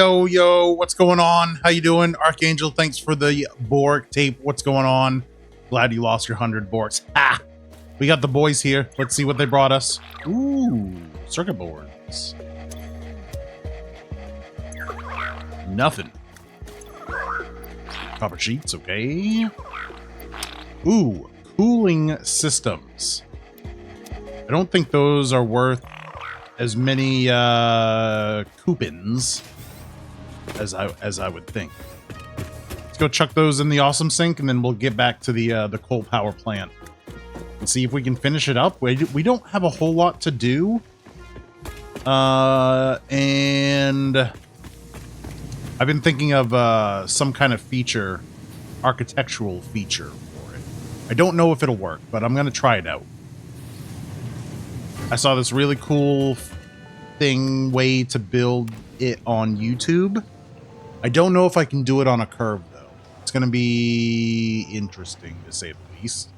Yo, what's going on? How you doing? Archangel, thanks for the Borg tape. What's going on? Glad you lost your 100 Borgs. Ah! We got the boys here. Let's see what they brought us. Ooh, circuit boards. Nothing. Copper sheets, okay. Ooh, cooling systems. I don't think those are worth as many coupons as I would think. Let's go chuck those in the awesome sink, and then we'll get back to the coal power plant and see if we can finish it up. We don't have a whole lot to do, and I've been thinking of some kind of feature, architectural feature for it. I don't know if it'll work, but I'm gonna try it out. I saw this really cool way to build it on YouTube. I don't know if I can do it on a curve, though. It's going to be interesting, to say the least.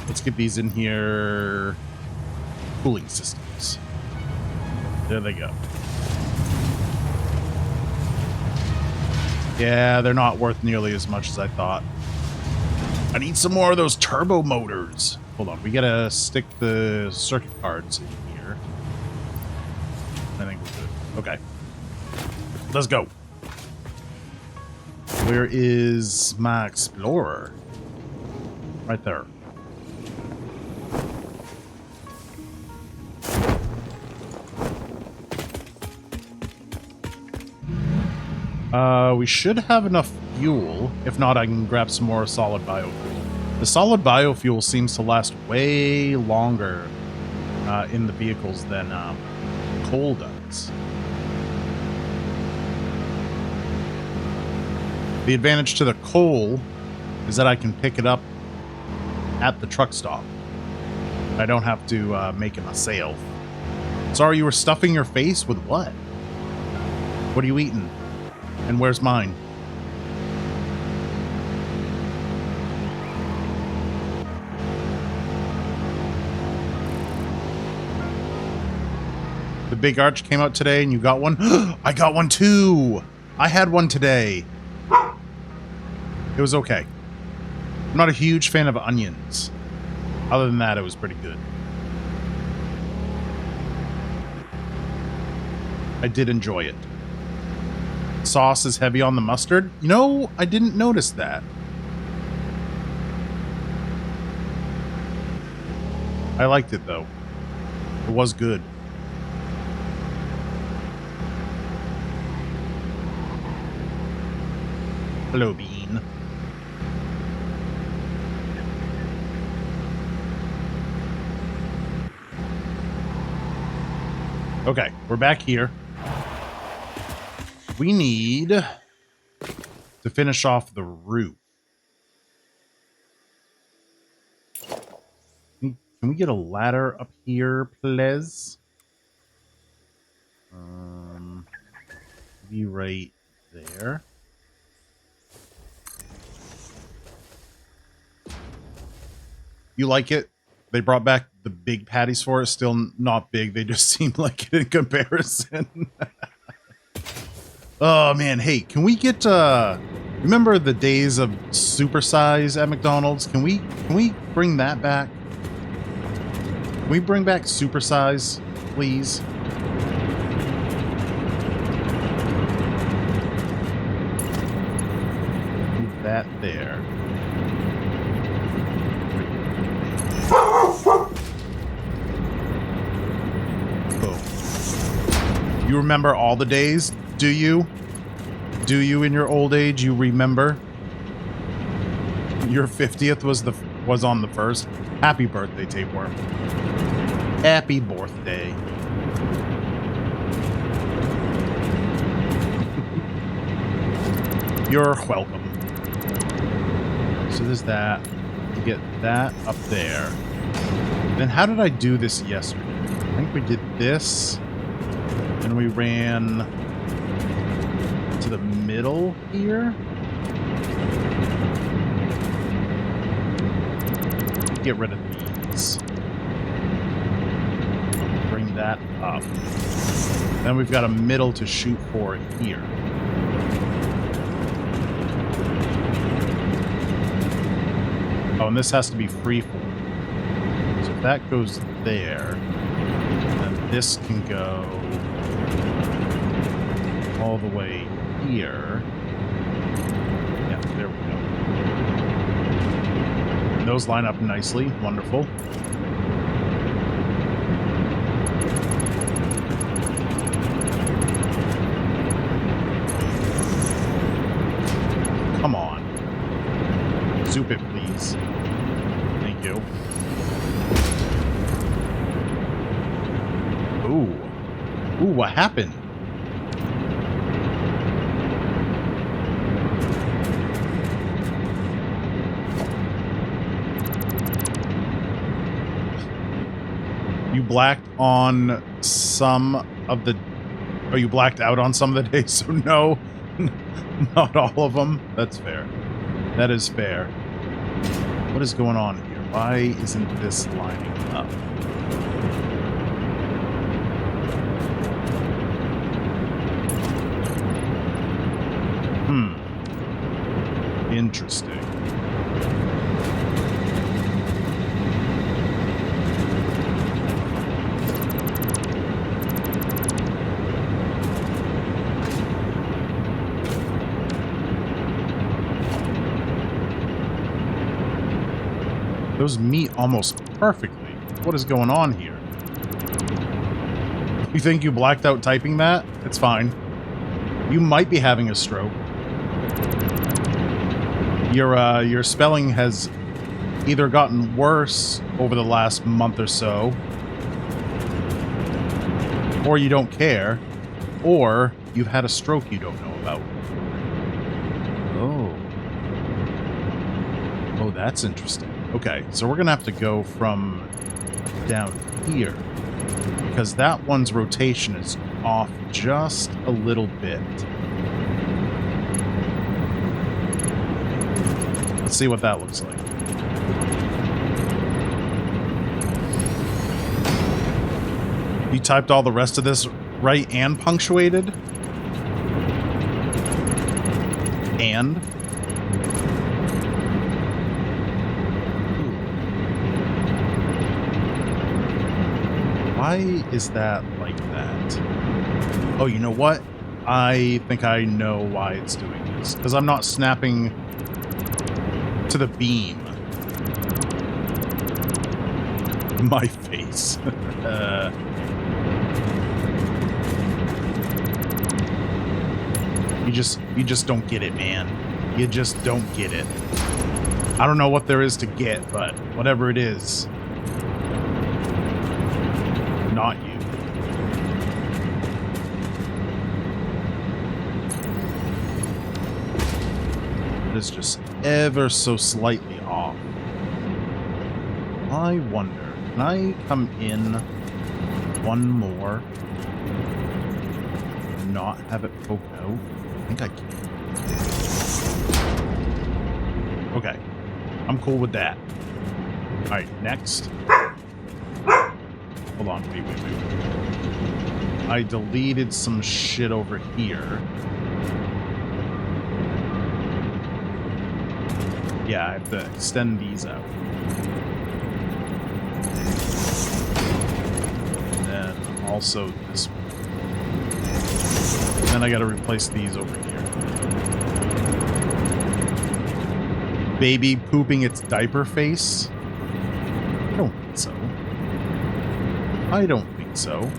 Let's get these in here. Cooling systems. There they go. Yeah, they're not worth nearly as much as I thought. I need some more of those turbo motors. Hold on, we gotta stick the circuit cards in here. I think we're good. Okay. Let's go. Where is my Explorer? Right there. We should have enough fuel. If not, I can grab some more solid biofuel. The solid biofuel seems to last way longer in the vehicles than coal does. The advantage to the coal is that I can pick it up at the truck stop. I don't have to make it myself. Sorry, you were stuffing your face with what? What are you eating? And where's mine? The big arch came out today and you got one? I got one too! I had one today. It was okay. I'm not a huge fan of onions. Other than that, it was pretty good. I did enjoy it. Sauce is heavy on the mustard. You know, I didn't notice that. I liked it though. It was good. Hello, Bean. Okay, we're back here. We need to finish off the roof. Can we get a ladder up here, please? Be right there. You like it? They brought back the big patties for it. Still not big. They just seem like it in comparison. Oh man, hey, can we get remember the days of supersize at McDonald's? Can we bring that back? Can we bring back supersize, please? Move that there. Oh. You remember all the days? Do you? Do you in your old age you remember? Your 50th was on the 1st. Happy birthday, Tapeworm. Happy birthday. You're welcome. So there's that. You get that up there. Then how did I do this yesterday? I think we did this. And we ran to the middle here. Get rid of these. that up. Then we've got a middle to shoot for here. Oh, and this has to be free form. So if that goes there, then this can go all the way here. Yeah, there we go. And those line up nicely. Wonderful. Come on. Zoop it, please. Thank you. Ooh. Ooh, what happened? You blacked on some of the... Oh, you blacked out on some of the days, so no. Not all of them. That's fair. That is fair. What is going on here? Why isn't this lining up? Interesting. Those meet almost perfectly. What is going on here? You think you blacked out typing that? It's fine. You might be having a stroke. Your spelling has either gotten worse over the last month or so, or you don't care, or you've had a stroke you don't know about. Oh, that's interesting. Okay, so we're gonna have to go from down here, because that one's rotation is off just a little bit. Let's see what that looks like. You typed all the rest of this right and punctuated? And? Why is that like that? Oh, you know what? I think I know why it's doing this. Because I'm not snapping to the beam. My face. You just don't get it, man. You just don't get it. I don't know what there is to get, but whatever it is, not you. It is just ever so slightly off. I wonder, can I come in one more and not have it poke out? I think I can. Okay. I'm cool with that. Alright, next. Hold on, wait. I deleted some shit over here. Yeah, I have to extend these out. And then also this one. And then I gotta replace these over here. Baby pooping its diaper face? I don't think so. I don't think so.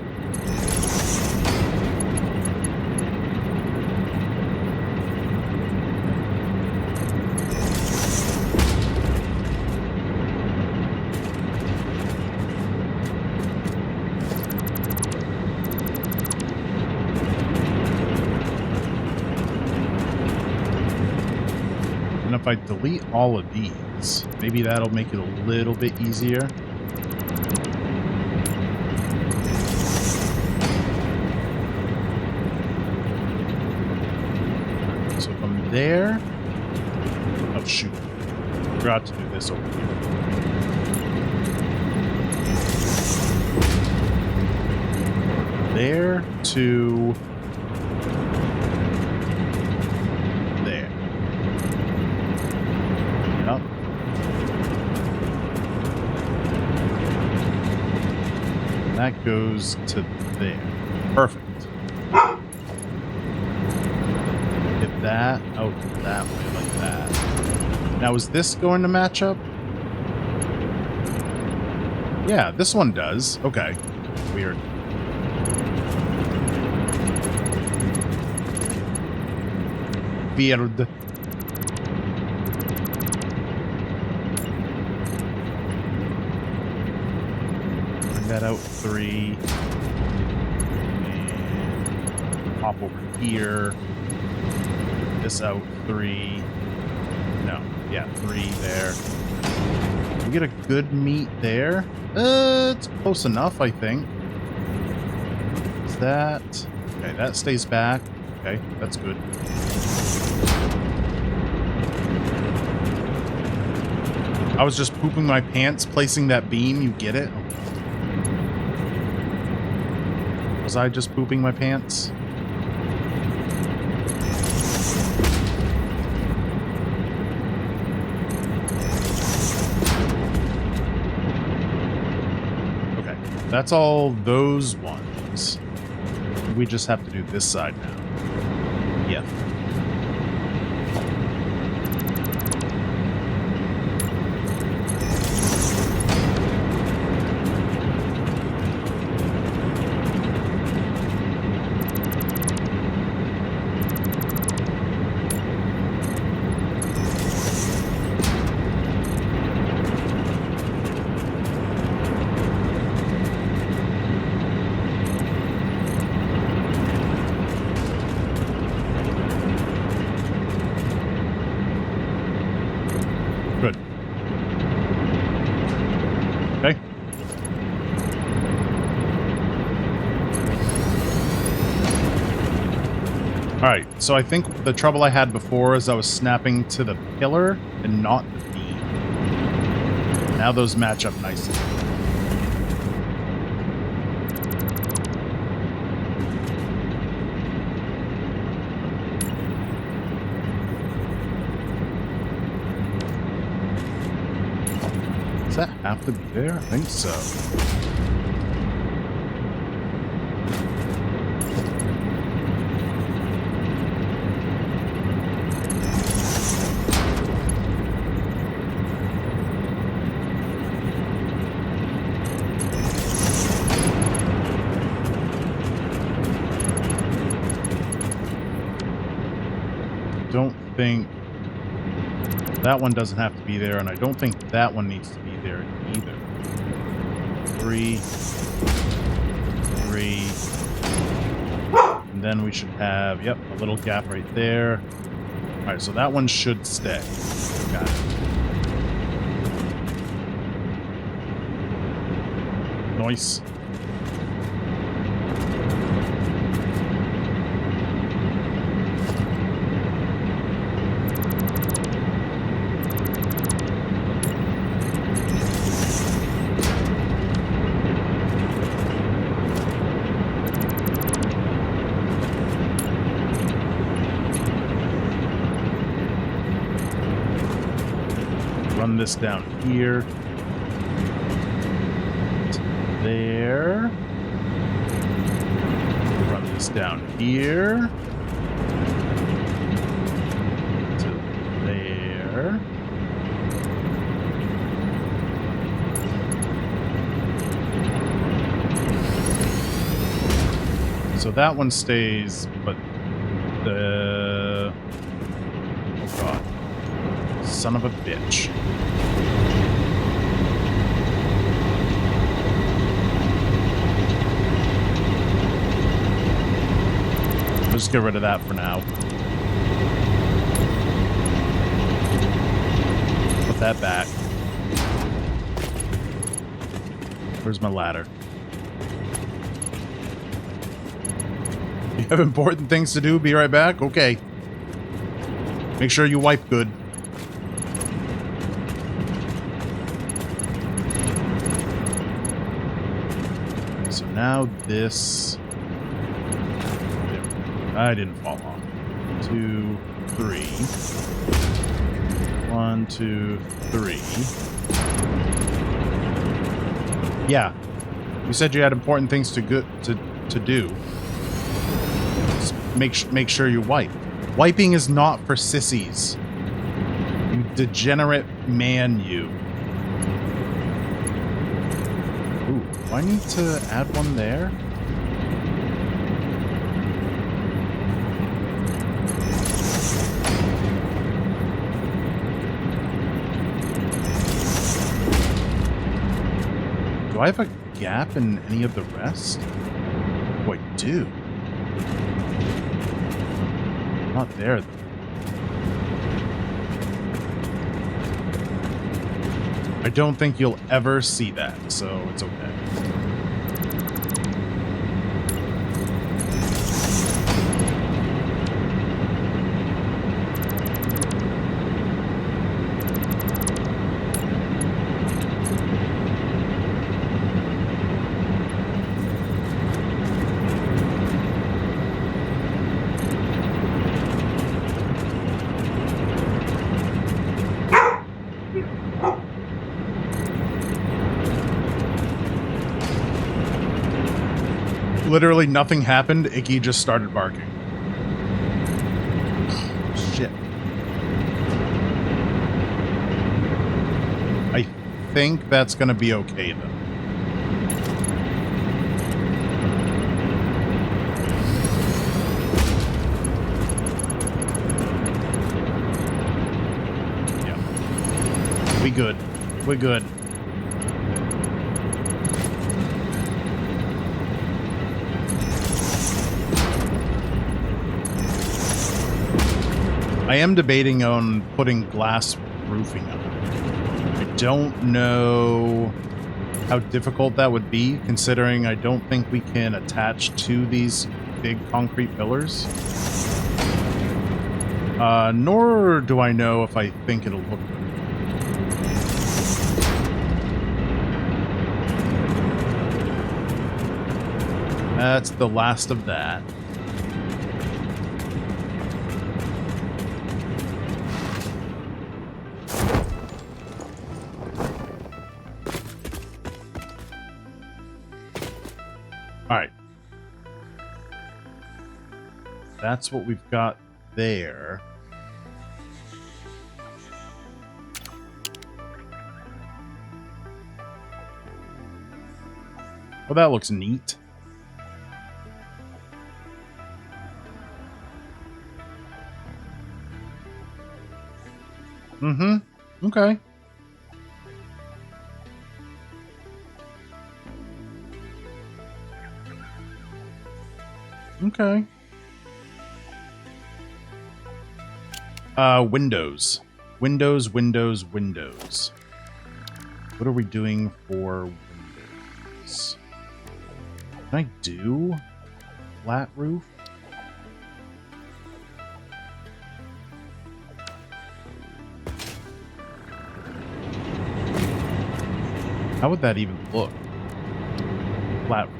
And if I delete all of these, maybe that'll make it a little bit easier. So from there, oh shoot, forgot to do this over here. there to there. Yep. That goes to there. Perfect. Get that out that way like that. Now, is this going to match up? Yeah, this one does. Okay. Weird. Weird. Bring that out 3. And pop over here. This out 3. No. Yeah, 3 there. We get a good meet there. It's close enough, I think. Is that... Okay, that stays back. Okay, that's good. I was just pooping my pants placing that beam. You get it? Was I just pooping my pants? Okay, that's all those ones. We just have to do this side now. Yeah. Good. Okay. Alright, so I think the trouble I had before is I was snapping to the pillar and not the beam. Now those match up nicely. Does that have to be there? I think so. Don't think that one doesn't have to be there, and I don't think that one needs to be there either. 3, 3, and then we should have, yep, a little gap right there. All right, so that one should stay. Got it. Nice. Run this down here. To there. Run this down here. To there. So that one stays, but the... Oh god. Son of a bitch. Let's just get rid of that for now. Put that back. Where's my ladder? You have important things to do? Be right back? Okay. Make sure you wipe good. So now this I didn't fall off. 2, 3. 1, 2, 3. Yeah. You said you had important things to do. Just make sure you wipe. Wiping is not for sissies. You degenerate man, you. Ooh, do I need to add one there? Do I have a gap in any of the rest? Oh, I do. Not there, though. I don't think you'll ever see that, so it's okay. Literally nothing happened. Icky just started barking. Shit. I think that's gonna be okay, though. Yeah. We good. We're good. I am debating on putting glass roofing on it. I don't know how difficult that would be, considering I don't think we can attach to these big concrete pillars. Nor do I know if I think it'll look good. That's the last of that. Alright. That's what we've got there. Well, that looks neat. Mm-hmm. Okay. Okay. Windows. Windows, windows, windows. What are we doing for windows? Can I do flat roof? How would that even look? Flat roof.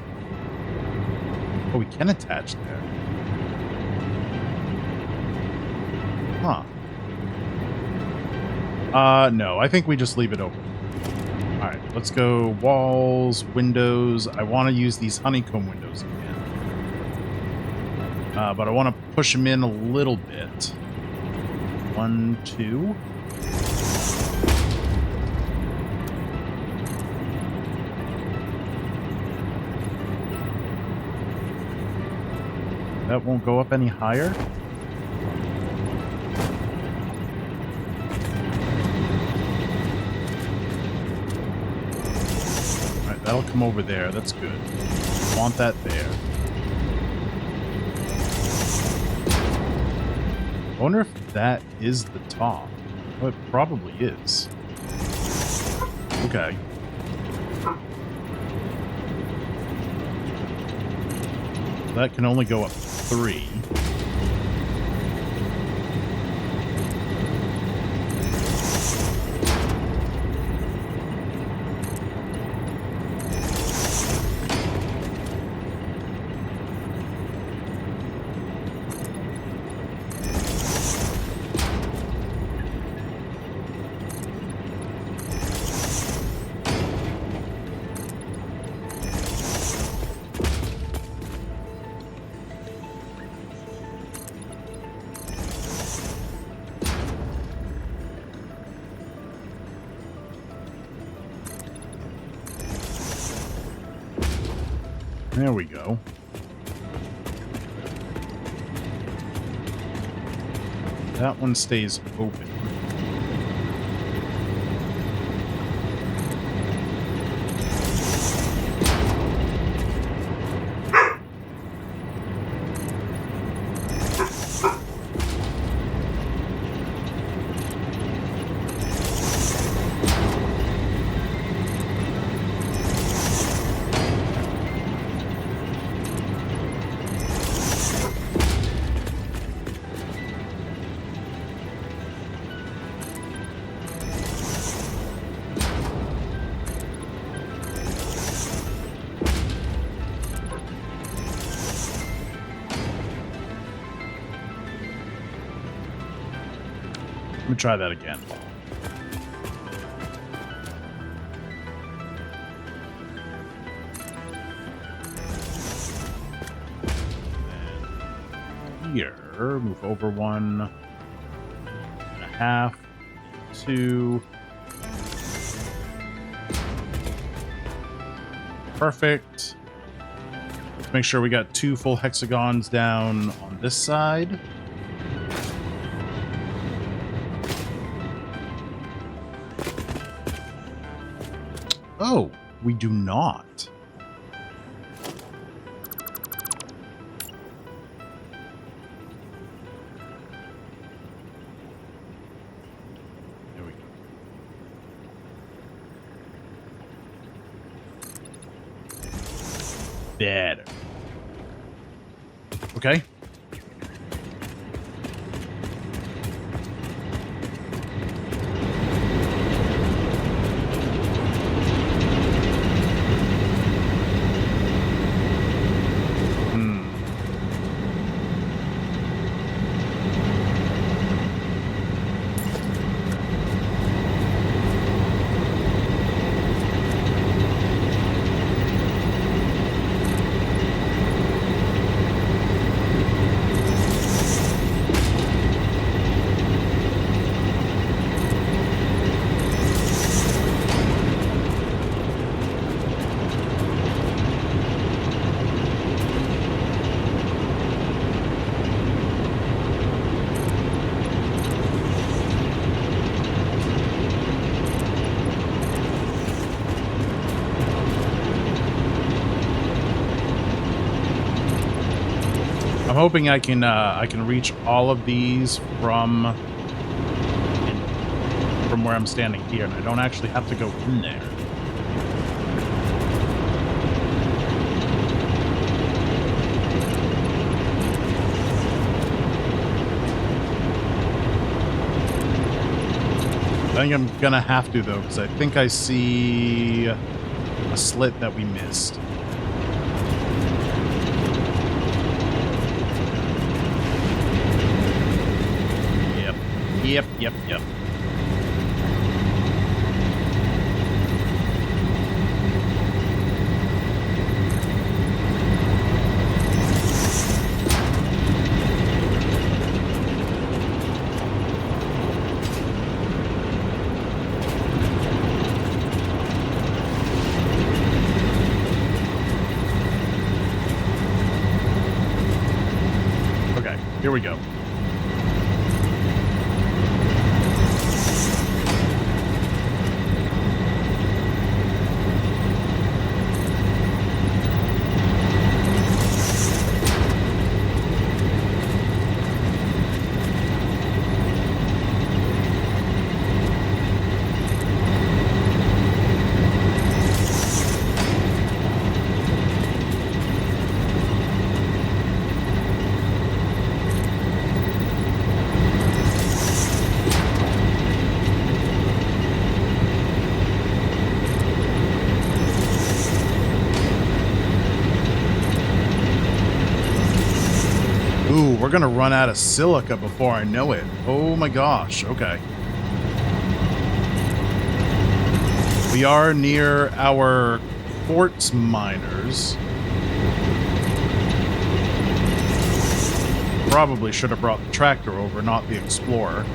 Oh, we can attach there. Huh. No, I think we just leave it open. Alright, let's go walls, windows. I want to use these honeycomb windows again. But I want to push them in a little bit. 1, 2. That won't go up any higher. Alright, that'll come over there. That's good. Want that there. I wonder if that is the top. Oh, it probably is. Okay. That can only go up 3. There we go. That one stays open. Let me try that again. And here, move over 1.5, 2. Perfect. Let's make sure we got 2 full hexagons down on this side. Oh, we do not. There we go. Better. Okay. I'm hoping I can reach all of these from where I'm standing here, and I don't actually have to go in there. I think I'm gonna have to, though, because I think I see a slit that we missed. Yep. Okay, here we go. Ooh, we're gonna run out of silica before I know it. Oh my gosh, okay. We are near our quartz miners. Probably should have brought the tractor over, not the explorer.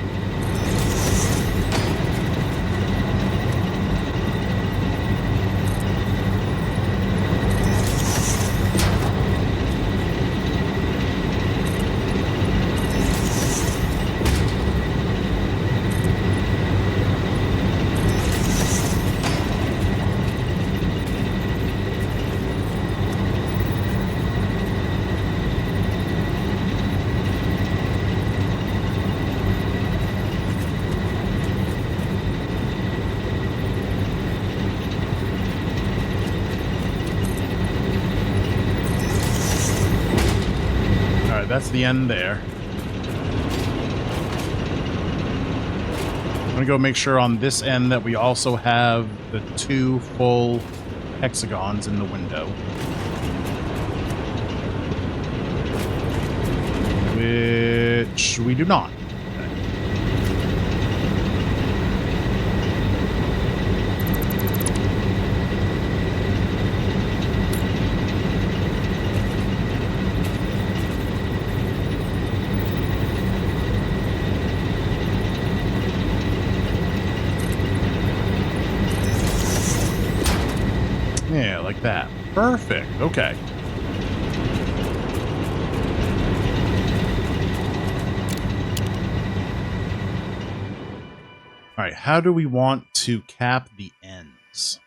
that's the end there. I'm gonna go make sure on this end that we also have the 2 full hexagons in the window. Which we do not. Yeah, like that. Perfect. Okay. All right, how do we want to cap the ends?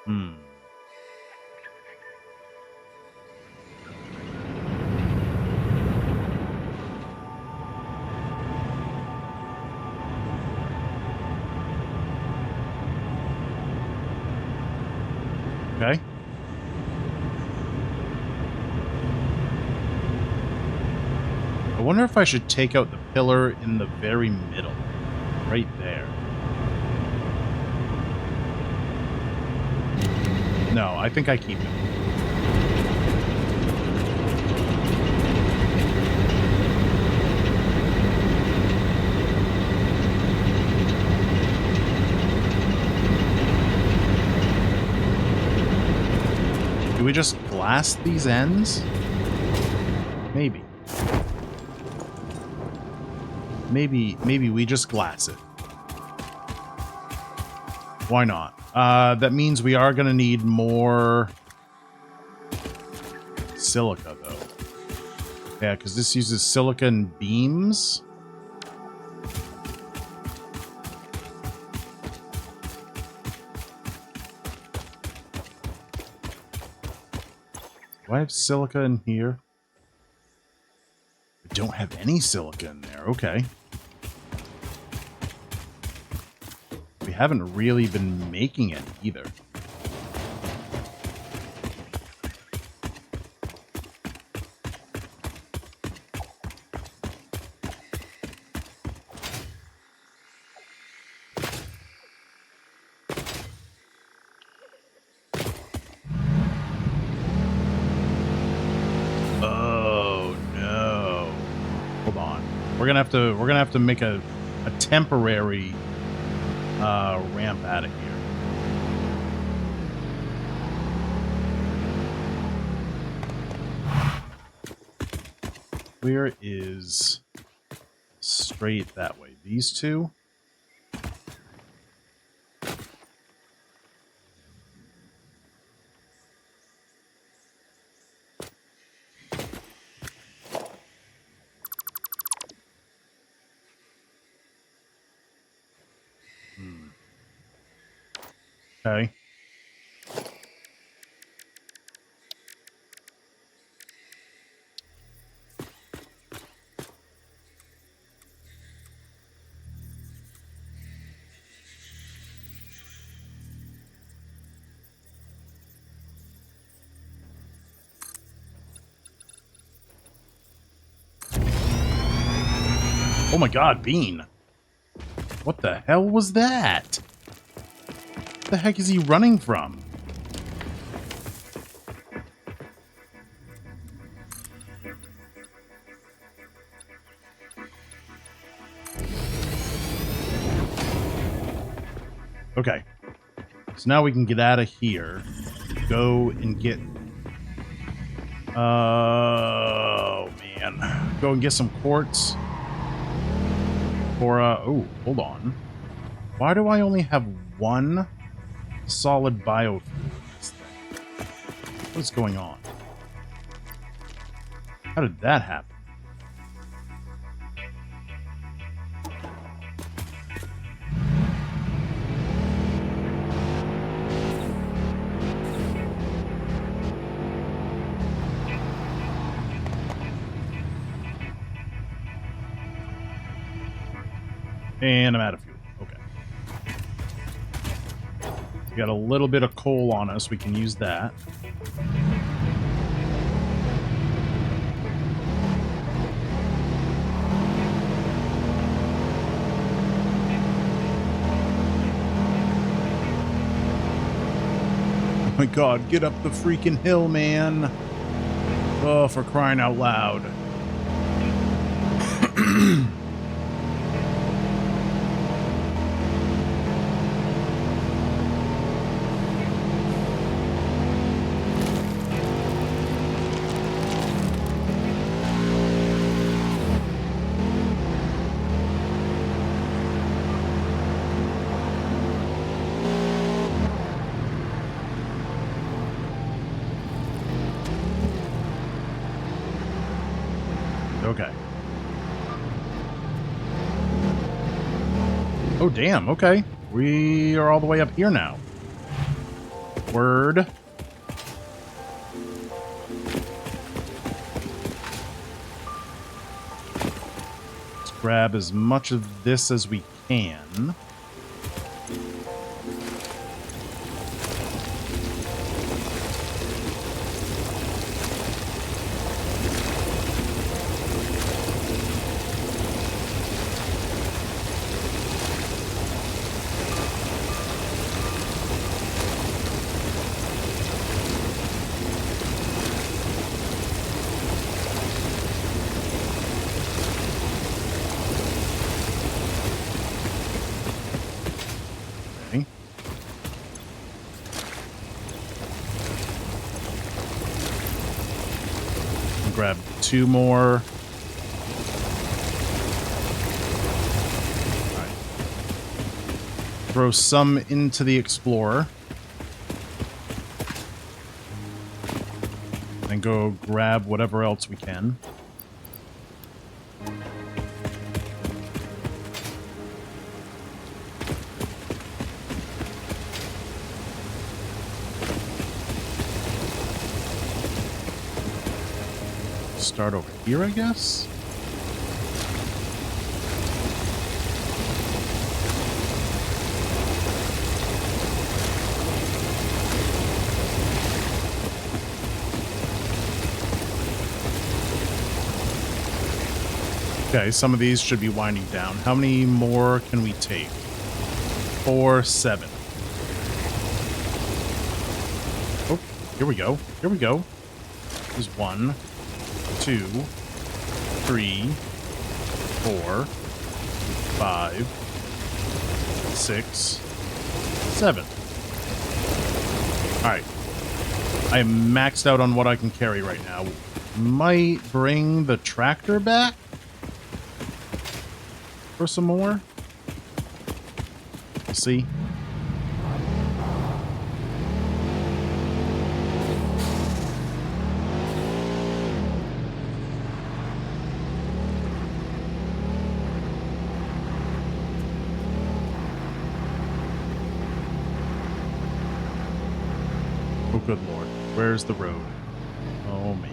Hmm. Okay. I wonder if I should take out the pillar in the very middle. Right there. No, I think I keep it. Do we just glass these ends? Maybe. Maybe we just glass it. Why not? That means we are going to need more silica, though. Yeah, because this uses silicon beams. Do I have silica in here? I don't have any silica in there. Okay. We haven't really been making it either. Oh no. Hold on. We're gonna have to make a temporary ramp out of here. Where is straight that way? These two? Okay. Oh my god, Bean. What the hell was that? What the heck is he running from? Okay. So now we can get out of here. Go and get... Oh, man. Go and get some quartz. For, oh, hold on. Why do I only have one solid biofuel in this thing? What's going on? How did that happen? And I'm out of fuel. Okay. We got a little bit of coal on us. We can use that. Oh my god, get up the freaking hill, man. Oh, for crying out loud. Okay. Oh, damn. Okay. We are all the way up here now. Word. Let's grab as much of this as we can. Okay. I'll grab 2 more. All right. Throw some into the Explorer. And go grab whatever else we can. Start over here, I guess? Okay, some of these should be winding down. How many more can we take? 4, 7. Oh, here we go. Here we go. There's 1, 2, 3, 4, 5, 6, 7. Alright. I am maxed out on what I can carry right now. Might bring the tractor back for some more. We'll see. Oh, good lord. Where's the road? Oh, me.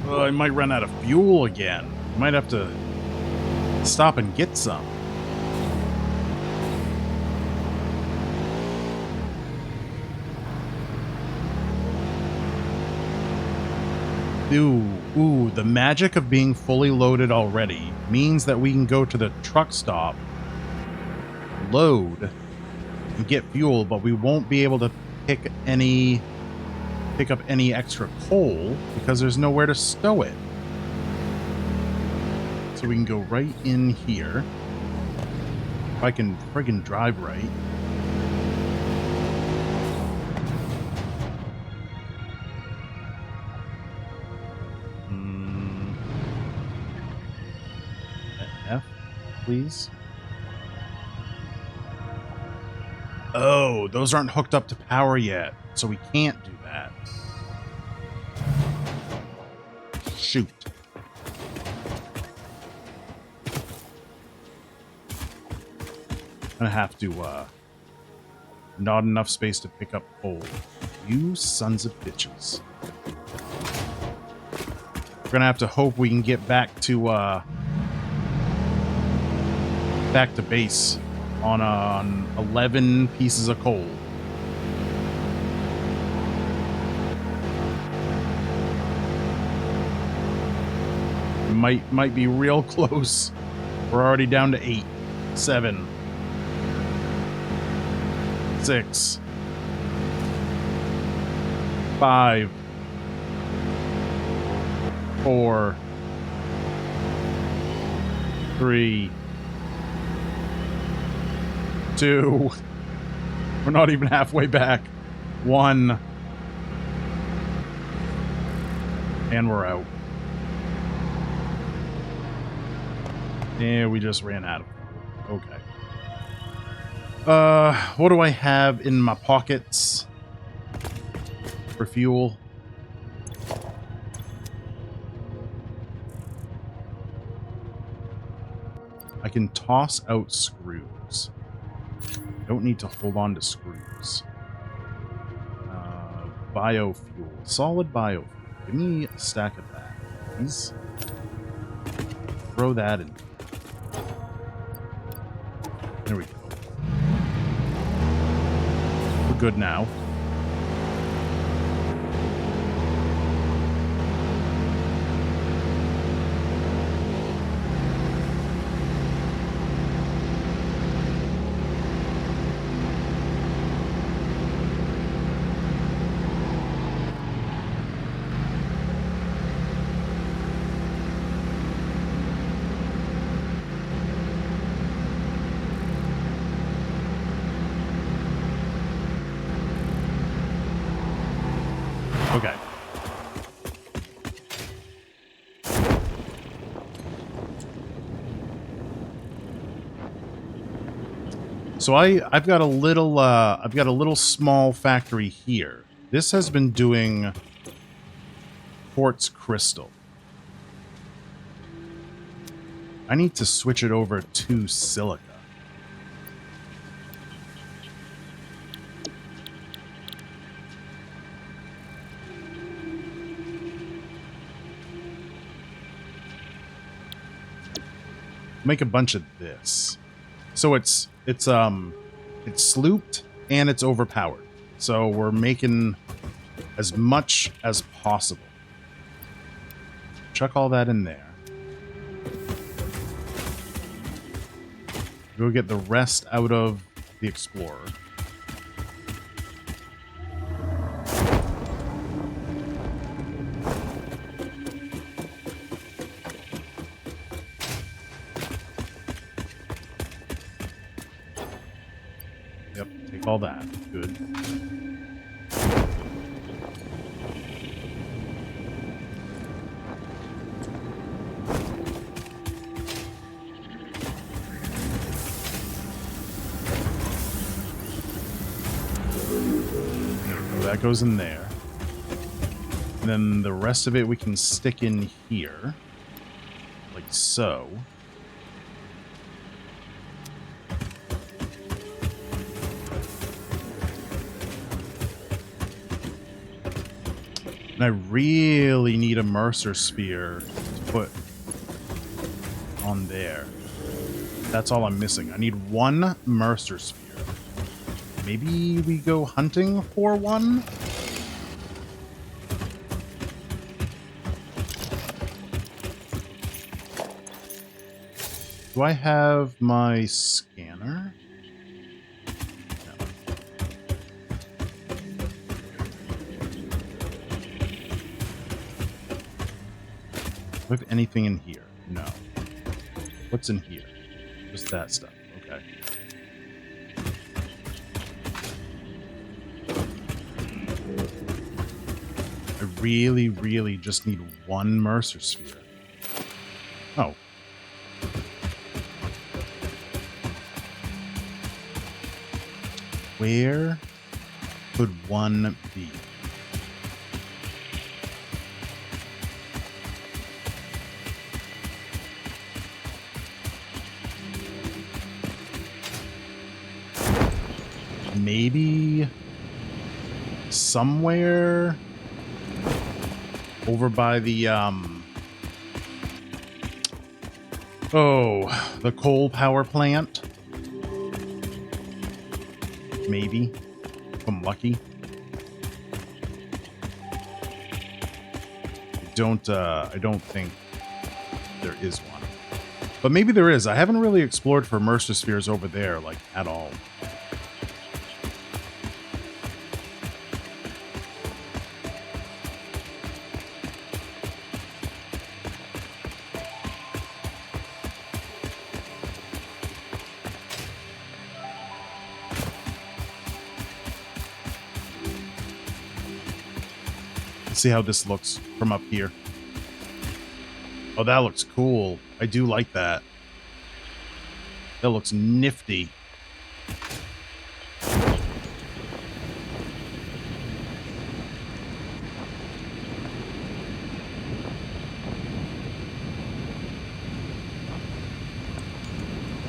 Oh, I might run out of fuel again. Might have to stop and get some. Ooh, the magic of being fully loaded already means that we can go to the truck stop, load, and get fuel, but we won't be able to pick up any extra coal because there's nowhere to stow it. So we can go right in here. If I can friggin' drive right. F, please. Oh, those aren't hooked up to power yet, so we can't do that. Shoot. I'm gonna have to, not enough space to pick up coal. You sons of bitches. We're gonna have to hope we can get back to, back to base on 11 pieces of coal. Might be real close. We're already down to 8, 7, 6, 5, 4, 3, 2. We're not even halfway back. 1. And we're out. And we just ran out of fuel. Okay. What do I have in my pockets for fuel? I can toss out screws. Don't need to hold on to screws. Biofuel. Solid biofuel. Give me a stack of that, please. Throw that in. There we go. We're good now. Okay. So I've got a little small factory here. This has been doing quartz crystal. I need to switch it over to silica. Make a bunch of this. So it's slooped and it's overpowered. So we're making as much as possible. Chuck all that in there. Go get the rest out of the Explorer. Yep, take all that. Good. That goes in there. And then the rest of it we can stick in here. Like so. And I really need a Mercer sphere to put on there. That's all I'm missing. I need one Mercer sphere. Maybe we go hunting for one? Do I have my scanner? No. Do I have anything in here? No. What's in here? Just that stuff. Okay. I really, really just need one Mercer sphere. Oh. Where could one be? Maybe somewhere over by the Oh, the coal power plant? Maybe. If I'm lucky. I don't think there is one. But maybe there is. I haven't really explored for Mercer spheres over there, like, at all. Let's see how this looks from up here. Oh, that looks cool. I do like that. That looks nifty.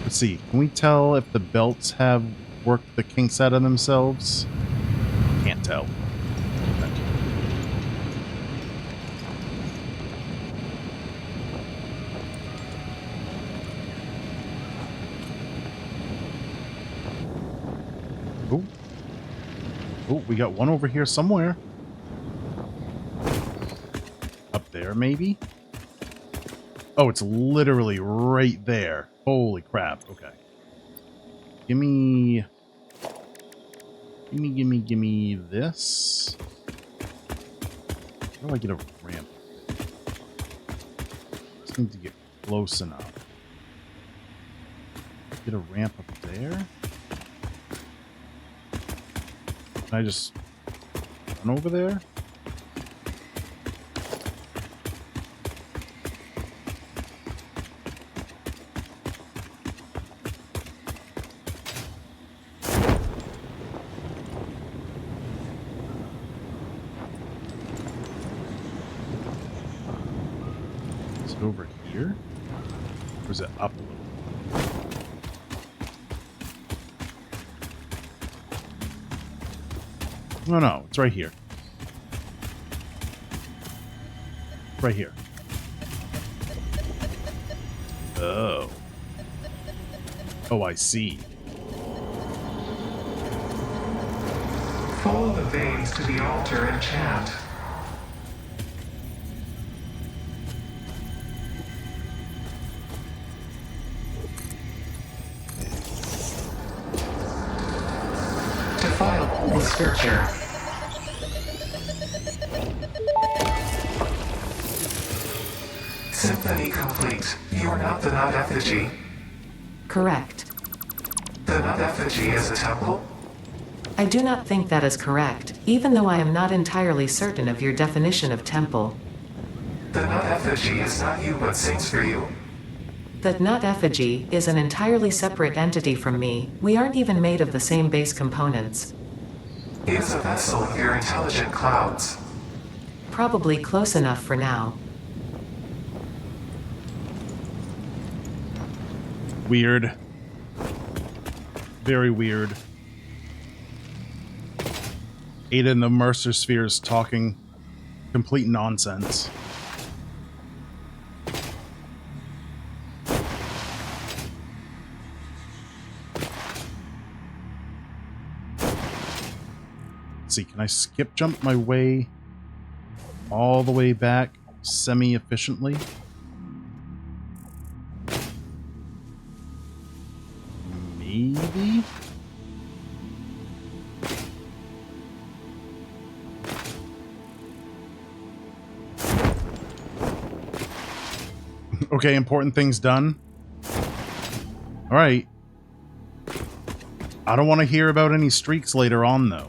Let's see. Can we tell if the belts have worked the kinks out of themselves? Can't tell. Oh. Oh, we got one over here somewhere. Up there, maybe? Oh, it's literally right there. Holy crap. Okay. Gimme this. How do I get a ramp? Just need to get close enough. Get a ramp up there? Can I just run over there? Is it over here? Or is it up a little? No, no, it's right here. Right here. Oh. Oh, I see. Follow the veins to the altar and chant. Defile the scripture. Symphony complete. You are not the nut effigy. Correct. The nut effigy is a temple? I do not think that is correct, even though I am not entirely certain of your definition of temple. The nut effigy is not you but sings for you. That nut effigy is an entirely separate entity from me. We aren't even made of the same base components. It is a vessel of your intelligent clouds. Probably close enough for now. Weird. Very weird. Ada and the Mercer spheres talking complete nonsense. Let's see, can I skip jump my way all the way back semi-efficiently? Maybe? Okay, important things done. Alright. I don't want to hear about any streaks later on, though.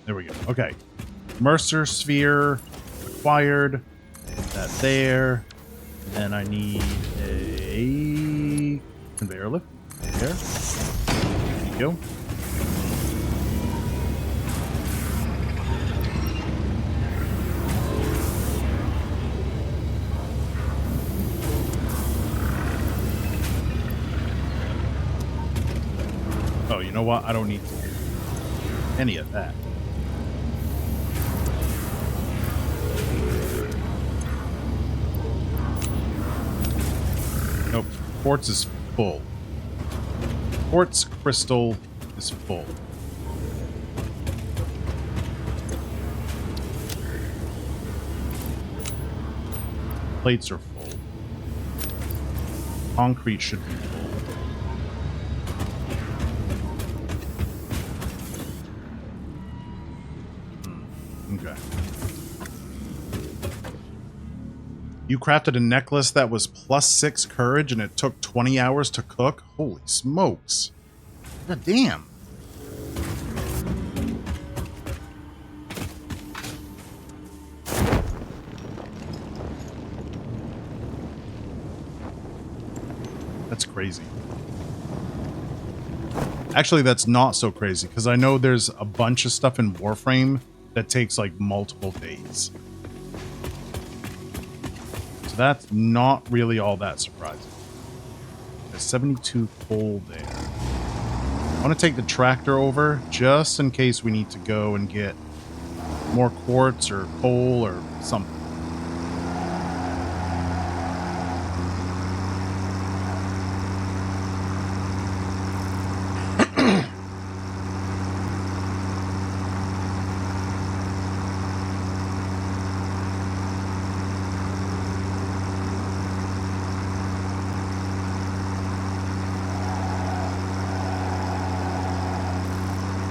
There we go. Okay. Mercer sphere acquired. That there. And I need a conveyor lift. There. There you go. Oh, you know what? I don't need any of that. Nope. Quartz is full. Quartz crystal is full. Plates are full. Concrete should be full. Okay. You crafted a necklace that was +6 courage and it took 20 hours to cook? Holy smokes. God damn. That's crazy. Actually, that's not so crazy, because I know there's a bunch of stuff in Warframe that takes, like, multiple days. So that's not really all that surprising. There's 72 coal there. I want to take the tractor over, just in case we need to go and get more quartz or coal or something.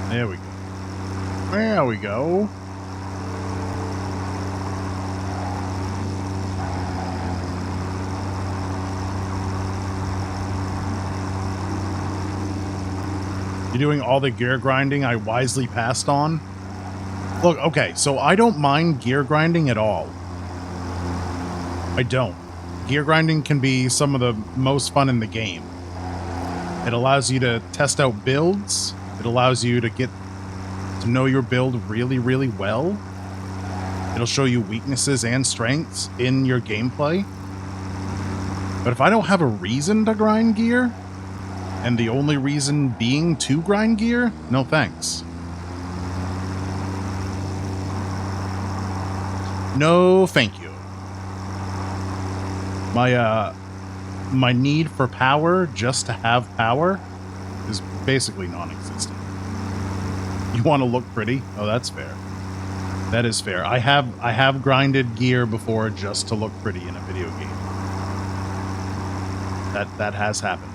There we go. There we go. You're doing all the gear grinding I wisely passed on? Look, okay, so I don't mind gear grinding at all. I don't. Gear grinding can be some of the most fun in the game. It allows you to test out builds. It allows you to get to know your build really, really well. It'll show you weaknesses and strengths in your gameplay. But if I don't have a reason to grind gear, and the only reason being to grind gear, no thanks. No thank you. My need for power just to have power is basically non-existent. You want to look pretty? Oh, that's fair. That is fair. I have grinded gear before just to look pretty in a video game. That has happened.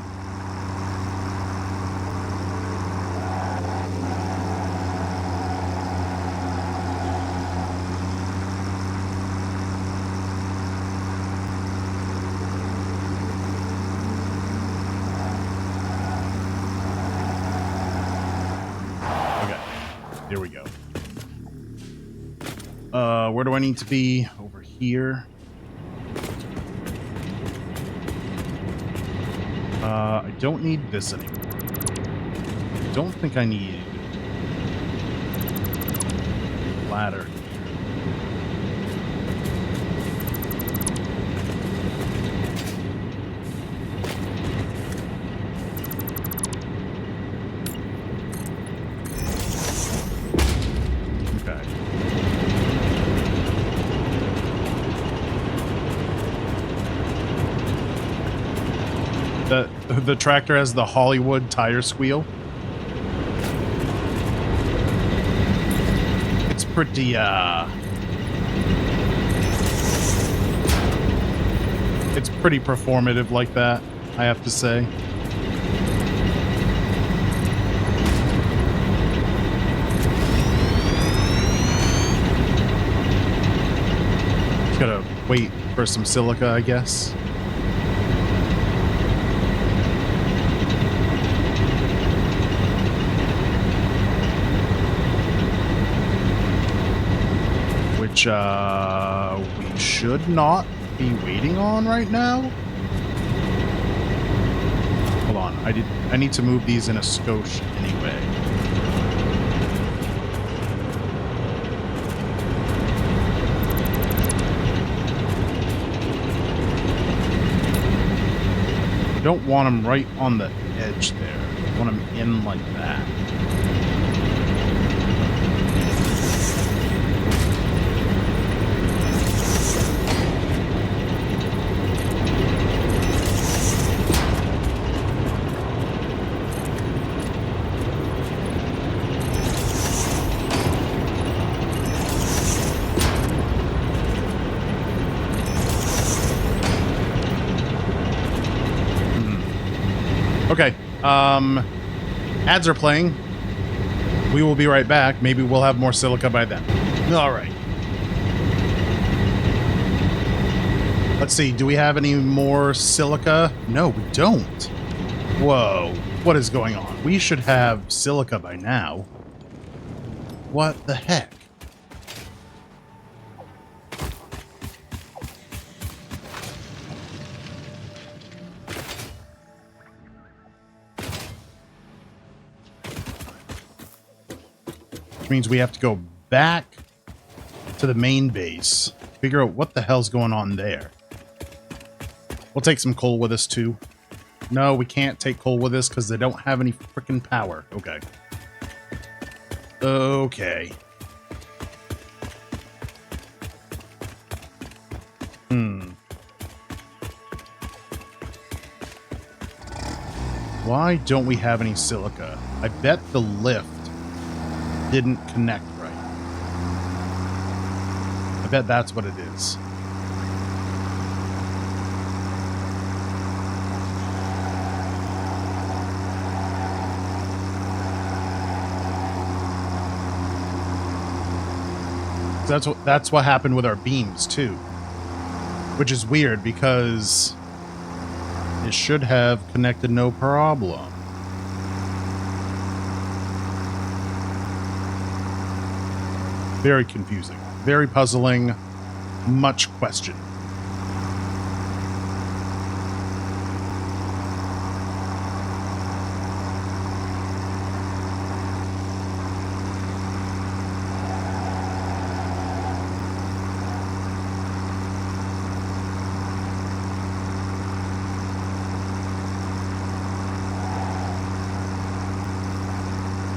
Here we go. Where do I need to be? Over here. I don't need this anymore. I don't think I need ladder. The tractor has the Hollywood tire squeal. It's pretty, it's pretty performative like that, I have to say. Just gotta wait for some silica, I guess. Which, we should not be waiting on right now. Hold on, I need to move these in a skosh anyway. I don't want them right on the edge there. want them in like that. Okay, ads are playing. We will be right back. Maybe we'll have more silica by then. All right. Let's see. Do we have any more silica? No, we don't. Whoa. What is going on? We should have silica by now. What the heck? Which means we have to go back to the main base, figure out what the hell's going on there. We'll take some coal with us too. No, we can't take coal with us because they don't have any freaking power. Okay. Okay. Why don't we have any silica? I bet the lift didn't connect right. I bet that's what it is. That's what happened with our beams too. Which is weird because it should have connected no problem. Very confusing, very puzzling, much question.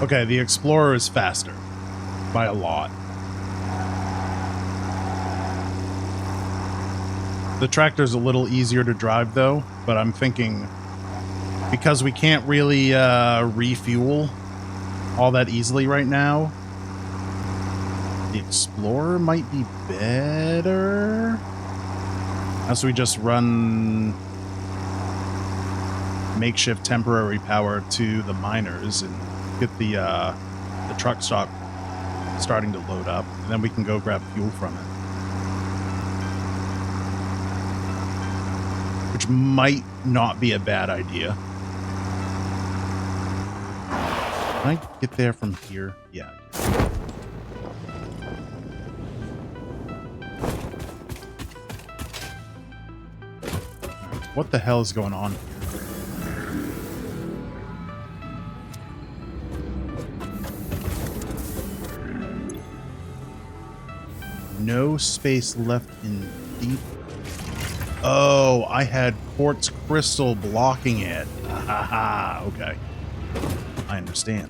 Okay, the Explorer is faster by a lot. The tractor's a little easier to drive though, but I'm thinking because we can't really refuel all that easily right now, the Explorer might be better. As we just run makeshift temporary power to the miners and get the truck stock starting to load up, and then we can go grab fuel from it. Which might not be a bad idea. Can I get there from here? Yeah. What the hell is going on here? No space left in deep. Oh, I had quartz crystal blocking it. Aha, okay. I understand.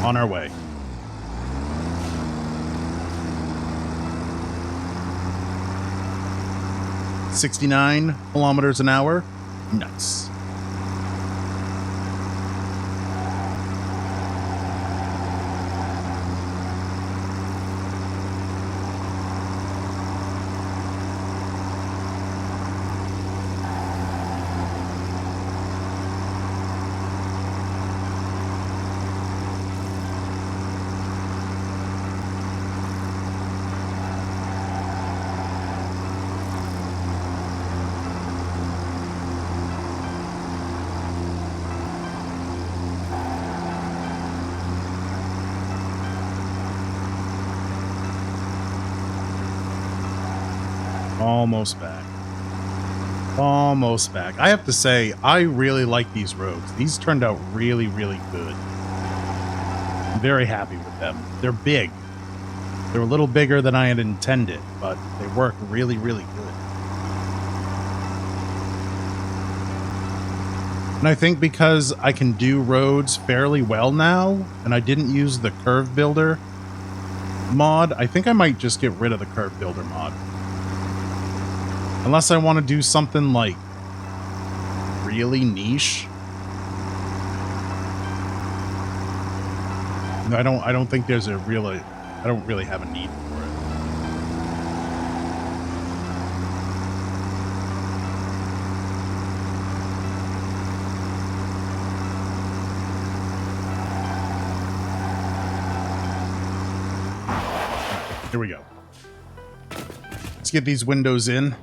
On our way. $69 kilometers an hour. Nice. Almost back. Almost back. I have to say, I really like these roads. These turned out really, really good. I'm very happy with them. They're big. They're a little bigger than I had intended, but they work really, really good. And I think because I can do roads fairly well now, and I didn't use the curve builder mod, I think I might just get rid of the curve builder mod. Unless I want to do something like really niche. No, I don't think there's a really, I don't really have a need for it. Here we go. Let's get these windows in.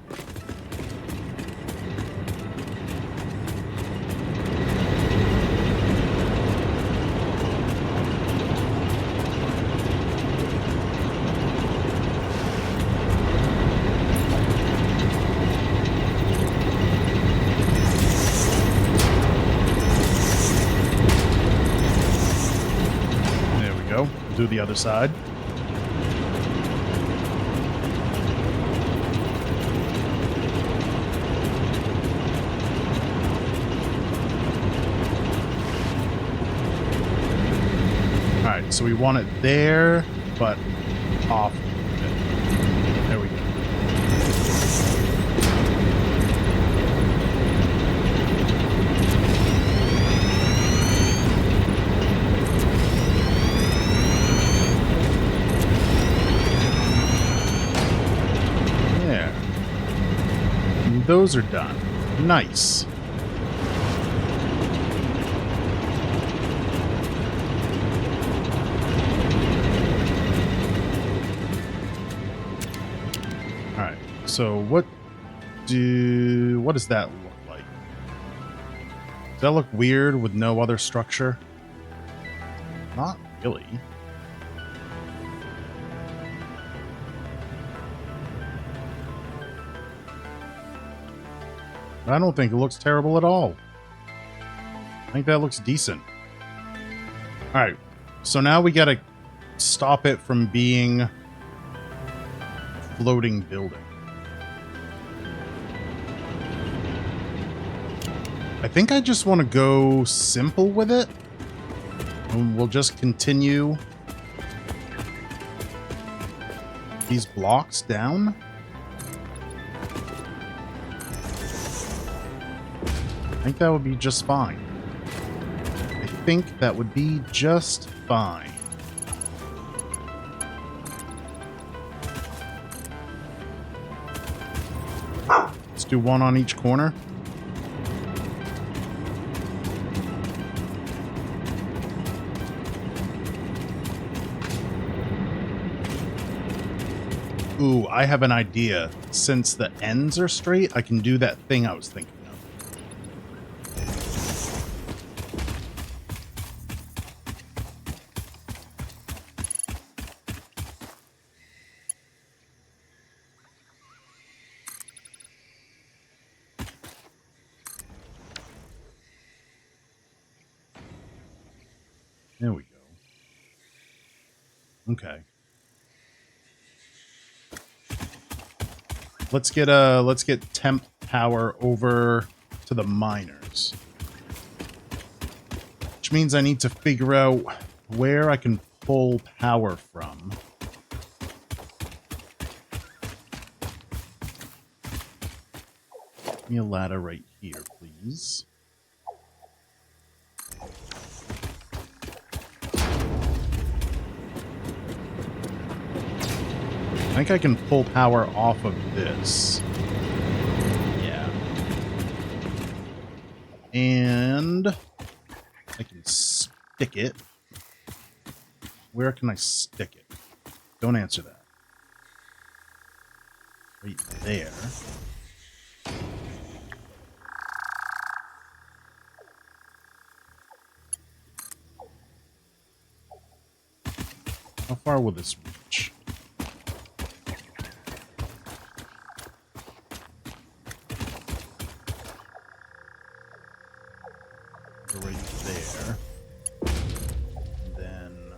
There we go. Do the other side. So we want it there, but off a bit. There we go. There. And those are done. Nice. So what does that look like? Does that look weird with no other structure? Not really. I don't think it looks terrible at all. I think that looks decent. Alright, so now we gotta stop it from being a floating building. I think I just want to go simple with it. And we'll just continue these blocks down. I think that would be just fine. I think that would be just fine. Let's do one on each corner. Ooh, I have an idea. Since the ends are straight, I can do that thing I was thinking of. There we go. Okay. Let's get temp power over to the miners. Which means I need to figure out where I can pull power from. Give me a ladder right here, please. I think I can pull power off of this. Yeah. And I can stick it. Where can I stick it? Don't answer that. Right there. How far will this reach? Right there. And then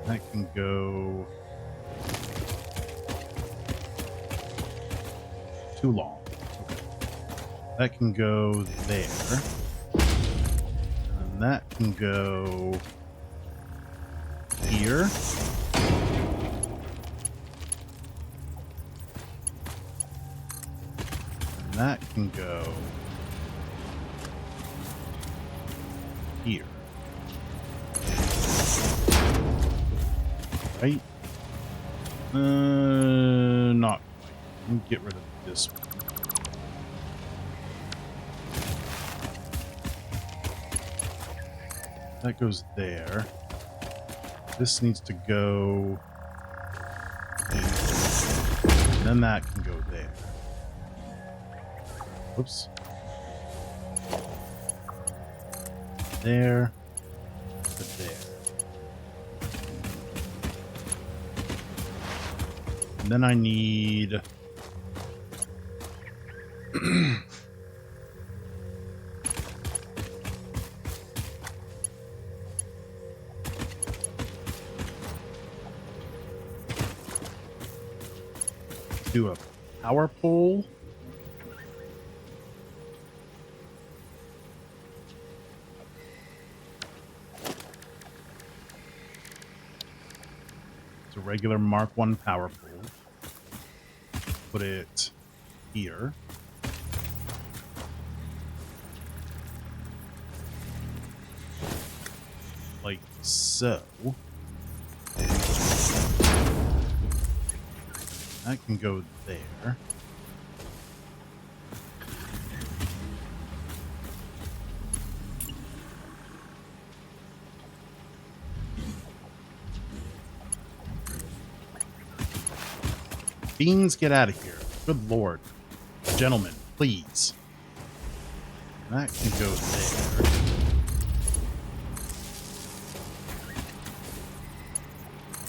That can go too long. Okay. That can go there. And that can go here. And that can go here. Right? Not quite. Let me get rid of this one. That goes there. This needs to go here. And then that can go there. Whoops. There. To there. And then I need do a power pole. It's a regular Mark 1 power pole. Put it here. Like so. That can go there. Beans, get out of here. Good lord. Gentlemen, please. That can go there.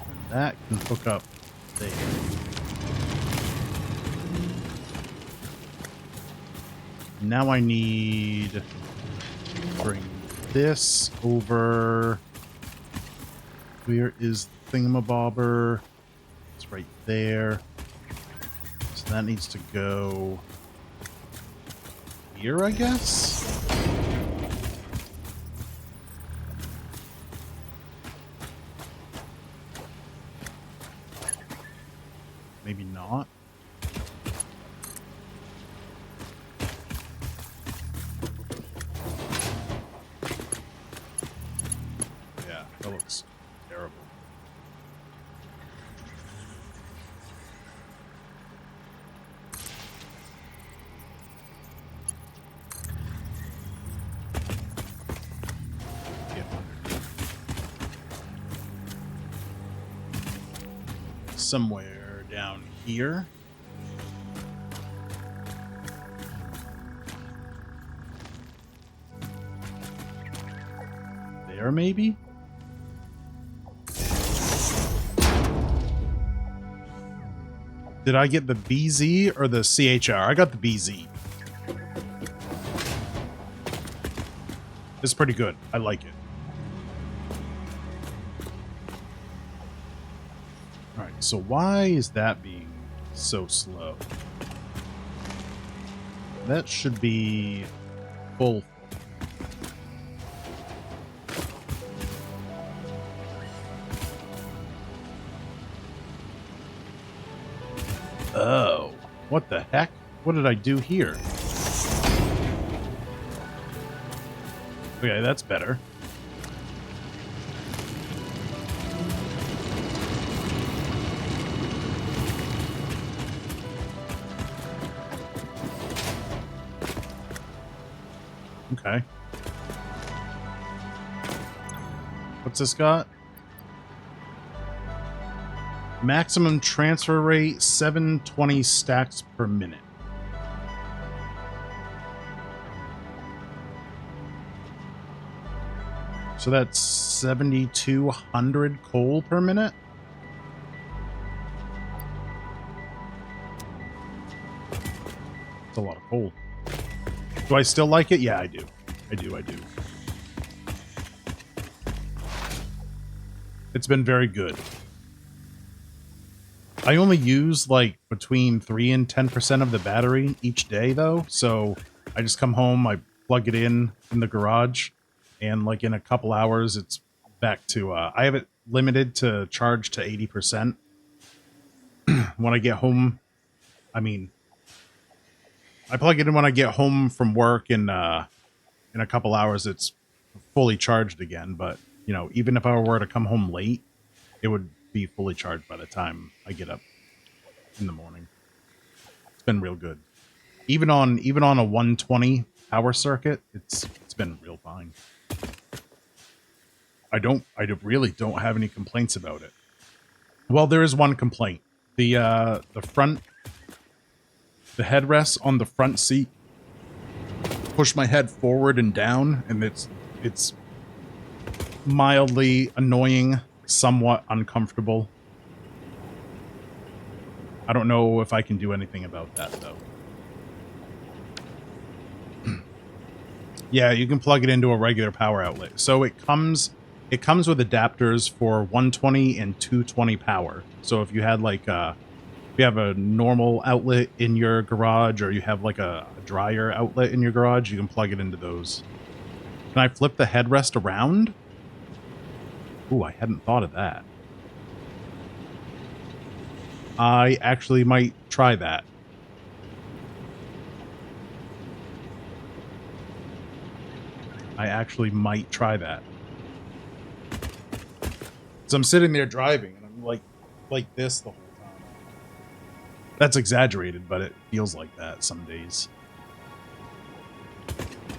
And that can hook up there. Now I need to bring this over. Where is the thingamabobber? It's right there. So that needs to go here, I guess? Maybe not. Yeah, that looks terrible. Somewhere down here. There, maybe? Did I get the BZ or the CHR? I got the BZ. It's pretty good. I like it. Alright, so why is that being so slow? That should be full. Oh, what the heck? What did I do here? Okay, that's better. Okay. What's this got? Maximum transfer rate, 720 stacks per minute. So that's 7,200 coal per minute? That's a lot of coal. Do I still like it? Yeah, I do. I do. It's been very good. I only use like between 3 and 10% of the battery each day though. So I just come home, I plug it in the garage, and like in a couple hours it's back to I have it limited to charge to 80%. When I get home, I mean, I plug it in when I get home from work, and in a couple hours it's fully charged again. But you know, even if I were to come home late, it would be fully charged by the time I get up in the morning. It's been real good. Even on a 120 power circuit, it's been real fine. I really don't have any complaints about it. Well, there is one complaint. The headrests on the front seat push my head forward and down, and it's mildly annoying, somewhat uncomfortable. I don't know if I can do anything about that though. Yeah, you can plug it into a regular power outlet. So it comes with adapters for 120 and 220 power. So if you had like if you have a normal outlet in your garage, or you have like a dryer outlet in your garage, you can plug it into those. Can I flip the headrest around? Ooh, I hadn't thought of that. I actually might try that. So I'm sitting there driving, and I'm like this the whole time. That's exaggerated, but it feels like that some days.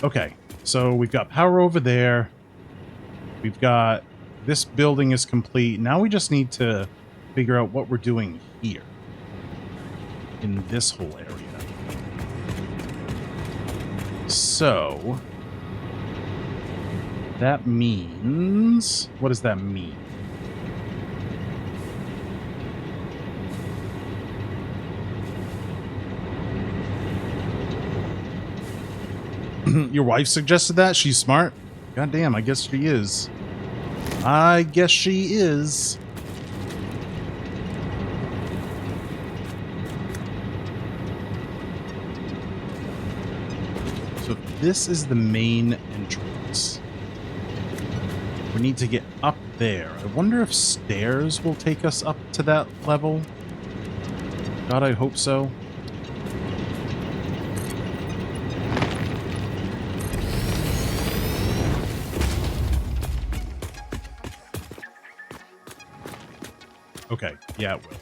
Okay, so we've got power over there. We've got... This building is complete. Now we just need to figure out what we're doing here. In this whole area. So... that means... What does that mean? Your wife suggested that? She's smart? Goddamn, I guess she is. I guess she is. So this is the main entrance. We need to get up there. I wonder if stairs will take us up to that level. God, I hope so. Okay, yeah, it will.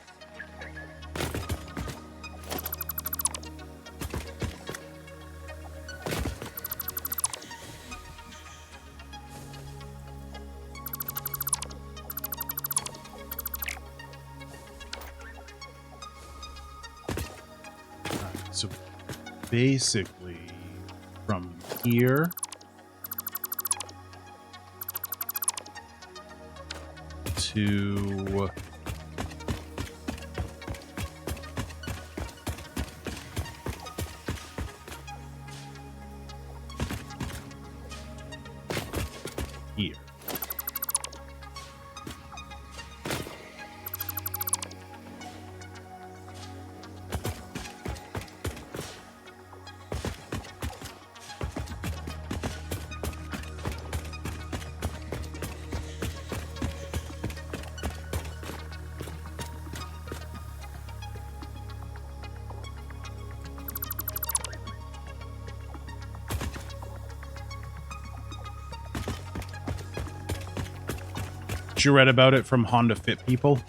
Alright, so basically from here to here. You read about it from Honda Fit people.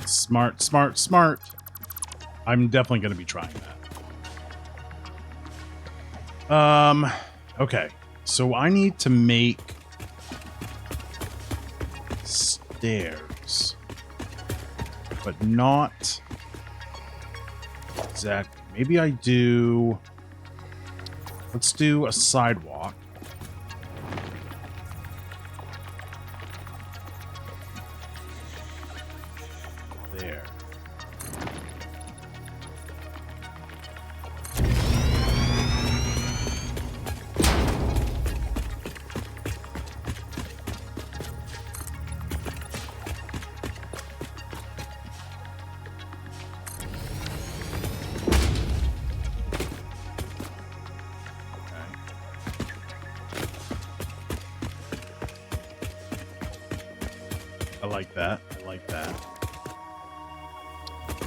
Smart, smart, smart. I'm definitely going to be trying that. Okay. So I need to make stairs, but not exactly. Maybe I do. Let's do a sidewalk. I like that. I like that.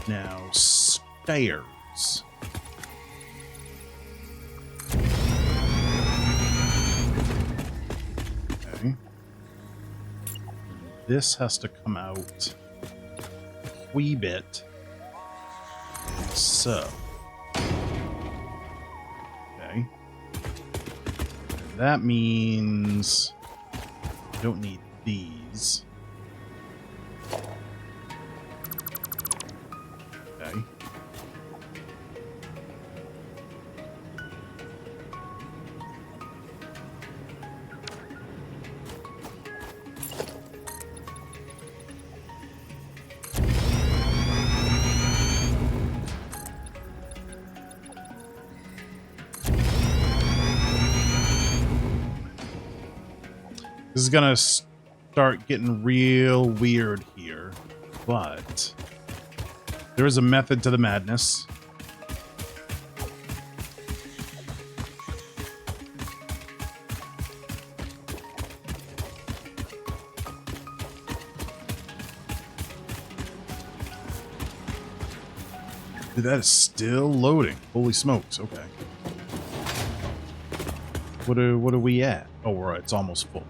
Now, stairs. Okay. This has to come out a wee bit. So. Okay. That means I don't need these. Okay. This is gonna start getting real weird here, but there is a method to the madness. Dude, that is still loading. Holy smokes, okay. What are we at? Oh, right, it's almost full.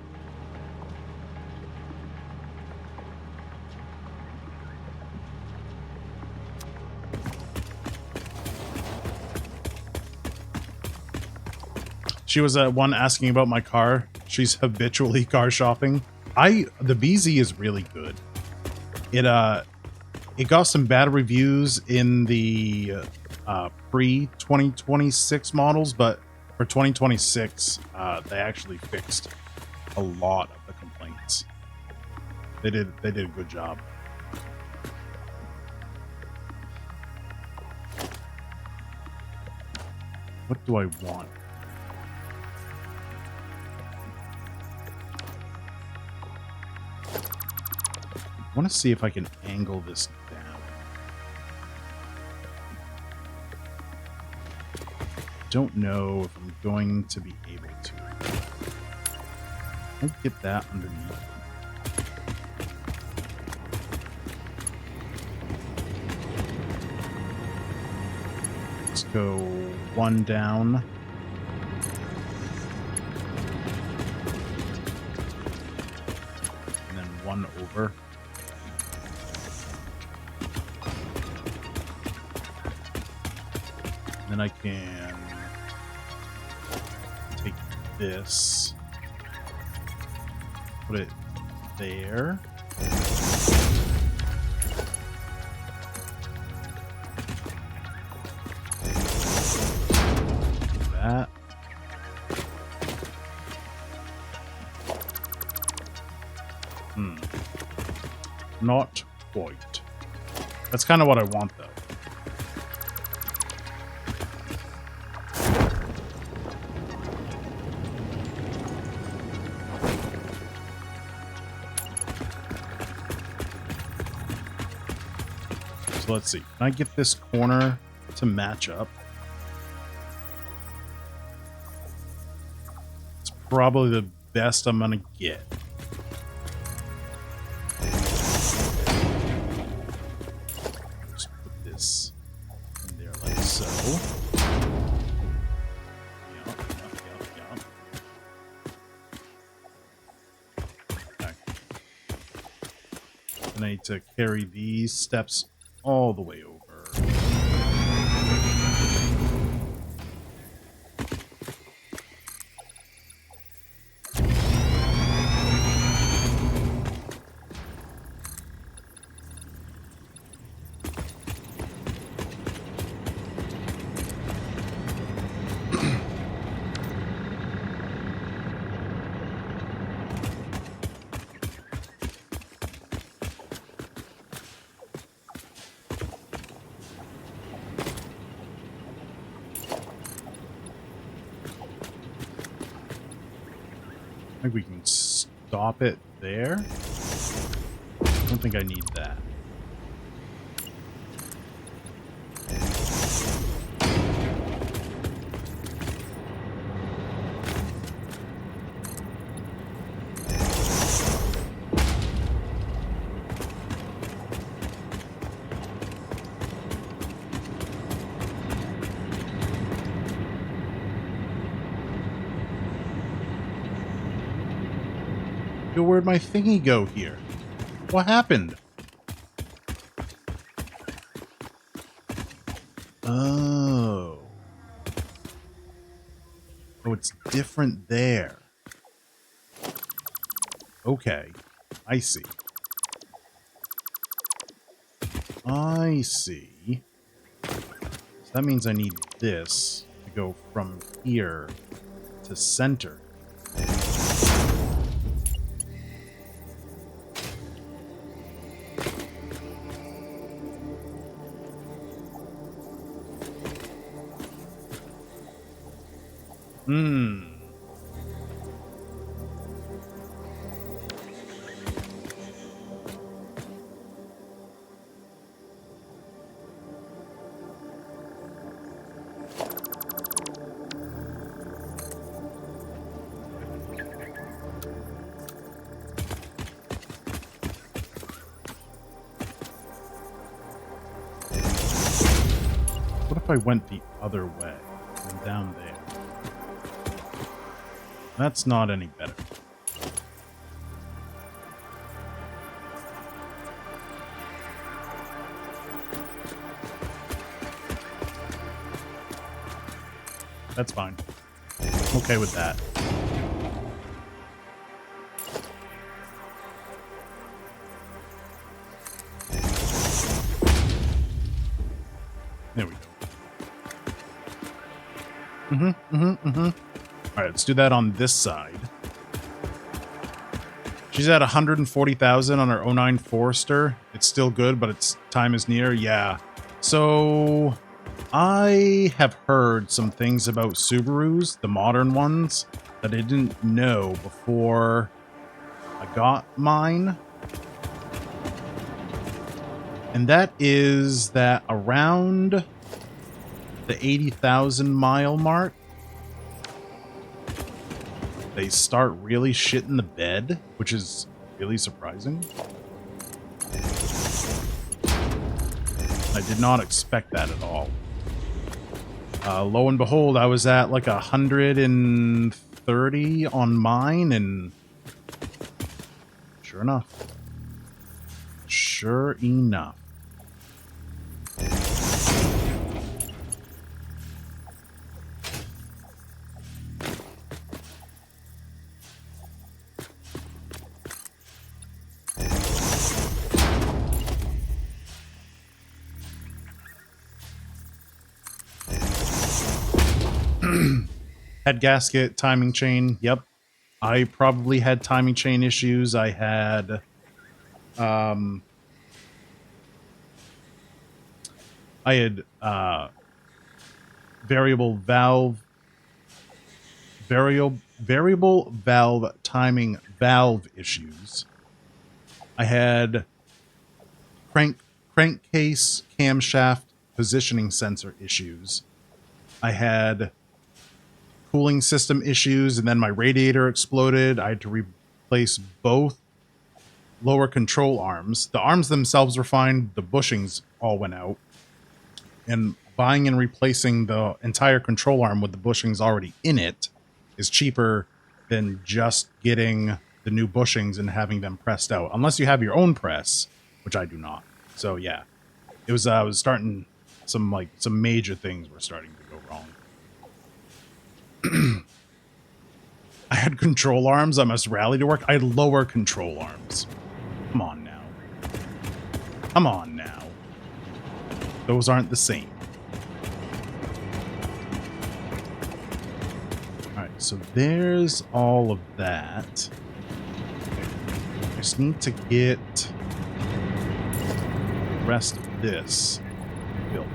She was one asking about my car. She's habitually car shopping. The BZ is really good. It got some bad reviews in the pre-2026 models, but for 2026, they actually fixed a lot of the complaints. They did a good job. What do I want? I want to see if I can angle this down. Don't know if I'm going to be able to. Let's get that underneath. Let's go one down. And then one over. Then I can take this, put it there. That. Not quite. That's kind of what I want, though. So let's see. Can I get this corner to match up? It's probably the best I'm gonna get. Just put this in there like so. Yup. Okay. And I need to carry these steps all the way over. I think we can stop it there. I don't think I need that. Yo, where'd my thingy go here? What happened? Oh. Oh, it's different there. Okay. I see. I see. So that means I need this to go from here to center. What if I went the other way and down there? That's not any better. That's fine. I'm okay with that. There we go. Alright, let's do that on this side. She's at 140,000 on her 09 Forester. It's still good, but its time is near. Yeah. So I have heard some things about Subarus, the modern ones, that I didn't know before I got mine. And that is that around the 80,000 mile mark, they start really shitting the bed, which is really surprising. I did not expect that at all. Lo and behold, I was at like 130 on mine, and sure enough. Sure enough. Head gasket, timing chain. Yep. I probably had timing chain issues. I had variable valve timing valve issues. I had crankcase camshaft positioning sensor issues. I had cooling system issues, and then my radiator exploded. I had to replace both lower control arms. The arms themselves were fine. The bushings all went out. And buying and replacing the entire control arm with the bushings already in it is cheaper than just getting the new bushings and having them pressed out. Unless you have your own press, which I do not. So yeah, it was I was starting some major things were starting to go wrong. I had control arms. I must rally to work. I had lower control arms. Come on now. Come on now. Those aren't the same. Alright, so there's all of that. I just need to get the rest of this built.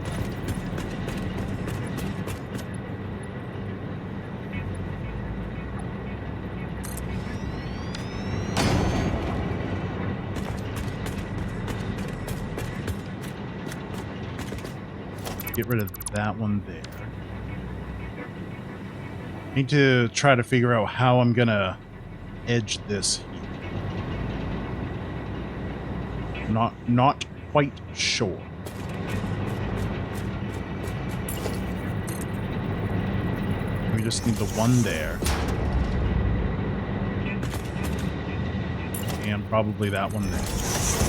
Get rid of that one there. Need to try to figure out how I'm gonna edge this here. Not quite sure. We just need the one there. and probably that one next.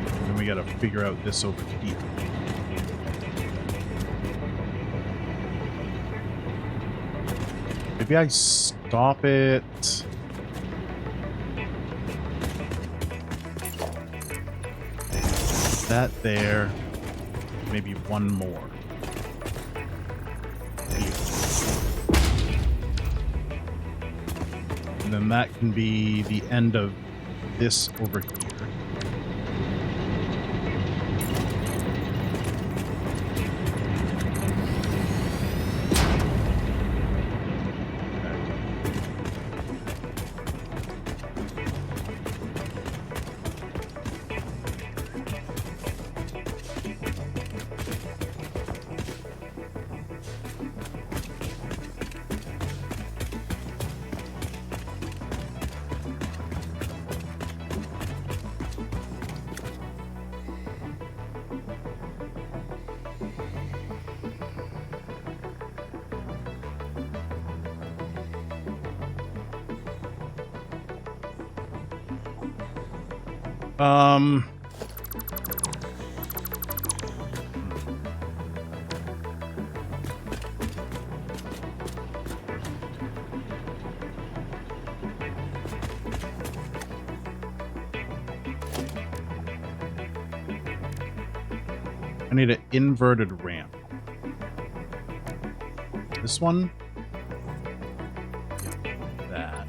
And then we gotta figure out this over here. Maybe I stop it. That there. Maybe one more. Here. And then that can be the end of this over here. I need an inverted ramp. This one? That.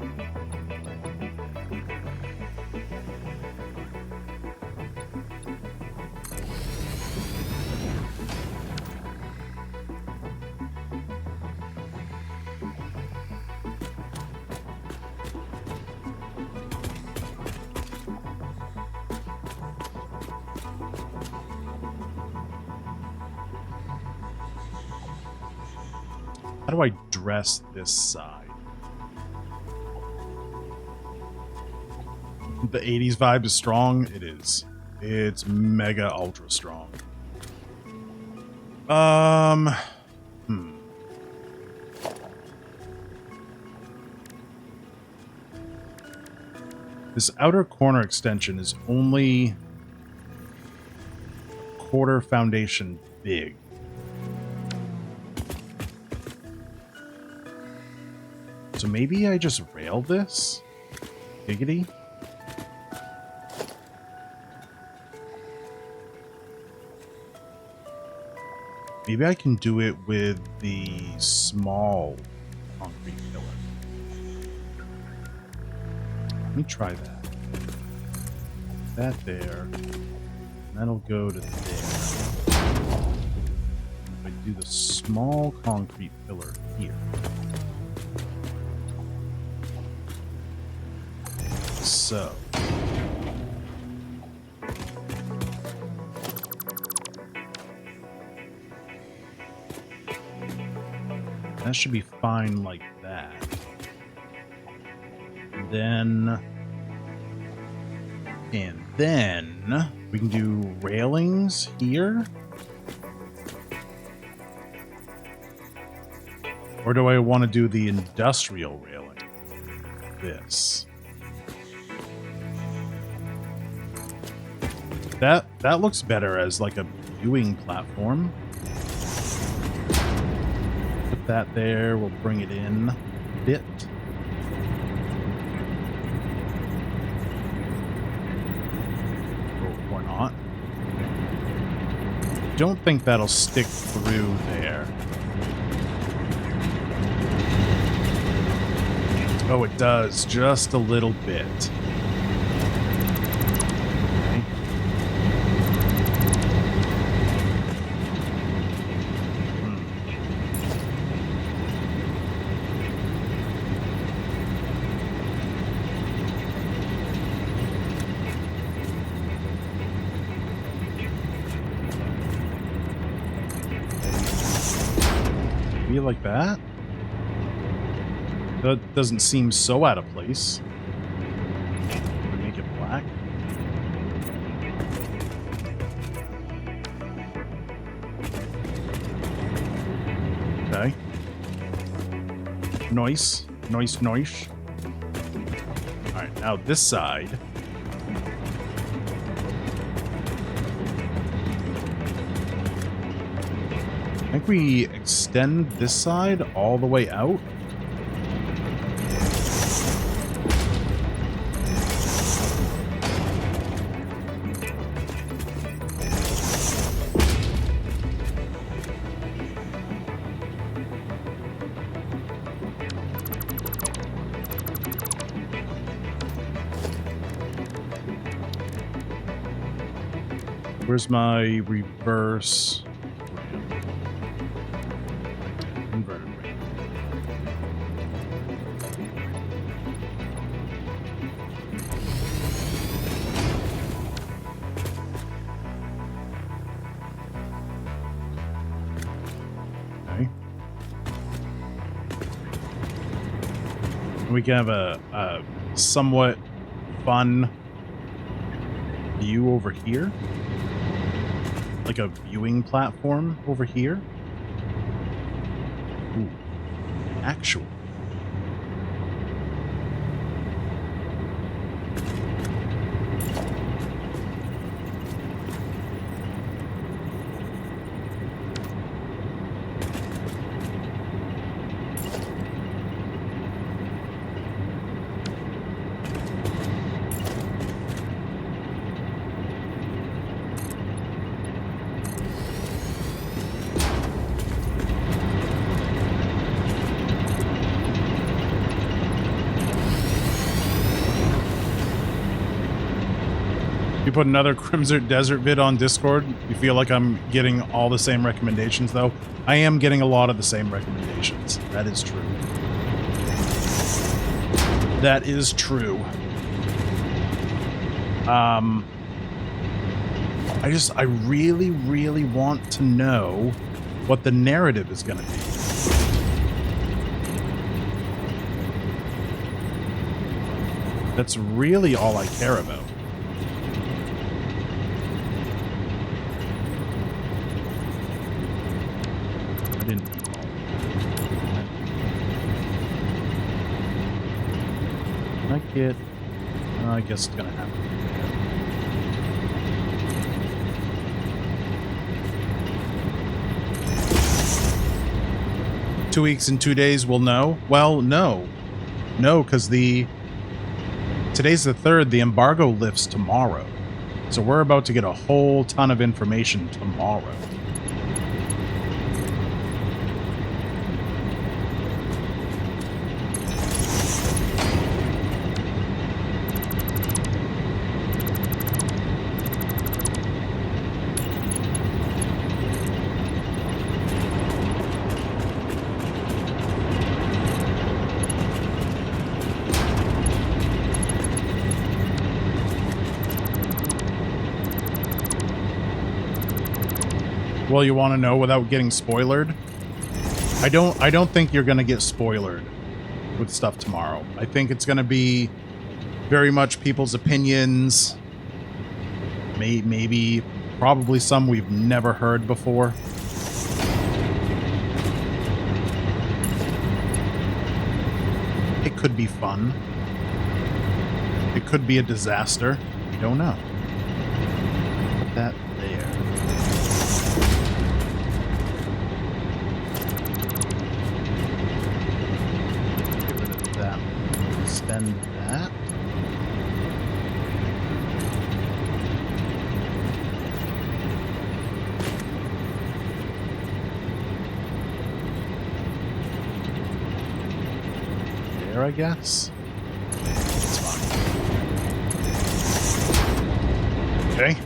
How do I dress this side? The 80s vibe is strong. It is. It's mega ultra strong. This outer corner extension is only quarter foundation big. So maybe I just rail this? Giggity? Maybe I can do it with the small concrete pillar. Let me try that. That there. And that'll go to there. If I do the small concrete pillar here. So. That should be fine like that. And then we can do railings here. Or do I want to do the industrial railing? This. That looks better as like a viewing platform. Put that there, we'll bring it in a bit. Or not. Don't think that'll stick through there. Oh, it does, just a little bit. Like that? That doesn't seem so out of place. Make it black. Okay. Nice. Nice, nice. Alright, now this side. I think we extend this side all the way out. Where's my reverse? Inverted ram. Okay. We can have a somewhat fun view over here. Like a viewing platform over here. Ooh, actual. You put another Crimson Desert vid on Discord, you feel like I'm getting all the same recommendations, though? I am getting a lot of the same recommendations. That is true. That is true. I really, really want to know what the narrative is going to be. That's really all I care about. I didn't. I get. I guess it's gonna happen. 2 weeks and 2 days, we'll know. Well, no, because today's the 3rd. The embargo lifts tomorrow, so we're about to get a whole ton of information tomorrow. Well, you want to know without getting spoilered? I don't think you're going to get spoilered with stuff tomorrow. I think it's going to be very much people's opinions. Maybe, probably some we've never heard before. It could be fun. It could be a disaster. We don't know. Put that there. Extend that. There, I guess. It's fine. Okay.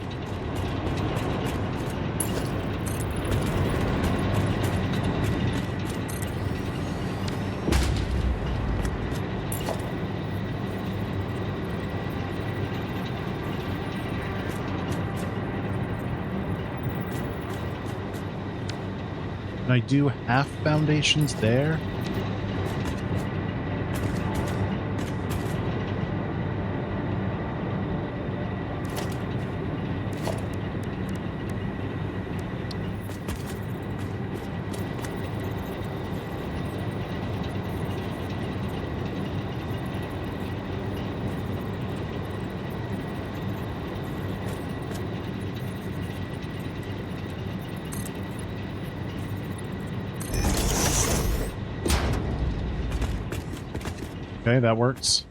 Can I do half foundations there? Okay, that works.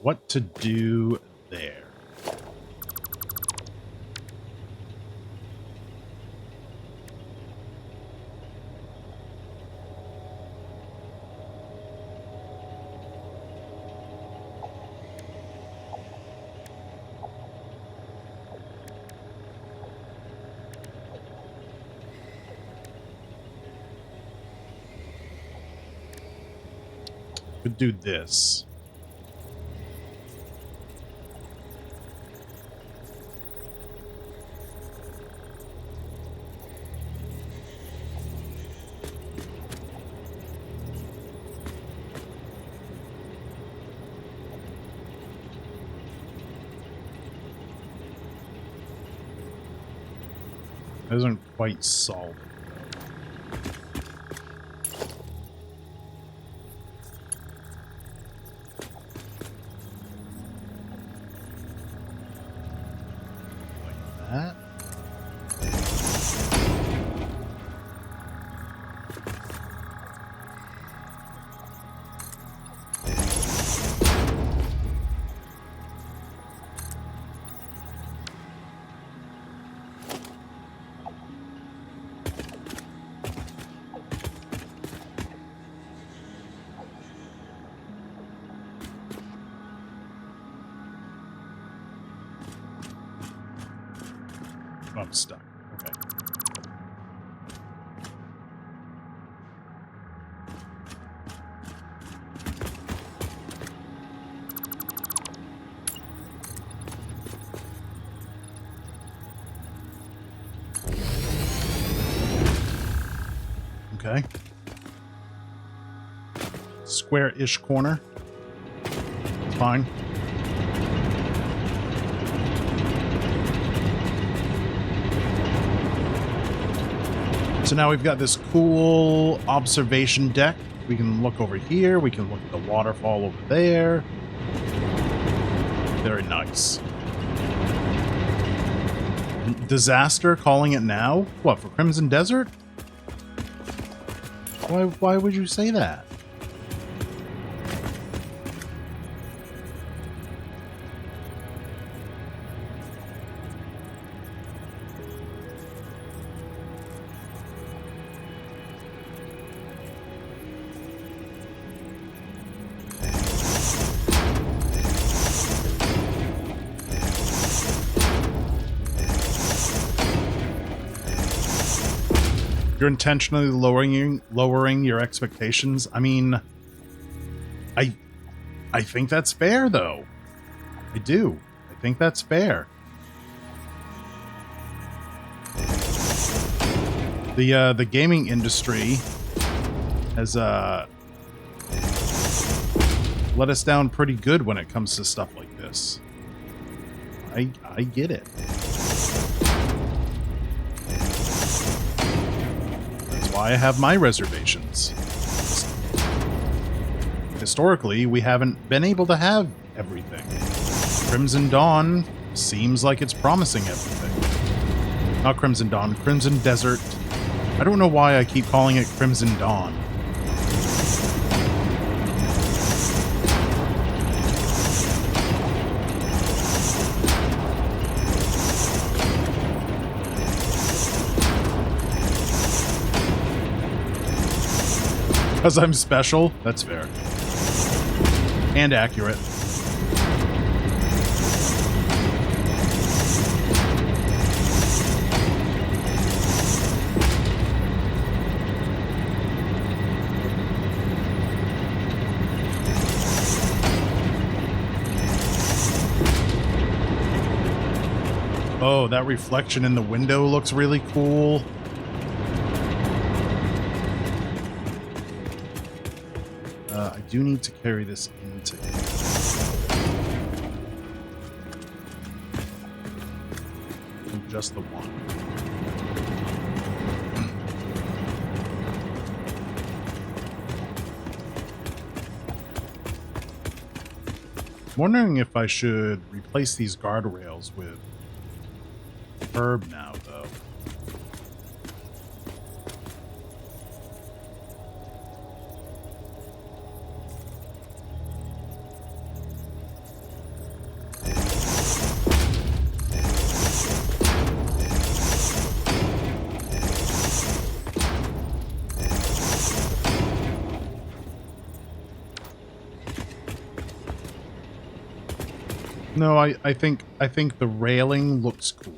What to do there? Could do this. Doesn't quite solve it. Like that. I'm stuck. Okay. Okay. Square-ish corner. Fine. So now we've got this cool observation deck. We can look over here. We can look at the waterfall over there. Very nice. Disaster calling it now? What, for Crimson Desert? Why would you say that? You're intentionally lowering your expectations. I mean, I think that's fair, though. I do. I think that's fair. The gaming industry has let us down pretty good when it comes to stuff like this. I get it. Why I have my reservations. Historically, we haven't been able to have everything. Crimson Dawn seems like it's promising everything. Not Crimson Dawn, Crimson Desert. I don't know why I keep calling it Crimson Dawn. Because I'm special? That's fair. And accurate. Oh, that reflection in the window looks really cool. I do need to carry this into here. Just the one. I'm wondering if I should replace these guardrails with herb now, though. No, I think the railing looks cool.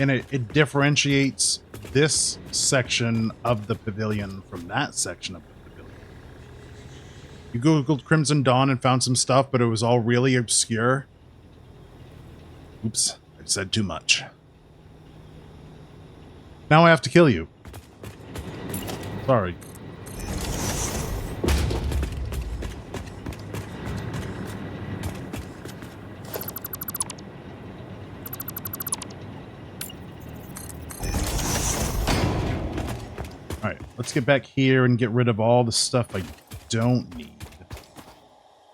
And it differentiates this section of the pavilion from that section of the pavilion. You Googled Crimson Dawn and found some stuff, but it was all really obscure. Oops, I've said too much. Now I have to kill you. Sorry. Alright, let's get back here and get rid of all the stuff I don't need.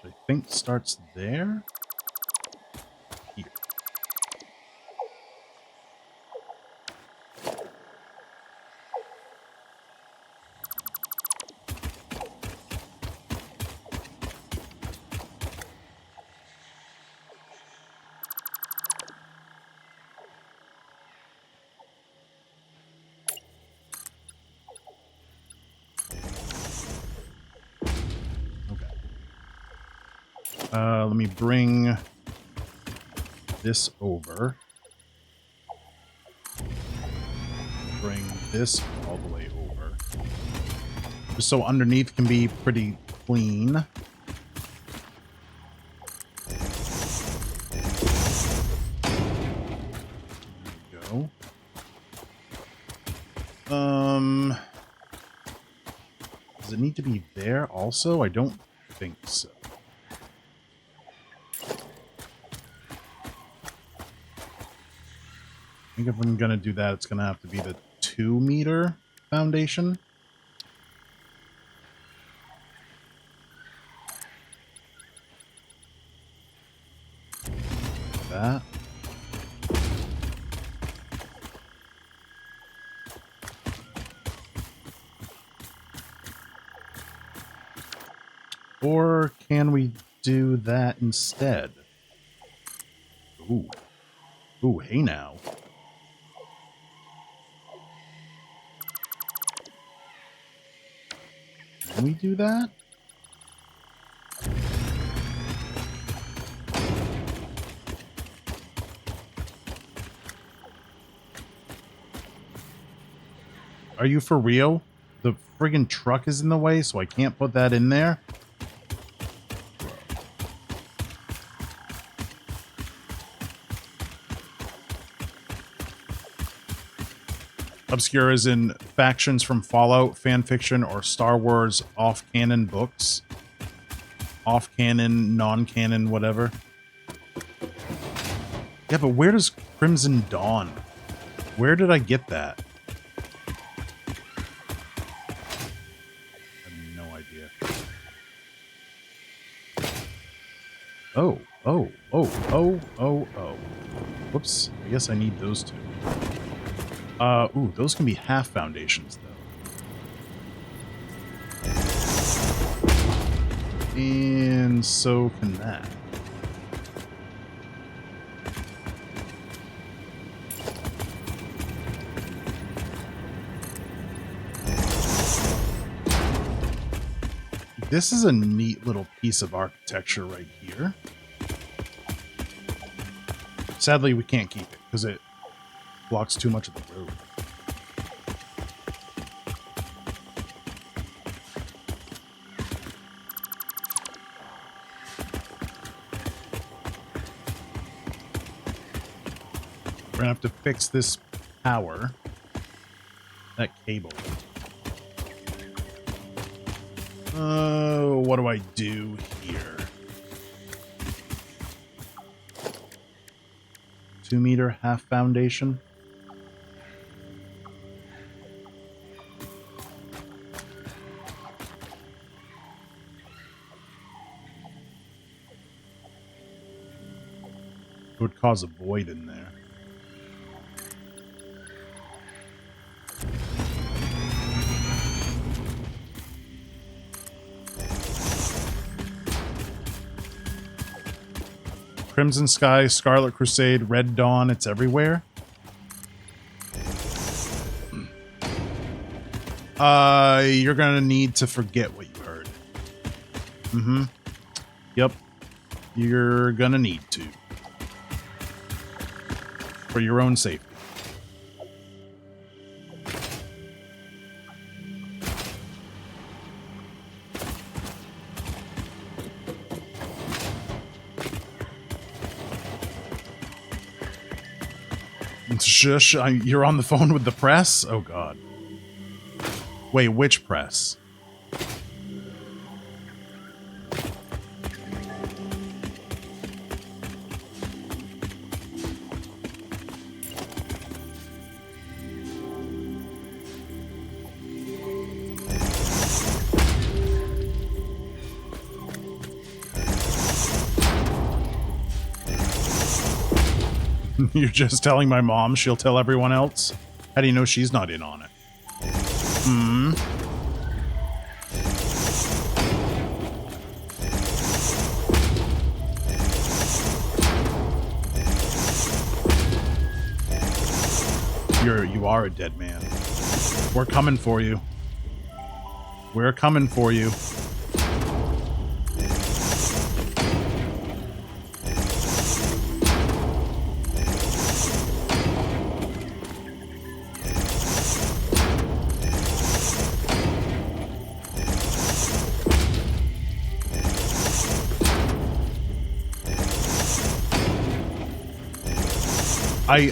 Which I think starts there? Here. Let me bring this over. Bring this all the way over. Just so underneath can be pretty clean. There we go. Does it need to be there also? I don't think so. I think if I'm going to do that, it's going to have to be the 2-meter foundation. That. Or can we do that instead? Ooh. Ooh, hey now. Can we do that? Are you for real? The friggin' truck is in the way, so I can't put that in there? Obscure as in factions from Fallout, fanfiction, or Star Wars off-canon books. Off-canon, non-canon, whatever. Yeah, but where does Crimson Dawn? Where did I get that? I have no idea. Oh. Whoops. I guess I need those two. Ooh, those can be half foundations, though. And so can that. This is a neat little piece of architecture right here. Sadly, we can't keep it because it blocks too much of the road. gonna have to fix this power. That cable. What do I do here? 2-meter half foundation. It would cause a void in there. Crimson Sky, Scarlet Crusade, Red Dawn, it's everywhere. You're gonna need to forget what you heard. Mm-hmm. Yep. You're gonna need to. For your own safety. Shush, you're on the phone with the press? Oh, God. Wait, which press? You're just telling my mom, she'll tell everyone else? How do you know she's not in on it? Hmm. You are a dead man. We're coming for you. We're coming for you.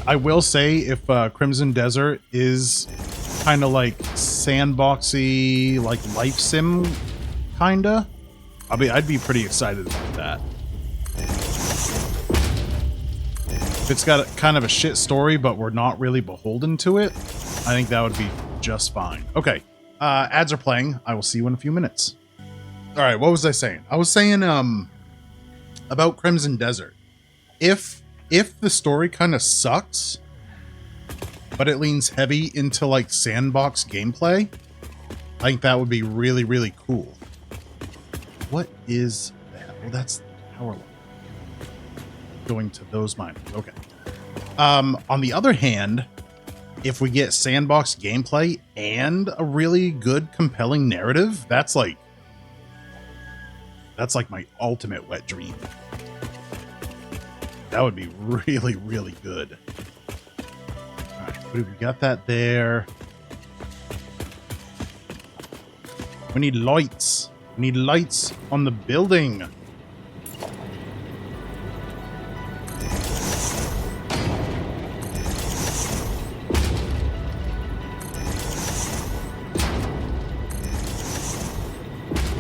I will say if Crimson Desert is kind of like sandboxy, like life sim, kinda, I'd be pretty excited about that. If it's got kind of a shit story, but we're not really beholden to it, I think that would be just fine. Okay, ads are playing. I will see you in a few minutes. All right, what was I saying? I was saying about Crimson Desert. If the story kind of sucks, but it leans heavy into like sandbox gameplay, I think that would be really, really cool. What is that? Well, that's power line. Going to those miners. Okay. On the other hand, if we get sandbox gameplay and a really good, compelling narrative, that's like my ultimate wet dream. That would be really, really good. All right, we got that there. We need lights. We need lights on the building.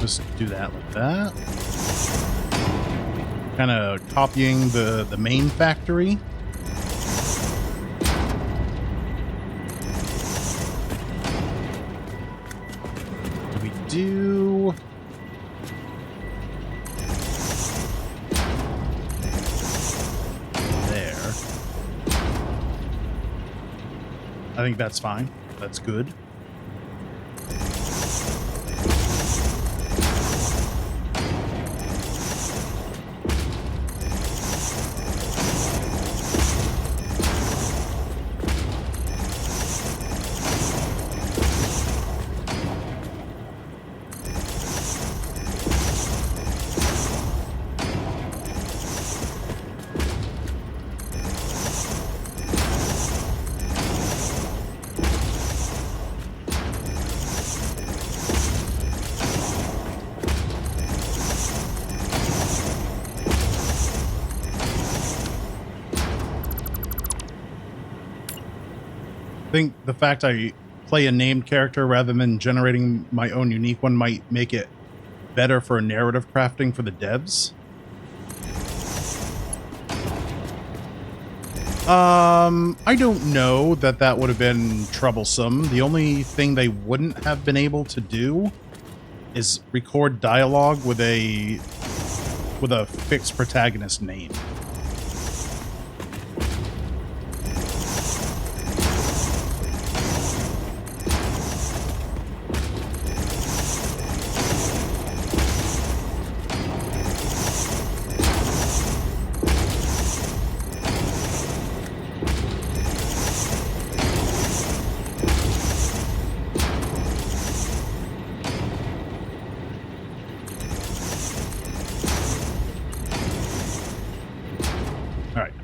Just do that like that. Kind of copying the main factory. We do there. I think that's fine. That's good. think the fact I play a named character rather than generating my own unique one might make it better for narrative crafting for the devs. I don't know that would have been troublesome. The only thing they wouldn't have been able to do is record dialogue with a fixed protagonist name.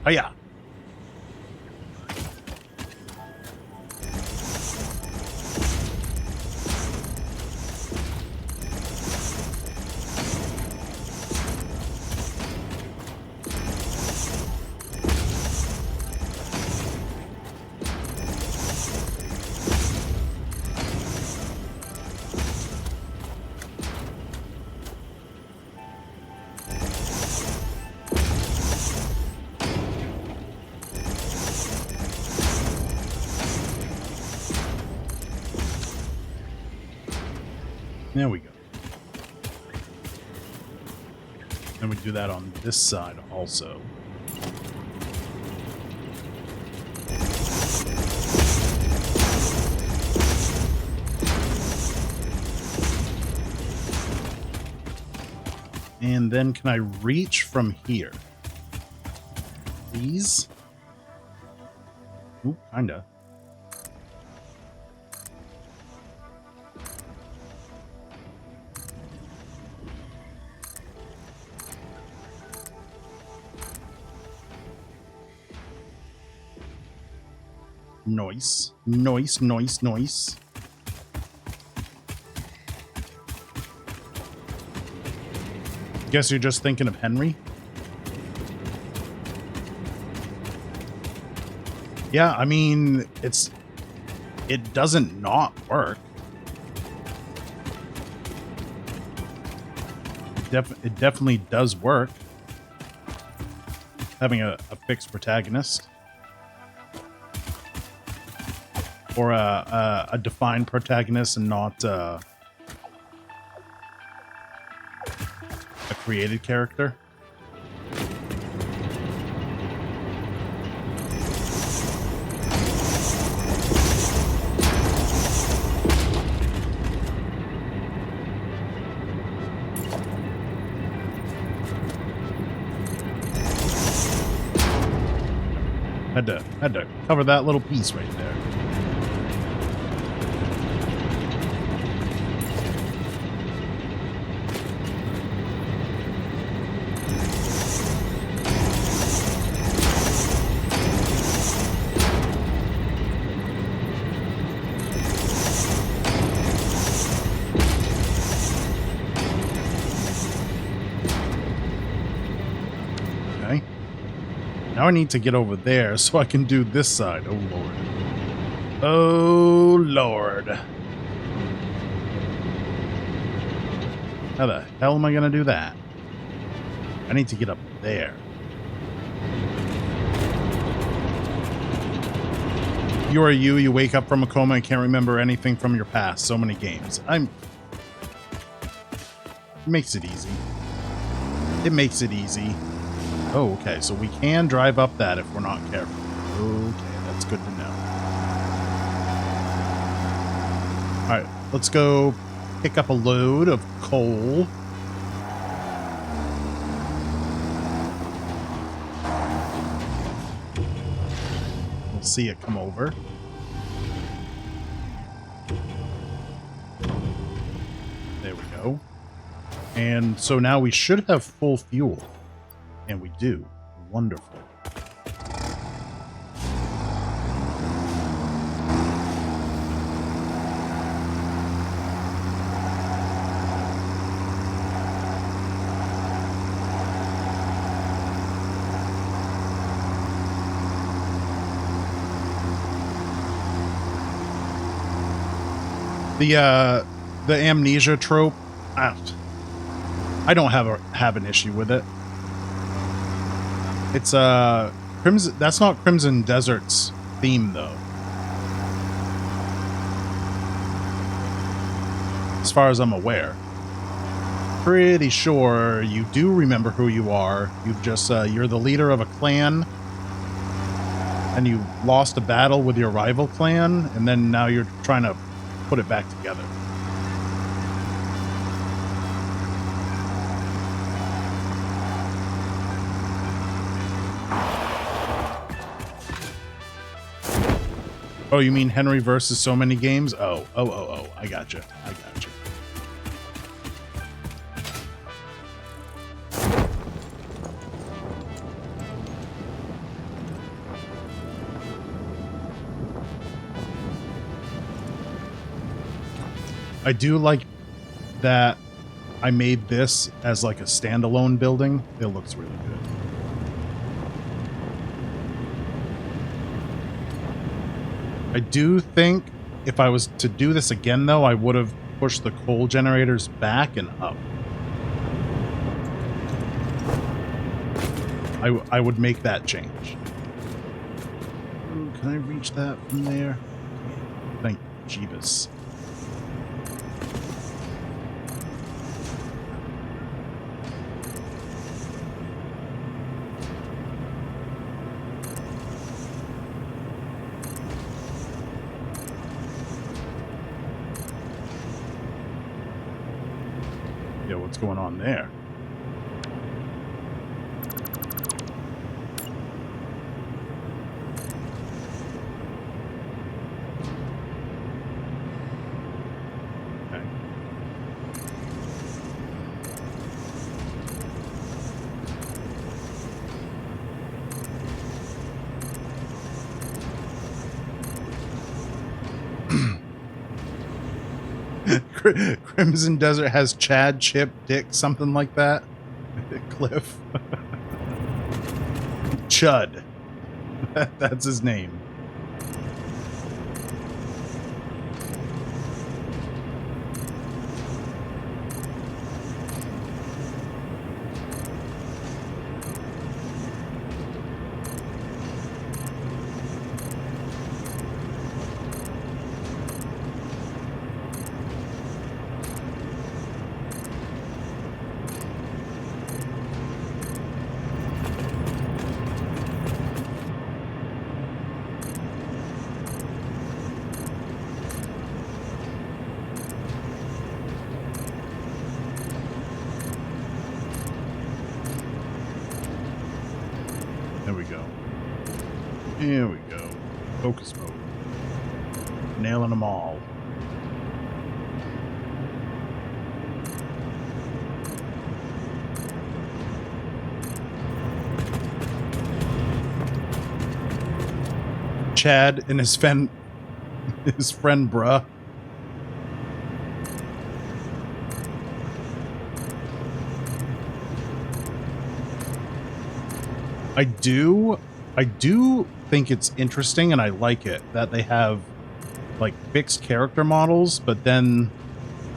Oh yeah. There we go. And we do that on this side also. And then can I reach from here? Please? Ooh, kinda. Nice. Nice, nice, nice. Guess you're just thinking of Henry? Yeah, I mean, it doesn't not work. It definitely does work. Having a fixed protagonist. Or a defined protagonist and not a created character. Had to cover that little piece right there. Now I need to get over there so I can do this side. Oh, Lord. Oh, Lord. How the hell am I going to do that? I need to get up there. You are you. You wake up from a coma and can't remember anything from your past. So many games. It makes it easy. It makes it easy. Oh, okay, so we can drive up that if we're not careful. Okay, that's good to know. Alright, let's go pick up a load of coal. We'll see it come over. There we go. And so now we should have full fuel. And we do. Wonderful. The amnesia trope, I don't have an issue with it. It's Crimson. That's not Crimson Desert's theme though. As far as I'm aware. Pretty sure you do remember who you are. You've just you're the leader of a clan, and you lost a battle with your rival clan, and then now you're trying to put it back together. Oh, you mean Henry versus so many games? Oh, I gotcha. I gotcha. I do like that I made this as like a standalone building. It looks really good. I do think if I was to do this again, though, I would have pushed the coal generators back and up. I would make that change. Ooh, can I reach that from there? Thank Jeebus. What's going on there? Okay. Crimson Desert has Chad, Chip, Dick, something like that. Cliff. Chud. That's his name. Here we go. Focus mode. Nailing them all. Chad and his friend bruh. I do think it's interesting, and I like it that they have like fixed character models, but then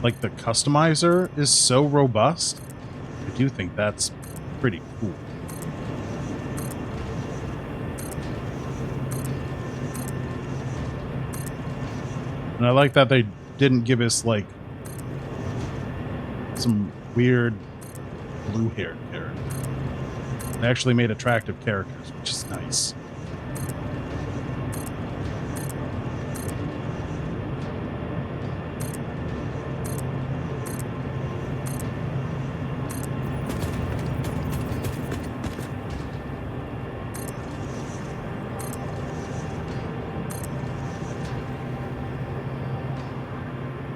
like the customizer is so robust. I do think that's pretty cool. And I like that they didn't give us like some weird blue-haired character. They actually made attractive characters, which is nice.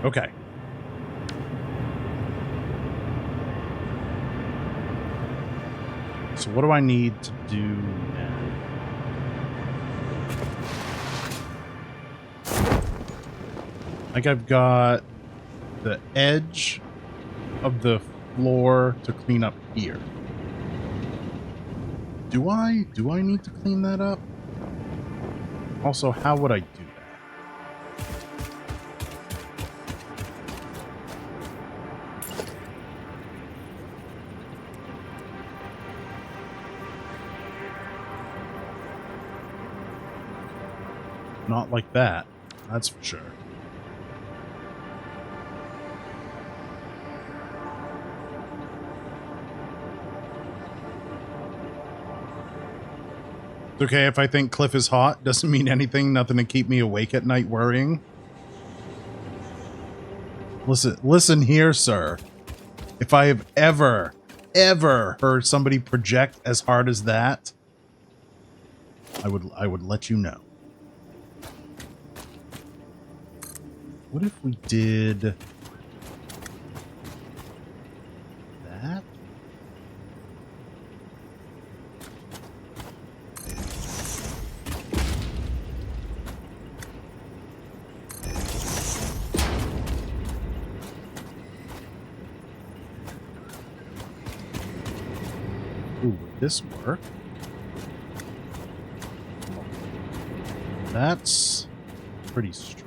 Okay. So what do I need to do now? Like I've got the edge of the floor to clean up here. Do I need to clean that up? Also, how would I do that? Not like that. That's for sure. It's okay if I think Cliff is hot. Doesn't mean anything. Nothing to keep me awake at night worrying. Listen here, sir. If I have ever heard somebody project as hard as that, I would let you know. What if we did that? Ooh, would this work? That's pretty straight.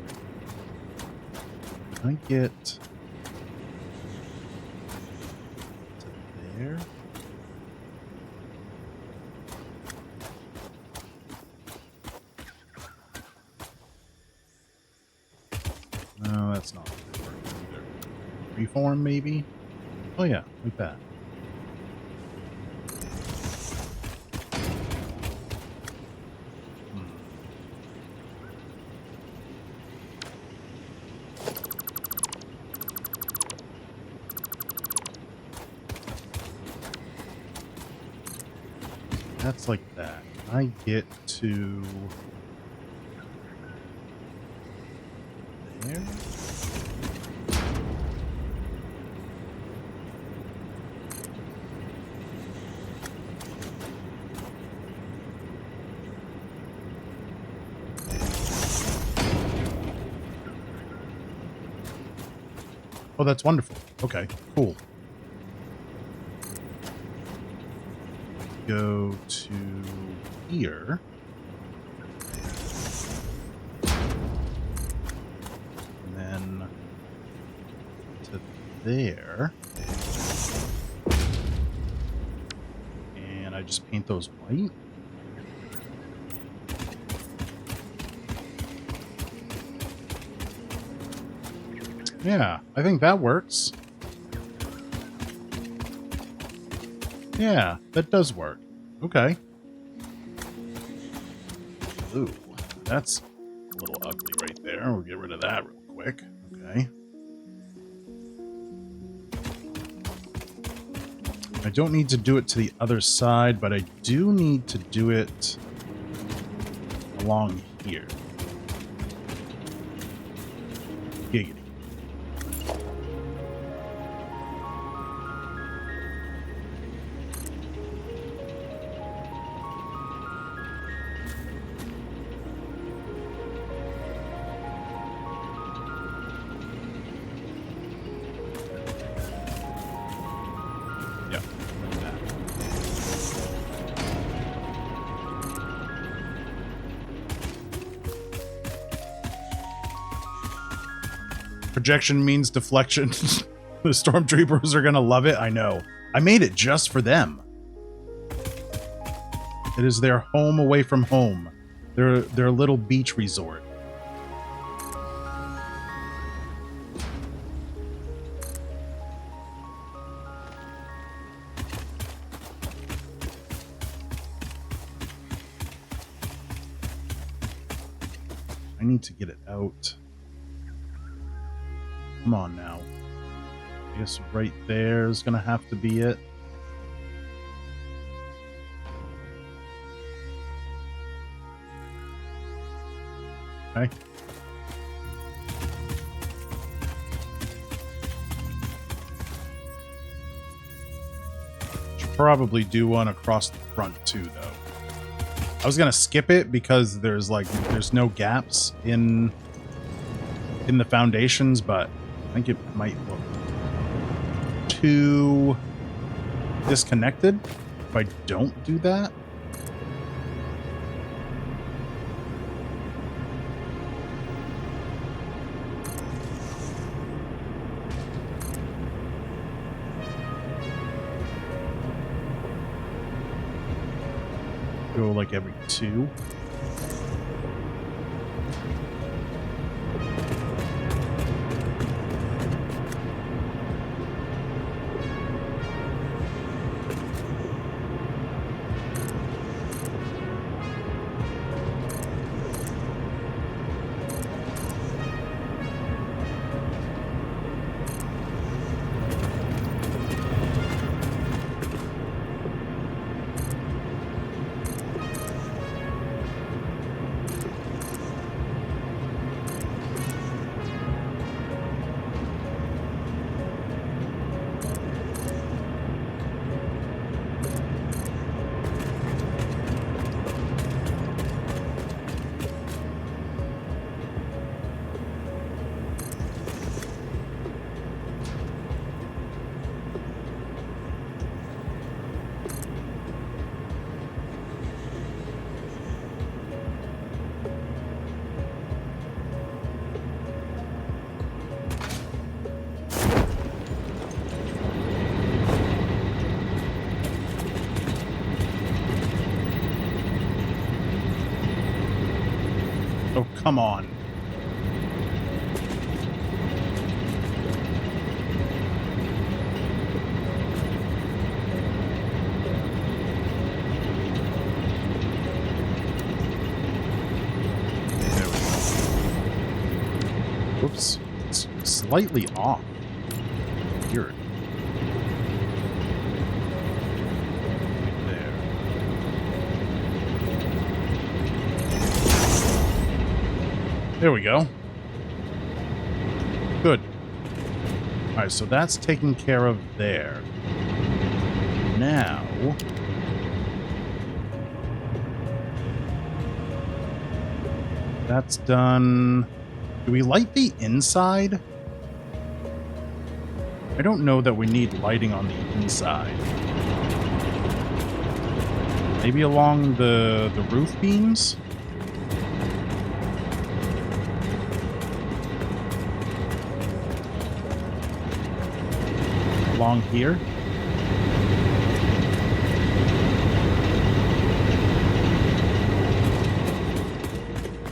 Can I get to there? No, that's not really working either. Reform, maybe? Oh yeah, like that. That's like that. I get to there. Oh, that's wonderful. Okay, cool. Go to here. And then to there. And I just paint those white. Yeah, I think that works. Yeah, that does work. Okay. Ooh, that's a little ugly right there. We'll get rid of that real quick. Okay. I don't need to do it to the other side, but I do need to do it along here. Giggity. Projection means deflection. The stormtroopers are gonna love it. I know. I made it just for them. It is their home away from home. Their little beach resort. I need to get it out. Come on now. I guess right there is gonna have to be it. Okay. Should probably do one across the front too, though. I was gonna skip it because there's no gaps in the foundations, but I think it might look too disconnected if I don't do that. Go like every two. come on. There we go. Whoops. It's slightly off. Weird. There we go. Good. Alright, so that's taken care of there. Now... that's done. Do we light the inside? I don't know that we need lighting on the inside. Maybe along the roof beams? Along here?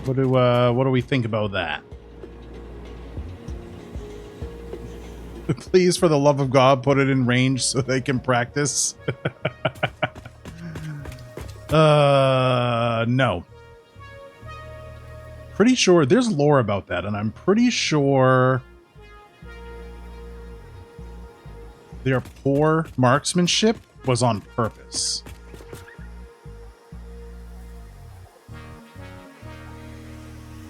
What do we think about that? Please, for the love of God, put it in range so they can practice. No. Pretty sure there's lore about that, and I'm pretty sure their poor marksmanship was on purpose.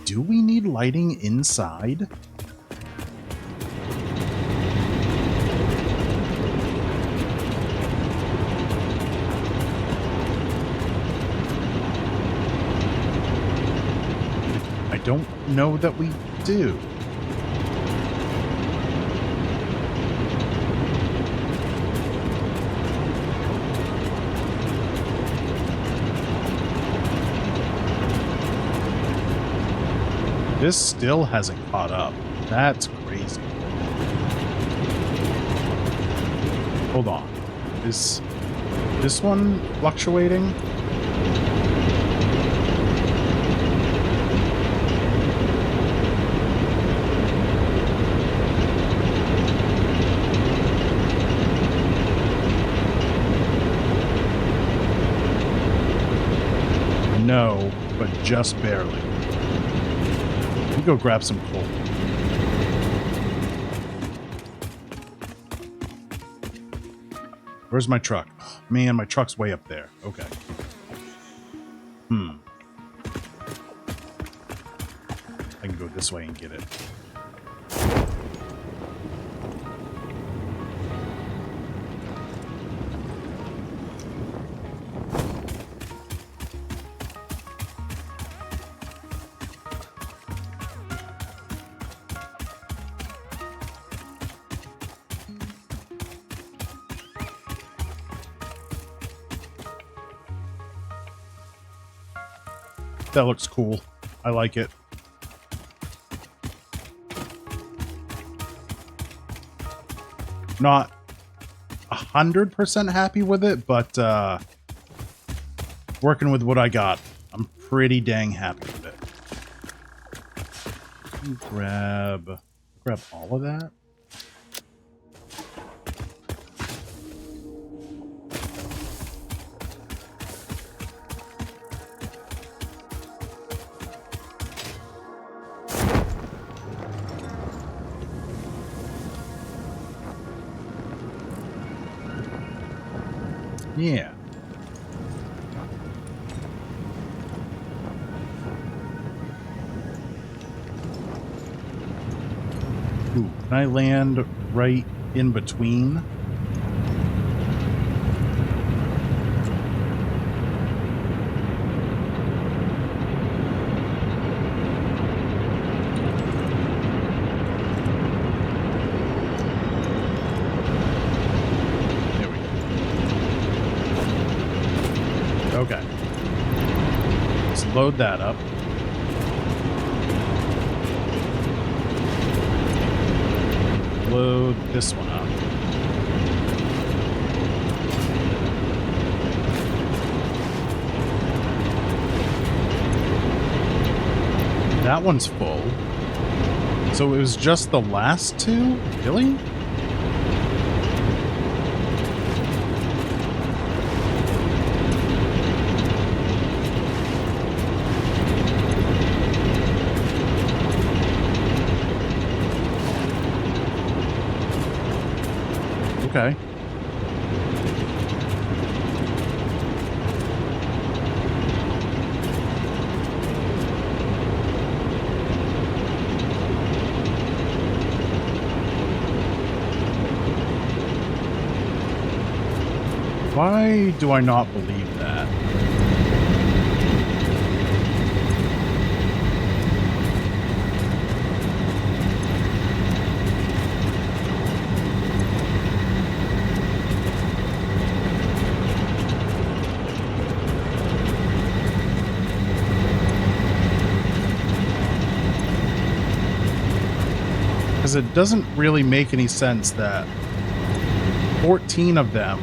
Do we need lighting inside? I don't know that we do. This still hasn't caught up. That's crazy. Hold on. Is this one fluctuating? No, but just barely. Let me go grab some coal. Where's my truck? Oh, man, my truck's way up there. Okay. I can go this way and get it. That looks cool. I like it. Not 100% happy with it, but working with what I got, I'm pretty dang happy with it. Grab all of that. Yeah. Ooh, can I land right in between? Okay. Let's load that up. Load this one up. That one's full. So it was just the last two? Really? Okay. Why do I not believe that? Because it doesn't really make any sense that 14 of them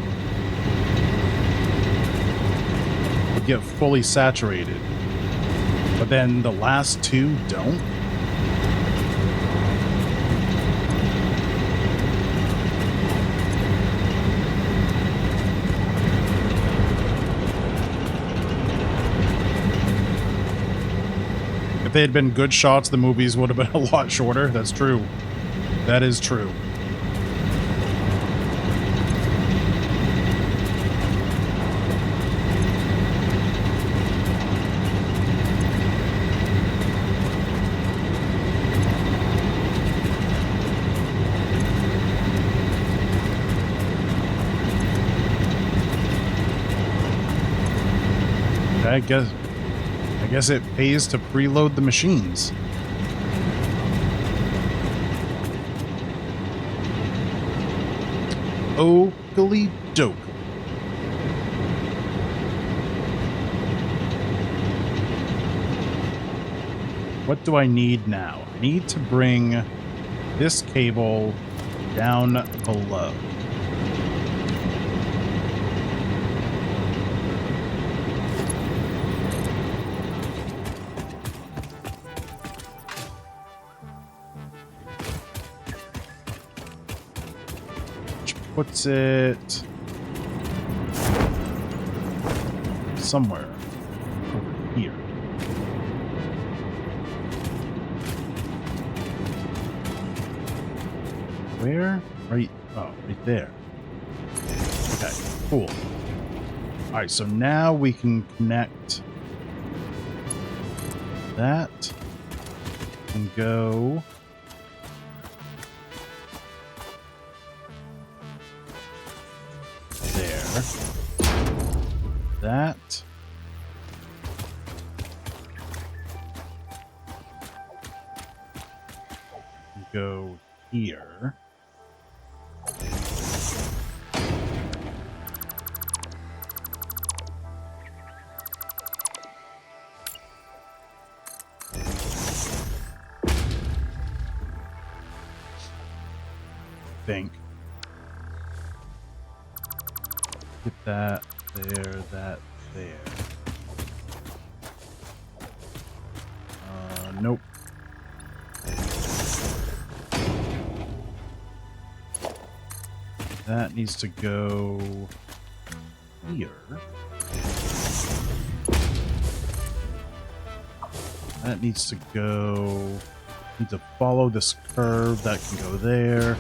would get fully saturated, but then the last two don't? If they had been good shots, the movies would have been a lot shorter. That's true. That is true. I guess it pays to preload the machines. Okey doke. What do I need now? I need to bring this cable down below. Puts it somewhere over here. Where? Right. Oh, right there. Okay, cool. All right, so now we can connect that and go. That. Go here. Think. Get that there, that there. Nope. That needs to go here. That needs to go. Need to follow this curve. That can go there.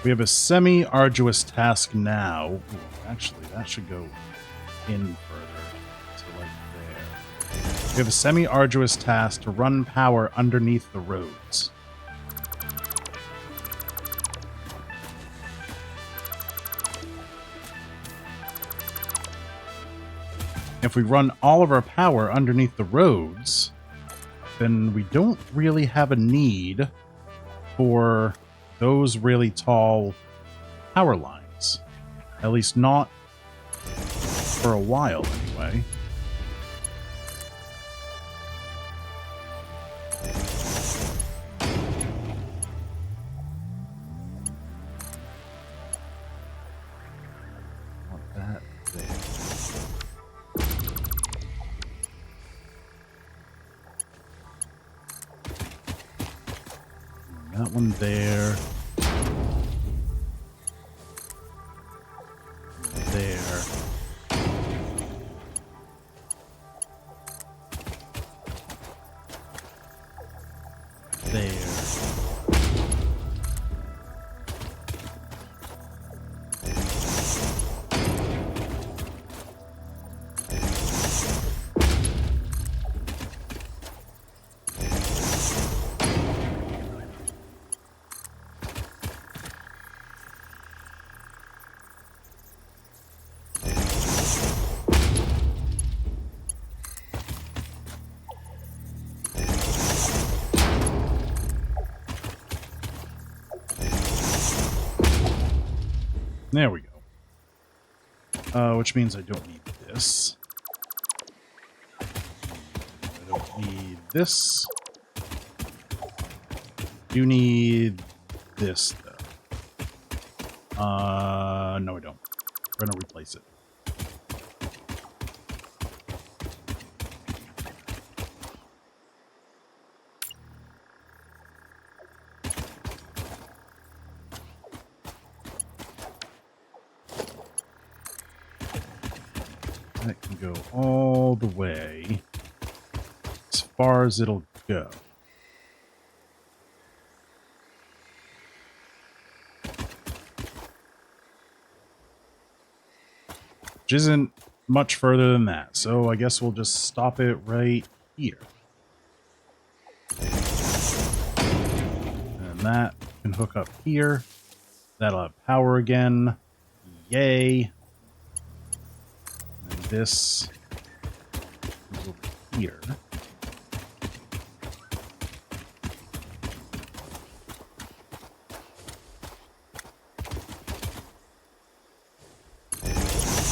We have a semi-arduous task now. Ooh, actually, that should go in further to like there. We have a semi-arduous task to run power underneath the roads. If we run all of our power underneath the roads, then we don't really have a need for those really tall power lines. At least not for a while, anyway. That one there. There. There. There we go. Which means I don't need this. I don't need this. Do need this, though. No, I don't. We're gonna replace it. That can go all the way as far as it'll go. Which isn't much further than that, so I guess we'll just stop it right here. And that can hook up here. That'll have power again. Yay. And this goes over here.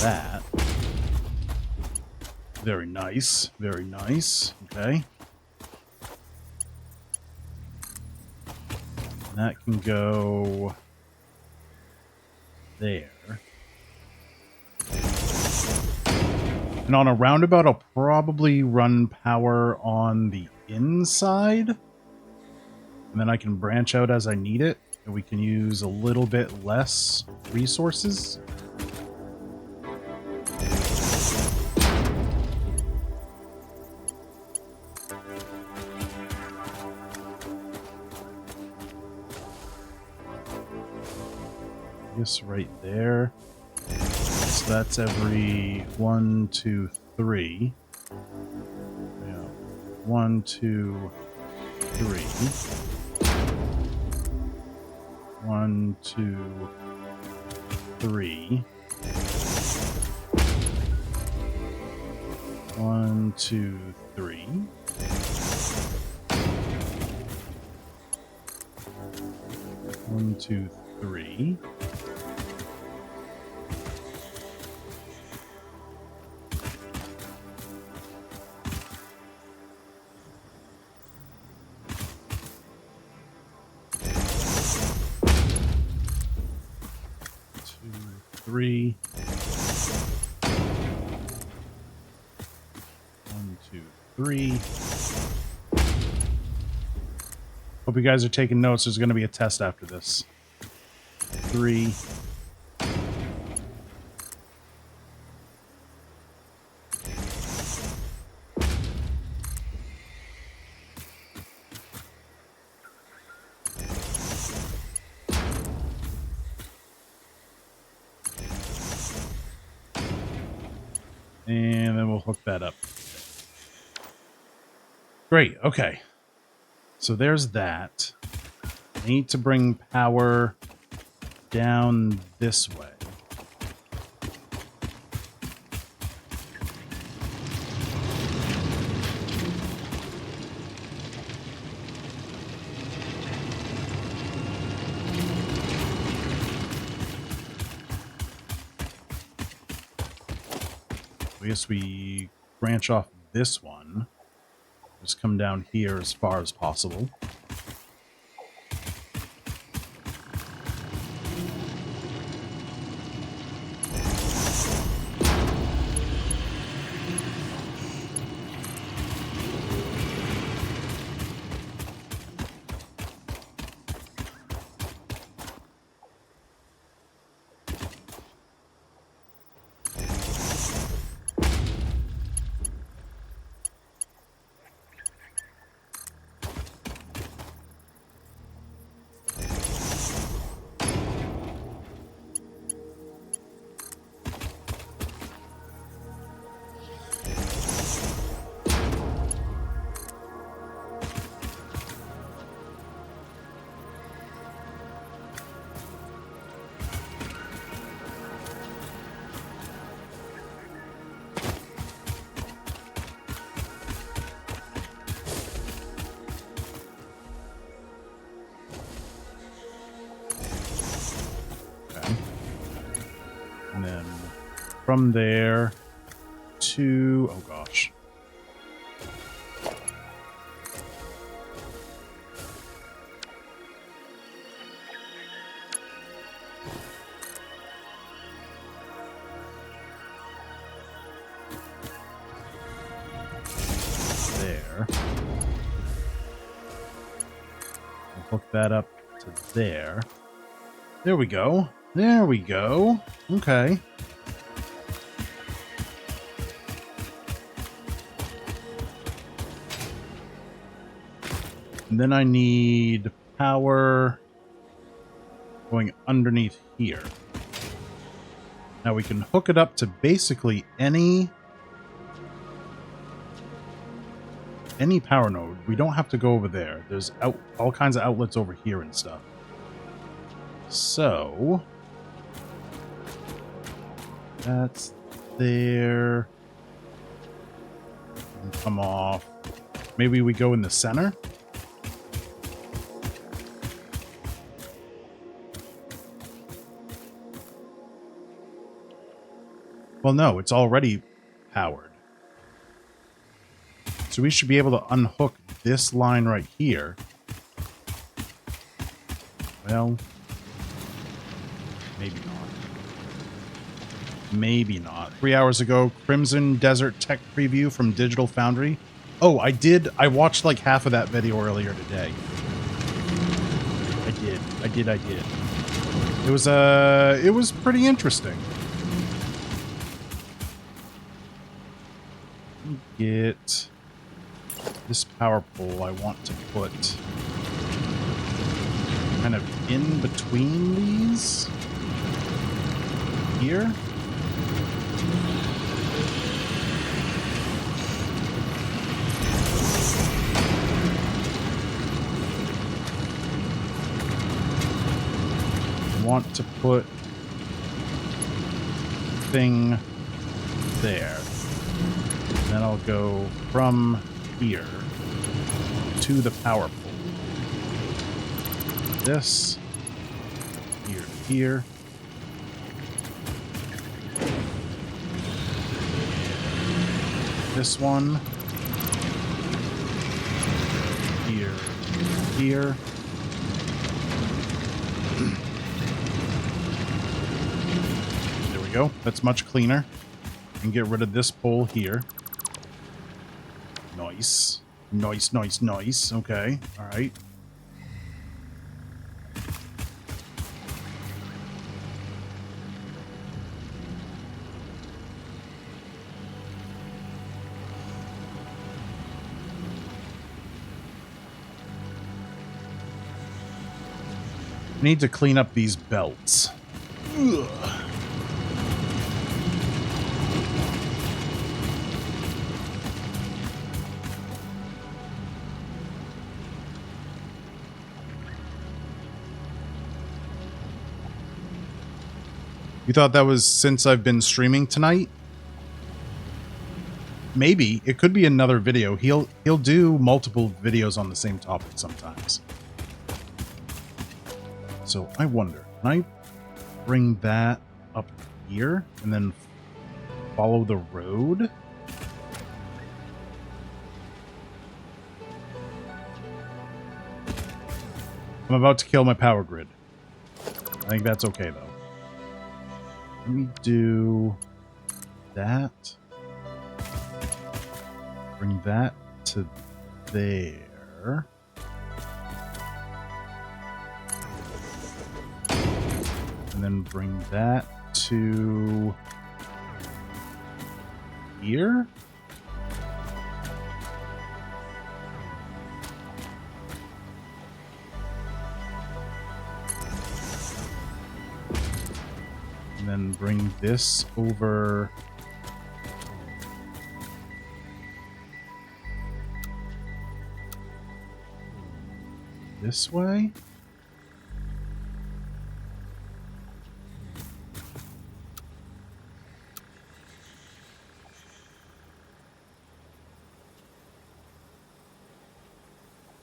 That. Very nice. Very nice. Okay. And that can go there. And on a roundabout, I'll probably run power on the inside. And then I can branch out as I need it. And we can use a little bit less resources. This right there. So that's every 1, 2, 3. Yeah. 1, 2, 3. 1, 2, 3. 1, 2, 3. 1, 2, 3. Three. 1, 2, 3. Hope you guys are taking notes. There's going to be a test after this. 3. And then we'll hook that up. Great, okay. So there's that. I need to bring power down this way. I guess we branch off this one. Just come down here as far as possible. from there to... Oh, gosh. There. I'll hook that up to there. There we go. There we go. Okay. And then I need power going underneath here. Now we can hook it up to basically any power node. We don't have to go over there. There's all kinds of outlets over here and stuff. So that's there. And come off. Maybe we go in the center. Well, no, it's already powered. So we should be able to unhook this line right here. Well, maybe not. Maybe not. 3 hours ago, Crimson Desert Tech Preview from Digital Foundry. Oh, I did. I watched like half of that video earlier today. I did. It was pretty interesting. Get this power pole I want to put kind of in between these here. I want to put thing there. Then I'll go from here to the power pole. This here to here. This one here, here. There we go. That's much cleaner. And get rid of this pole here. Nice. Nice, nice, nice. Okay. All right. Need to clean up these belts. Ugh. You thought that was since I've been streaming tonight? Maybe. It could be another video. He'll do multiple videos on the same topic sometimes. So I wonder, can I bring that up here and then follow the road? I'm about to kill my power grid. I think that's okay though. Let me do that. Bring that to there. And then bring that to here. And then bring this over this way.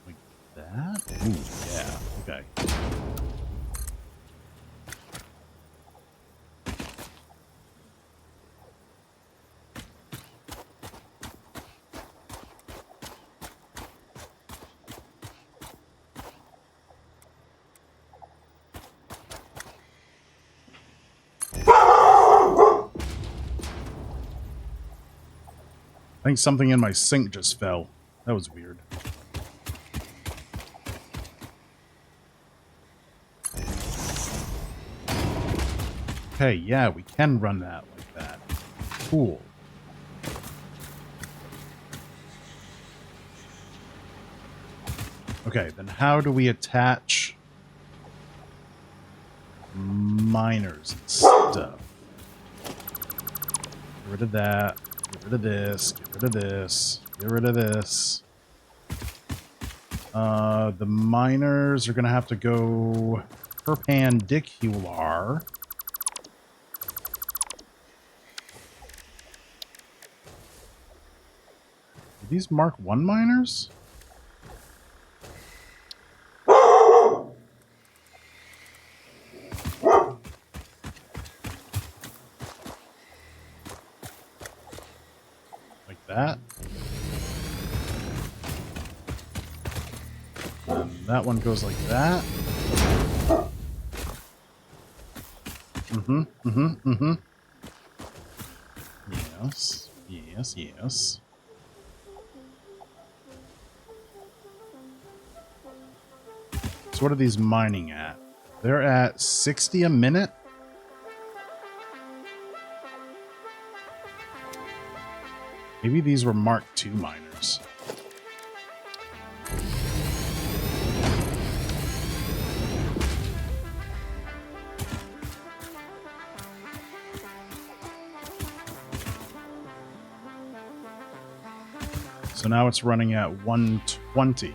Like that? Ooh, yeah. Okay. I think something in my sink just fell. That was weird. Okay, yeah, we can run that like that. Cool. Okay, then how do we attach miners and stuff? Get rid of that. Get rid of this. Get rid of this. Get rid of this. The miners are going to have to go perpendicular. Are these Mark 1 miners? Like that. And that one goes like that. Yes, yes, yes. So what are these mining at? They're at 60 a minute? Maybe these were Mark II miners. So now it's running at 120.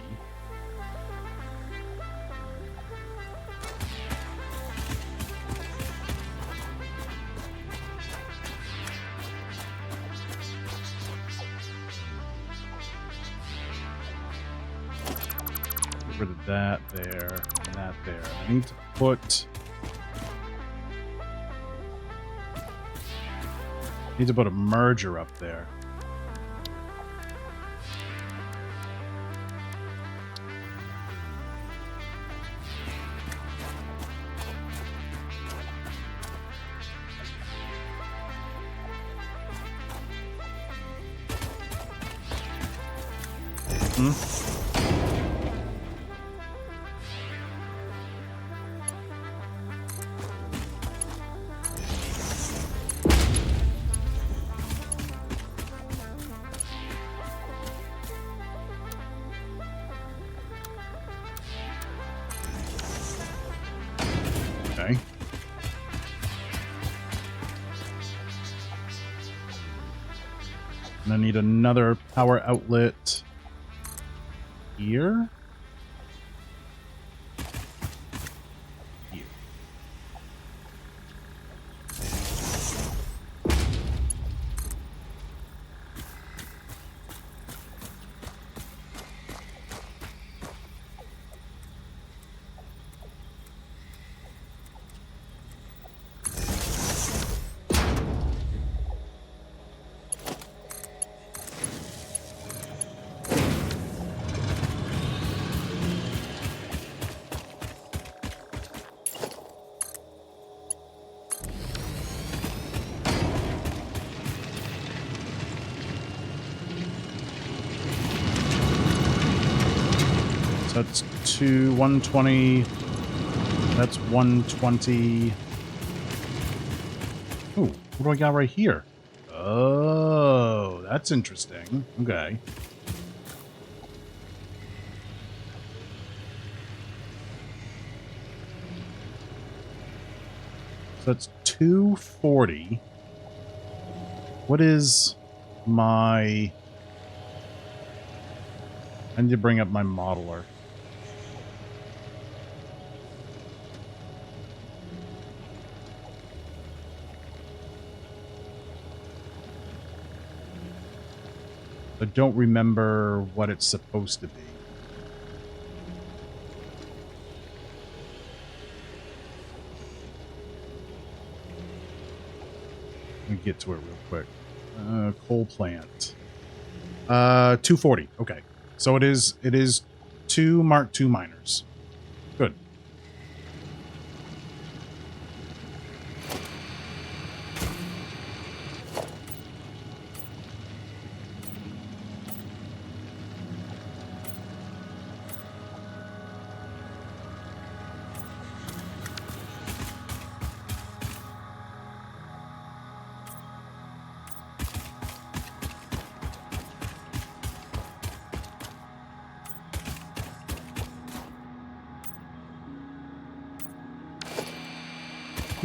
Get rid of that there and that there. I need to put... a merger up there. Okay. And I need another power outlet here. Here. That's 120. That's 120. Oh, what do I got right here? Oh, that's interesting. Okay. So that's 240. What is my... I need to bring up my modeler. I don't remember what it's supposed to be. Let me get to it real quick. Coal plant. 240. Okay. So it is 2 Mark II miners. Good.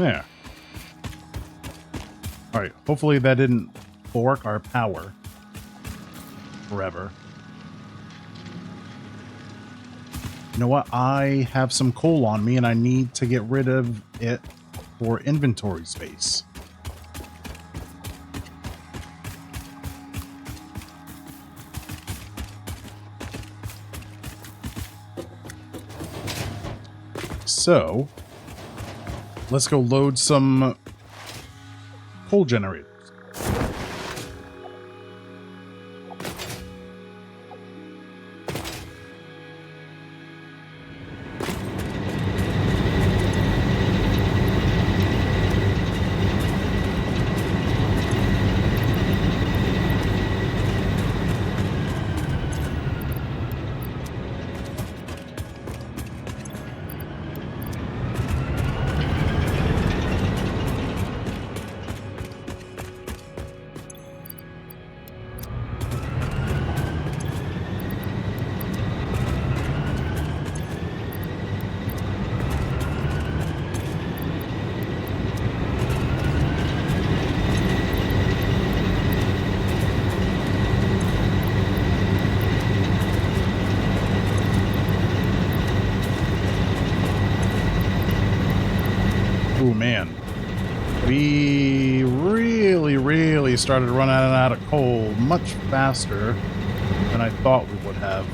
There. Alright, hopefully that didn't fork our power forever. You know what? I have some coal on me and I need to get rid of it for inventory space. So, let's go load some coal generators. Oh man, we really started running out of coal much faster than I thought we would have.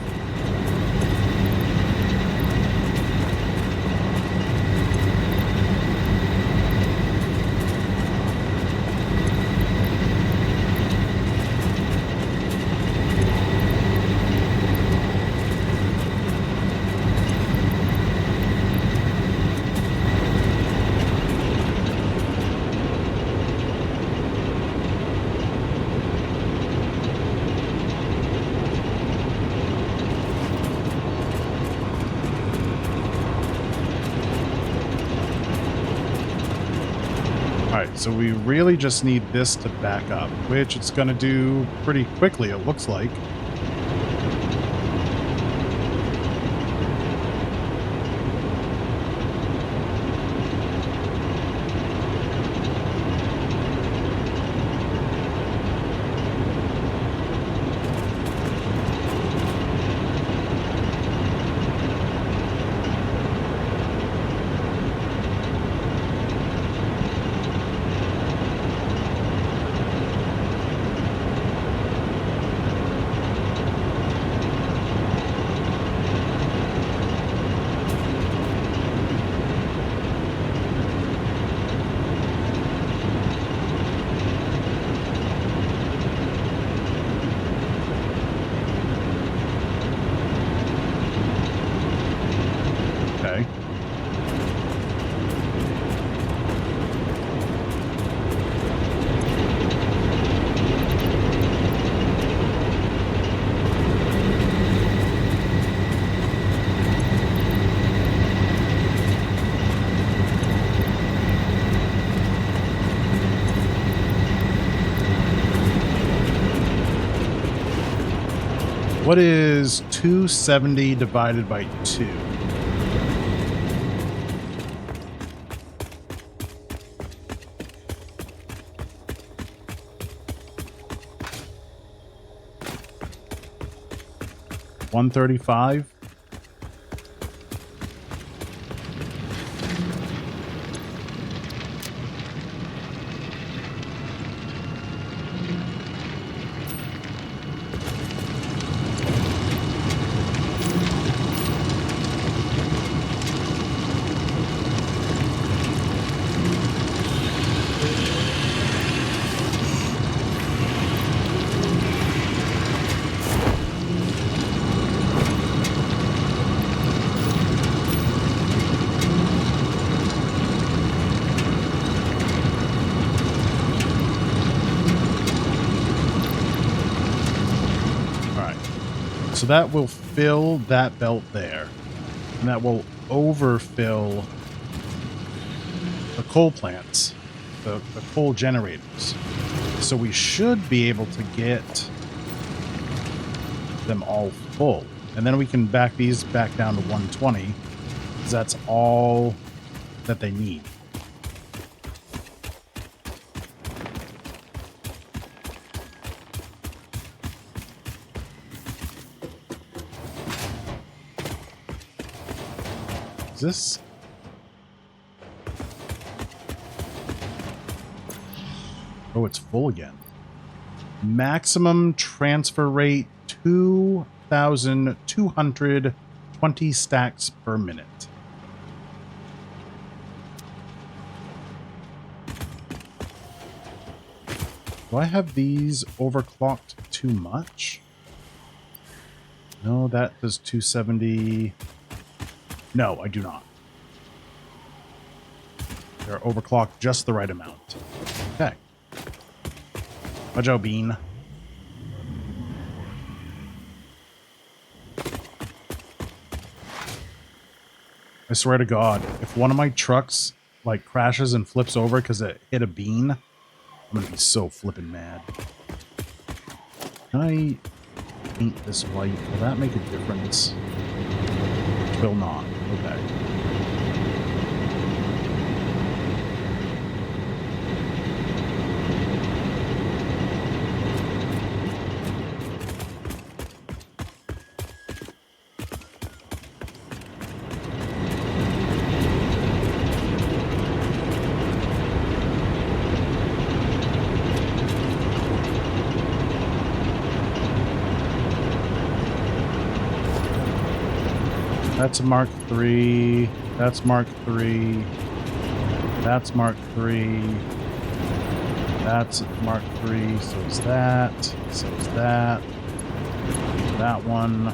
Alright, so we really just need this to back up, which it's going to do pretty quickly, it looks like. Okay. What is 270 divided by 2? $135? So that will fill that belt there. And that will overfill the coal plants, the coal generators. So we should be able to get them all full. And then we can back these back down to 120, because that's all that they need. Is this? Oh, it's full again. Maximum transfer rate 2,220 stacks per minute. Do I have these overclocked too much? No, that does 270. No, I do not. They're overclocked just the right amount. Okay. My Joe Bean. I swear to God, if one of my trucks like crashes and flips over because it hit a bean, I'm gonna be so flippin' mad. Can I paint this white? Will that make a difference? It will not. Okay. That's a Mark III. That's Mark III. That's Mark III. That's Mark III. So is that. So is that. That one.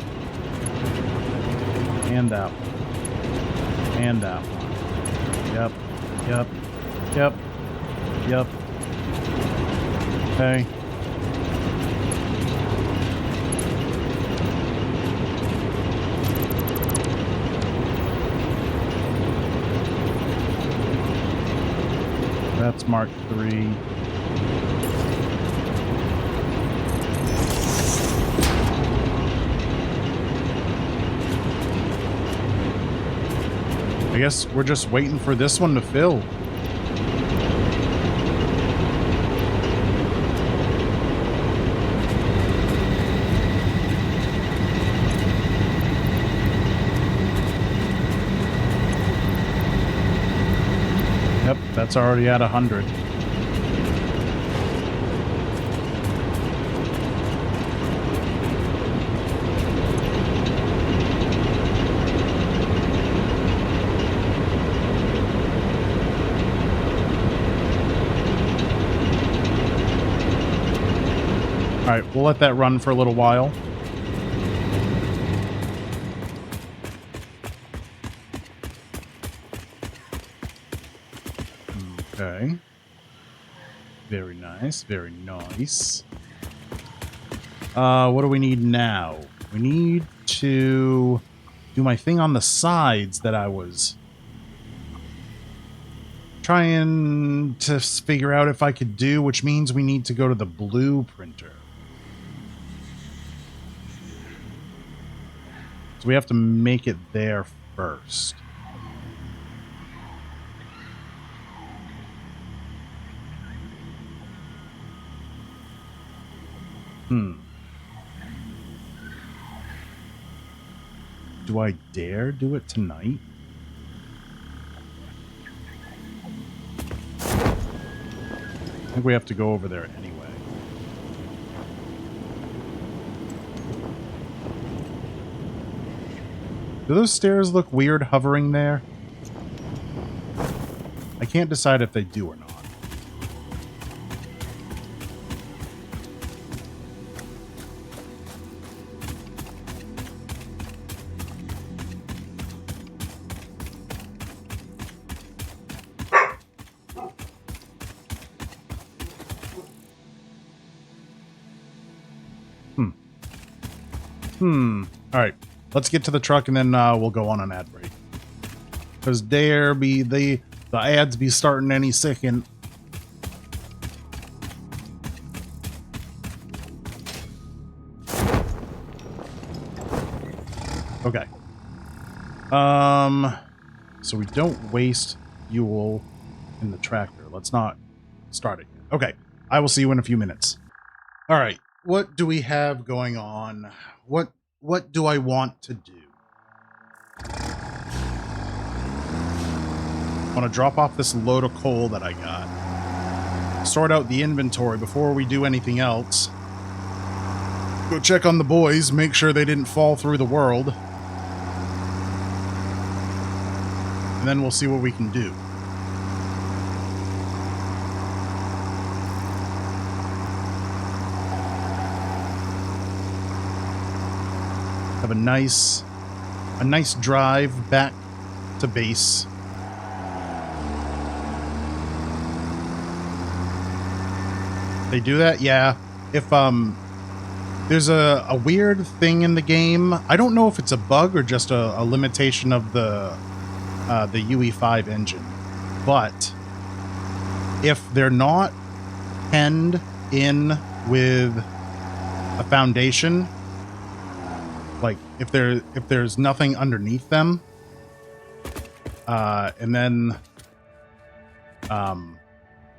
And that one. And that one. Yep. Yep. Yep. Yep. Okay. That's Mark III. I guess we're just waiting for this one to fill. Yep, that's already at 100. All right, we'll let that run for a little while. Okay. Very nice, very nice. What do we need now? We need to do my thing on the sides that I was trying to figure out if I could do, which means we need to go to the blue printer. So we have to make it there first. Do I dare do it tonight? I think we have to go over there anyway. Do those stairs look weird hovering there? I can't decide if they do or not. All right, let's get to the truck and then we'll go on an ad break. Because there be the ads be starting any second. Okay. So we don't waste fuel in the tractor. Let's not start it yet. Okay. I will see you in a few minutes. All right. What do we have going on? What do I want to do? I want to drop off this load of coal that I got. Sort out the inventory before we do anything else. Go check on the boys, make sure they didn't fall through the world. And then we'll see what we can do. Have a nice drive back to base. They do that? Yeah. If there's a weird thing in the game. I don't know if it's a bug or just a limitation of the UE5 engine. But if they're not penned in with a foundation, like if there's nothing underneath them, and then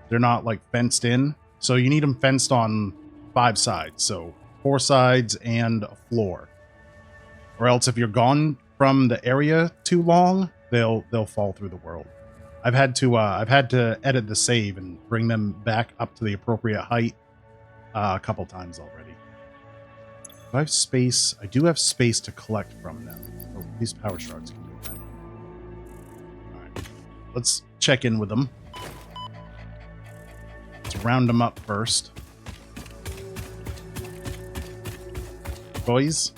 they're not like fenced in. So you need them fenced on 5 sides, so 4 sides and a floor. Or else if you're gone from the area too long, they'll fall through the world. I've had to edit the save and bring them back up to the appropriate height a couple times already. Do I have space? I do have space to collect from them. Oh, these power shards can go back. Alright. Let's check in with them. Let's round them up first. Boys?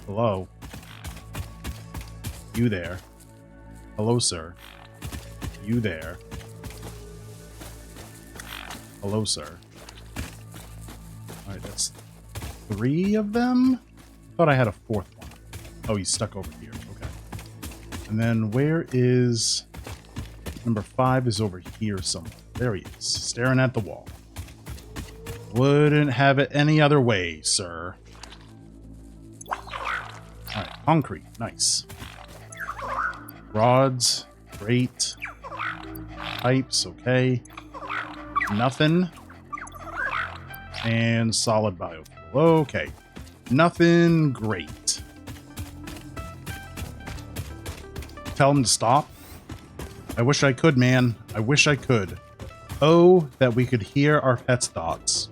Hello? You there? Hello, sir? You there? Hello, sir? Alright, that's 3 of them? I thought I had a 4th one. Oh, he's stuck over here. Okay. And then where is... Number 5 is over here somewhere. There he is, staring at the wall. Wouldn't have it any other way, sir. Alright, concrete. Nice. Rods. Great. Pipes. Okay. Nothing. And solid biofuel. Okay. Nothing great. Tell him to stop. I wish I could, man. I wish I could. Oh, that we could hear our pets' thoughts.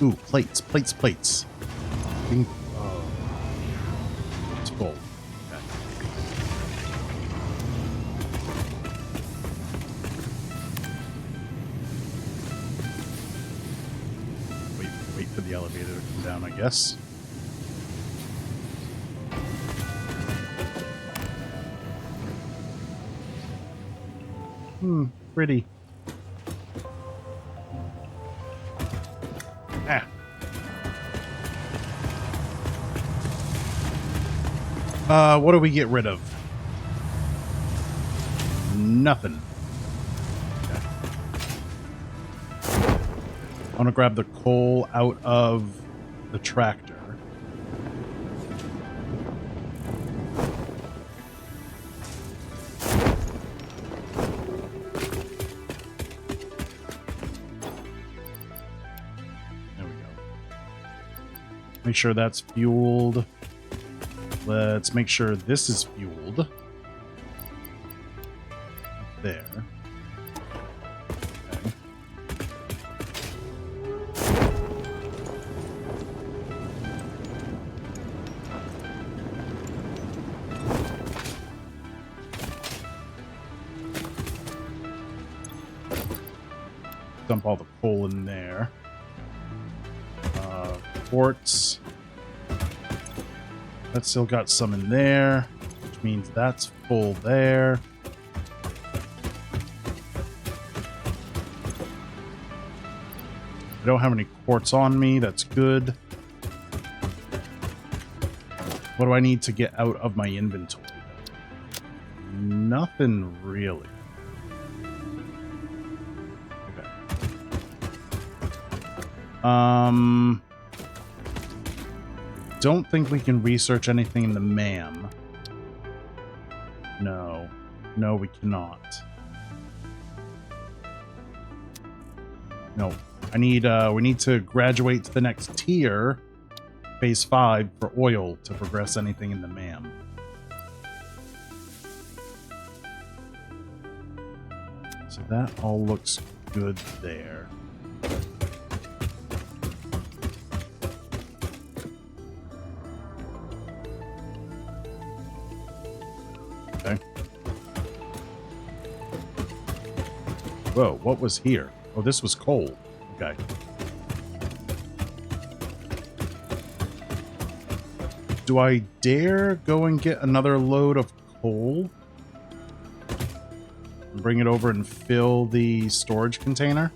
Ooh, plates, plates, plates. Oh. It's full. Okay. Wait for the elevator to come down, I guess. Pretty. What do we get rid of? Nothing. Okay. I want to grab the coal out of the tractor. Make sure that's fueled. Let's make sure this is fueled. Up there. Okay. Dump all the coal in there. Quartz. That's still got some in there, which means that's full there. I don't have any quartz on me. That's good. What do I need to get out of my inventory? Nothing really. Okay. Don't think we can research anything in the MAM. No. No, we cannot. No. We need to graduate to the next tier phase 5 for oil to progress anything in the MAM. So that all looks good there. Okay. Whoa, what was here? Oh, this was coal. Okay. Do I dare go and get another load of coal? And bring it over and fill the storage container?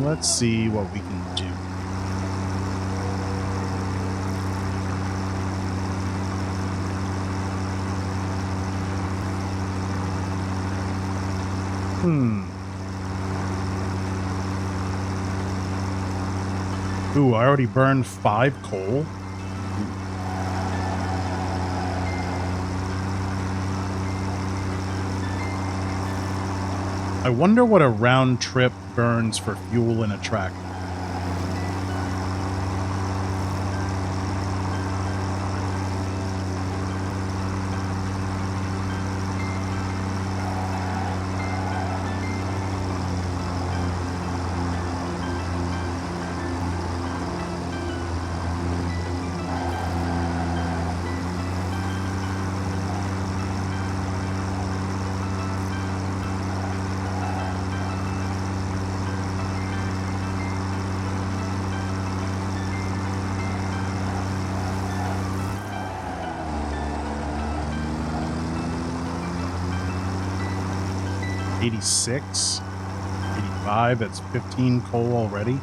Let's see what we can do. Ooh, I already burned 5 coal. I wonder what a round trip burns for fuel in a tractor. $86, $85, that's 15 coal already.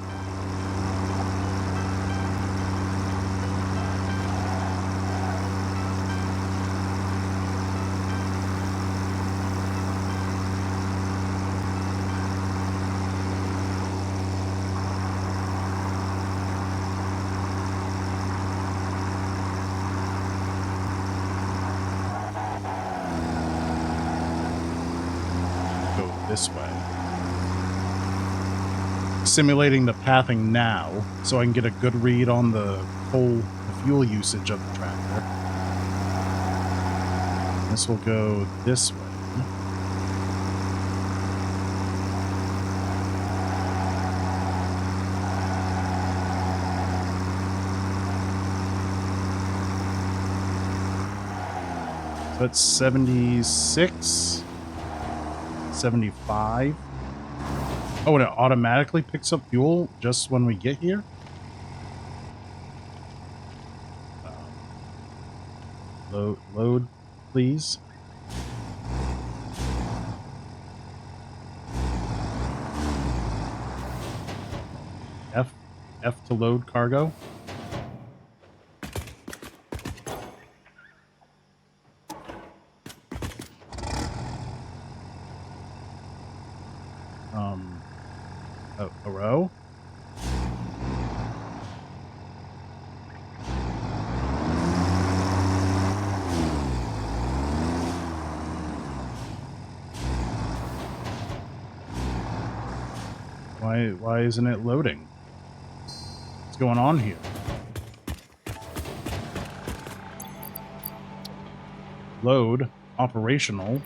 This way. Simulating the pathing now so I can get a good read on the fuel usage of the tractor. This will go this way. So that's 76. 75. Oh, and it automatically picks up fuel just when we get here? Load, please. F to load cargo. A row. Why isn't it loading? What's going on here? Load, operational,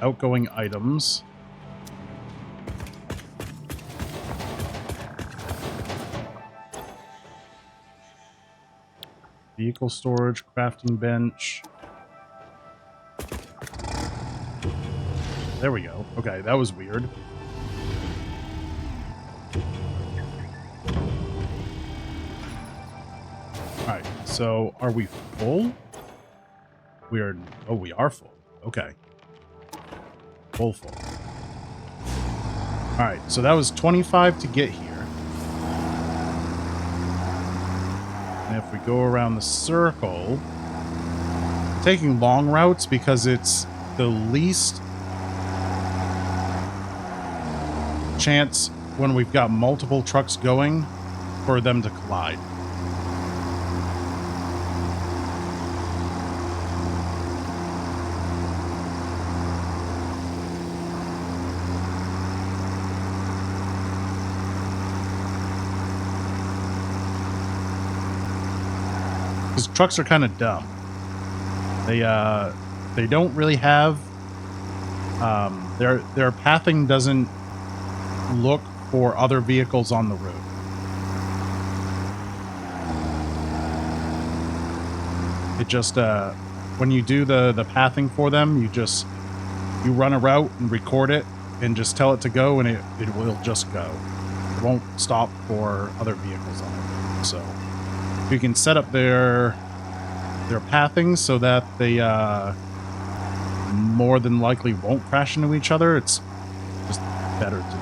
outgoing items. Vehicle storage, crafting bench. There we go. Okay, that was weird. Alright, so are we full? We are full. Okay. Full. Alright, so that was 25 to get here. And if we go around the circle, taking long routes because it's the least chance when we've got multiple trucks going for them to collide. Because trucks are kind of dumb. They don't really have their pathing doesn't look for other vehicles on the road. It just when you do the pathing for them, you run a route and record it and just tell it to go, and it will just go. It won't stop for other vehicles on it. So you can set up their pathing so that they more than likely won't crash into each other. It's just better to do.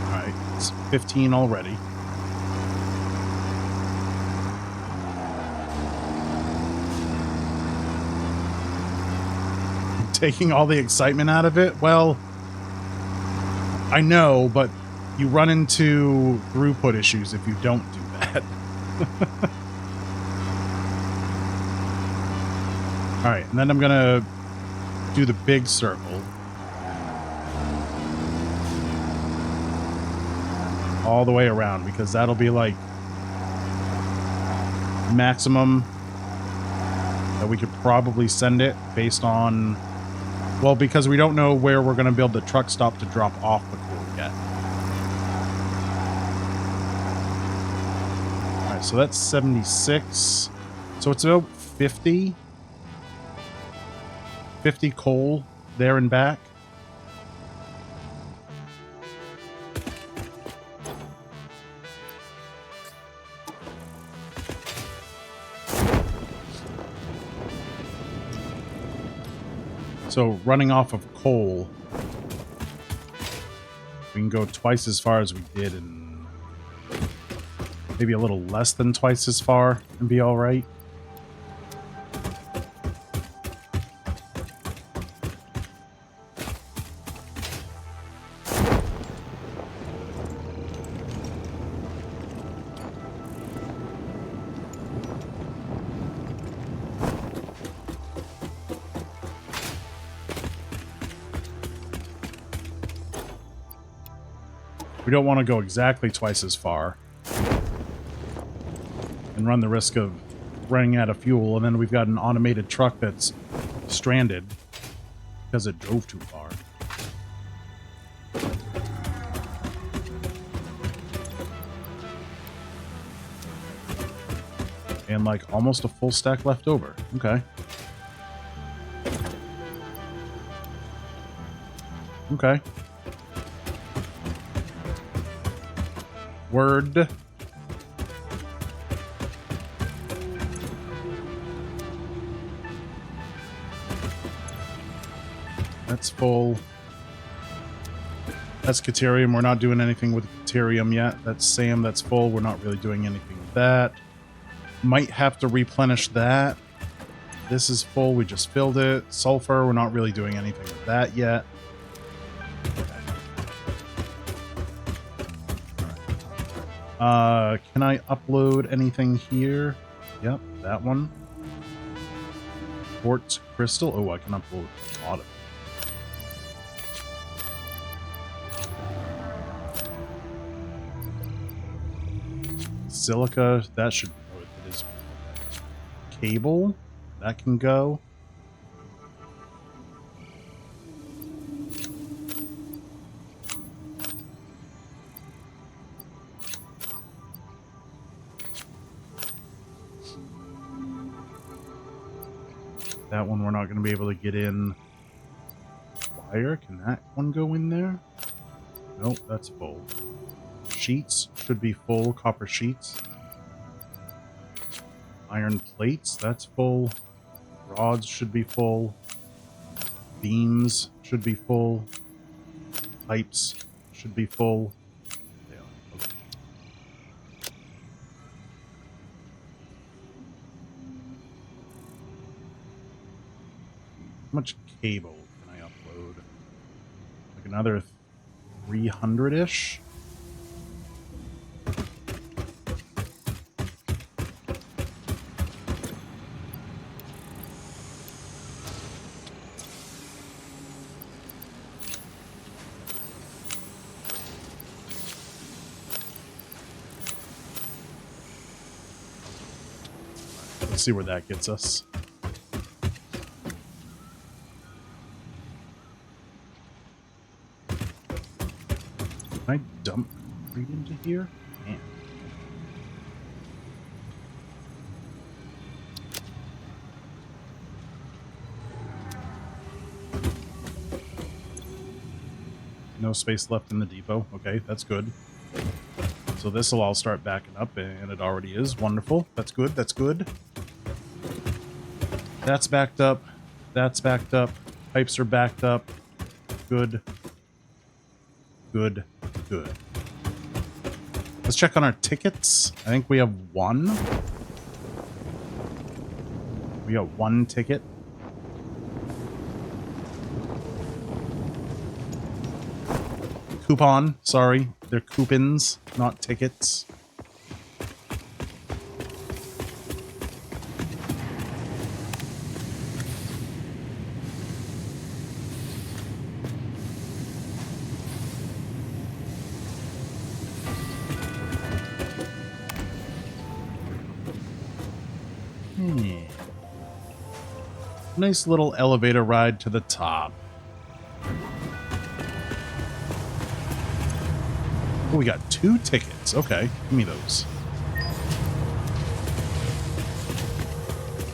All right, it's 15 already. Taking all the excitement out of it? Well, I know, but you run into throughput issues if you don't do that. All right, and then I'm gonna do the big circle all the way around, because that'll be like maximum that we could probably send it based on. Well, because we don't know where we're going to build the truck stop to drop off the coal yet. All right, so that's 76. So it's about 50 coal there and back. So running off of coal, we can go twice as far as we did, and maybe a little less than twice as far and be all right. We don't want to go exactly twice as far and run the risk of running out of fuel, and then we've got an automated truck that's stranded because it drove too far. And like almost a full stack left over. Okay. Okay. Word. That's full. That's Caterium. We're not doing anything with Caterium yet. That's Sam. That's full. We're not really doing anything with that. Might have to replenish that. This is full. We just filled it. Sulfur. We're not really doing anything with that yet. Can I upload anything here? Yep, that one. Quartz crystal. Oh, I can upload a lot of it. Silica, that should go. It is cable. That can go. That one we're not going to be able to get in. Wire, can that one go in there? Nope, that's full. Sheets should be full. Copper sheets. Iron plates, that's full. Rods should be full. Beams should be full. pipes should be full. They are. Okay. How much cable can I upload? Like another 300-ish? Let's see where that gets us. Can I dump concrete into here? Man. No space left in the depot. Okay, that's good. So this will all start backing up, and it already is. Wonderful. That's good. That's good. That's backed up. That's backed up. Pipes are backed up. Good. Good. Good. Let's check on our tickets. I think we have one. We got one ticket. Coupon. Sorry. They're coupons, not tickets. Nice little elevator ride to the top. Oh, we got 2 tickets. Okay, give me those.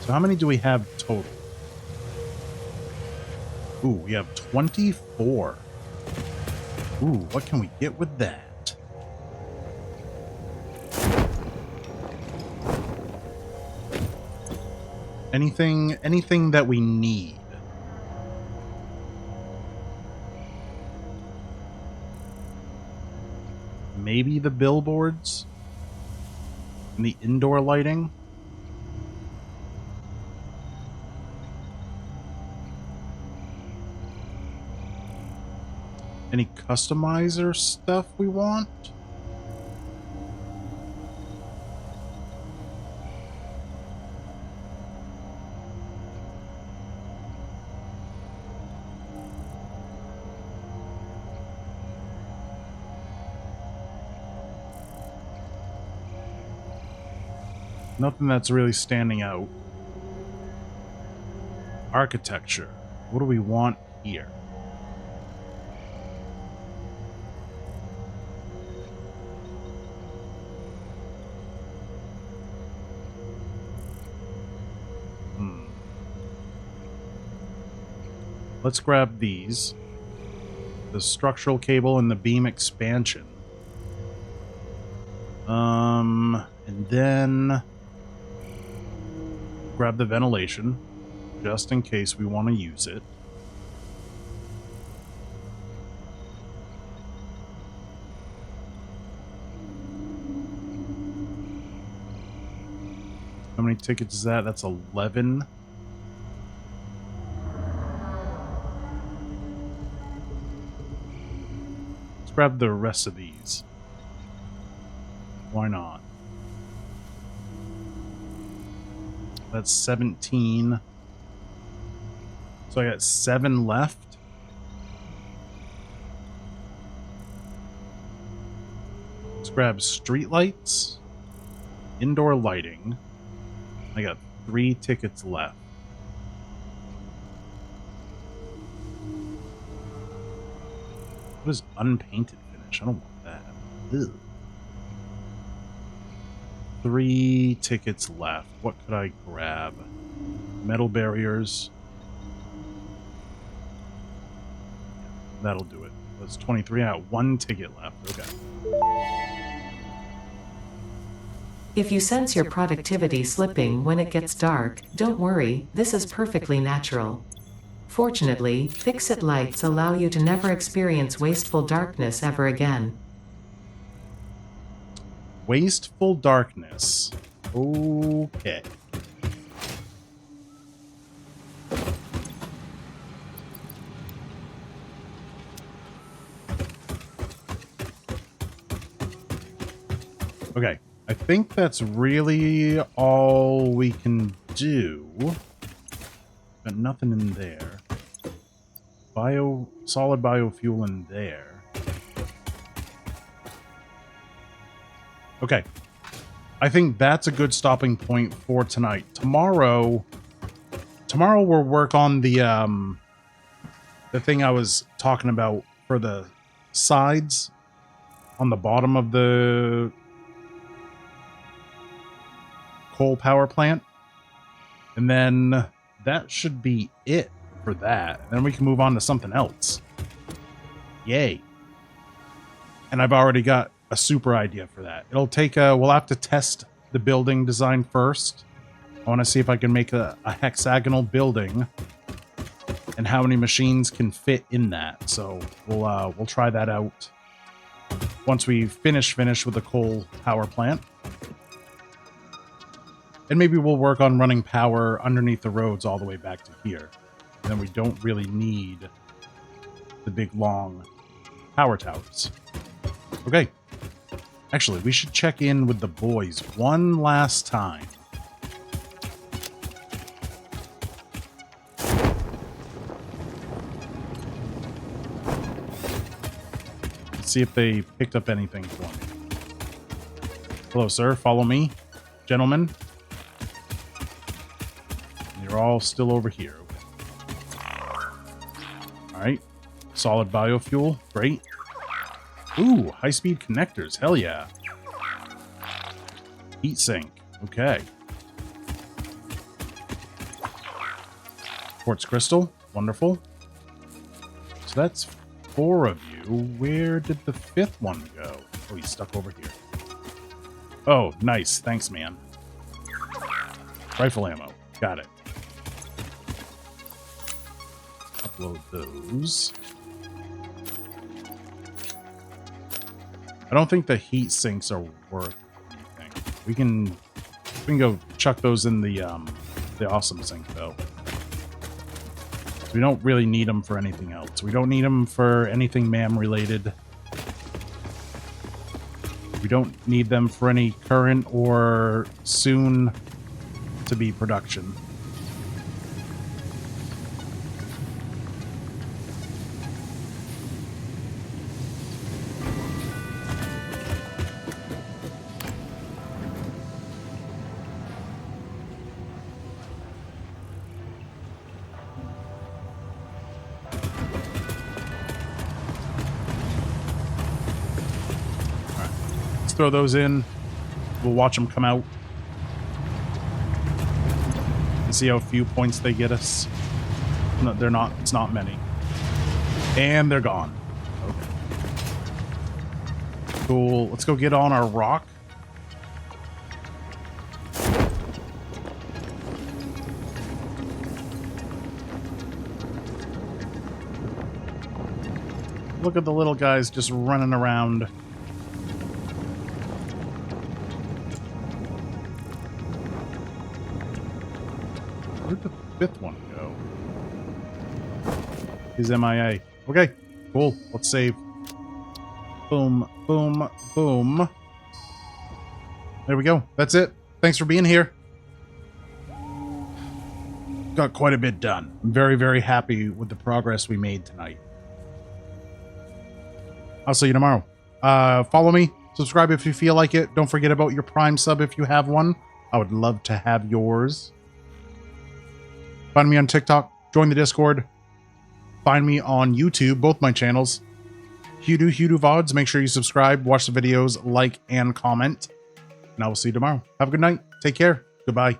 So how many do we have total? Ooh, we have 24. Ooh, what can we get with that? Anything that we need. Maybe the billboards and the indoor lighting. Any customizer stuff we want? Nothing that's really standing out. Architecture. What do we want here? Let's grab these. The structural cable and the beam expansion. And then grab the ventilation, just in case we want to use it. How many tickets is that? That's 11. Let's grab the rest of these. Why not? That's 17. So I got 7 left. Let's grab streetlights, indoor lighting. I got 3 tickets left. What is unpainted finish? I don't want that. Ugh. 3 tickets left. What could I grab? Metal barriers. That'll do it. That's 23 out. 1 ticket left. Okay. If you sense your productivity slipping when it gets dark, don't worry, this is perfectly natural. Fortunately, fix-it lights allow you to never experience wasteful darkness ever again. Wasteful darkness. Okay. Okay. I think that's really all we can do. Got nothing in there. Solid biofuel in there. Okay. I think that's a good stopping point for tonight. Tomorrow we'll work on the thing I was talking about for the sides on the bottom of the coal power plant. And then that should be it for that. Then we can move on to something else. Yay. And I've already got a super idea for that. It'll take we'll have to test the building design first. I want to see if I can make a hexagonal building and how many machines can fit in that. So we'll try that out once we finish with the coal power plant. And maybe we'll work on running power underneath the roads all the way back to here. And then we don't really need the big long power towers. Okay. Actually, we should check in with the boys one last time. Let's see if they picked up anything for me. Hello, sir. Follow me. Gentlemen. You're all still over here. Alright. Solid biofuel. Great. Ooh, high-speed connectors. Hell yeah. Heat sink. Okay. Quartz crystal. Wonderful. So that's 4 of you. Where did the 5th one go? Oh, he's stuck over here. Oh, nice. Thanks, man. Rifle ammo. Got it. Upload those. I don't think the heat sinks are worth anything. We can go chuck those in the awesome sink though. So we don't really need them for anything else. We don't need them for anything MAM related. We don't need them for any current or soon to be production. Throw those in. We'll watch them come out and see how few points they get us. No, they're not. It's not many. And they're gone. Okay. Cool. Let's go get on our rock. Look at the little guys just running around. Where'd the 5th one go? He's MIA. Okay, cool. Let's save. Boom, boom, boom. There we go. That's it. Thanks for being here. Got quite a bit done. I'm very, very happy with the progress we made tonight. I'll see you tomorrow. Follow me. Subscribe if you feel like it. Don't forget about your Prime sub if you have one. I would love to have yours. Find me on TikTok, join the Discord, find me on YouTube, both my channels, Hughdoo VODs. Make sure you subscribe, watch the videos, like, and comment. And I will see you tomorrow. Have a good night. Take care. Goodbye.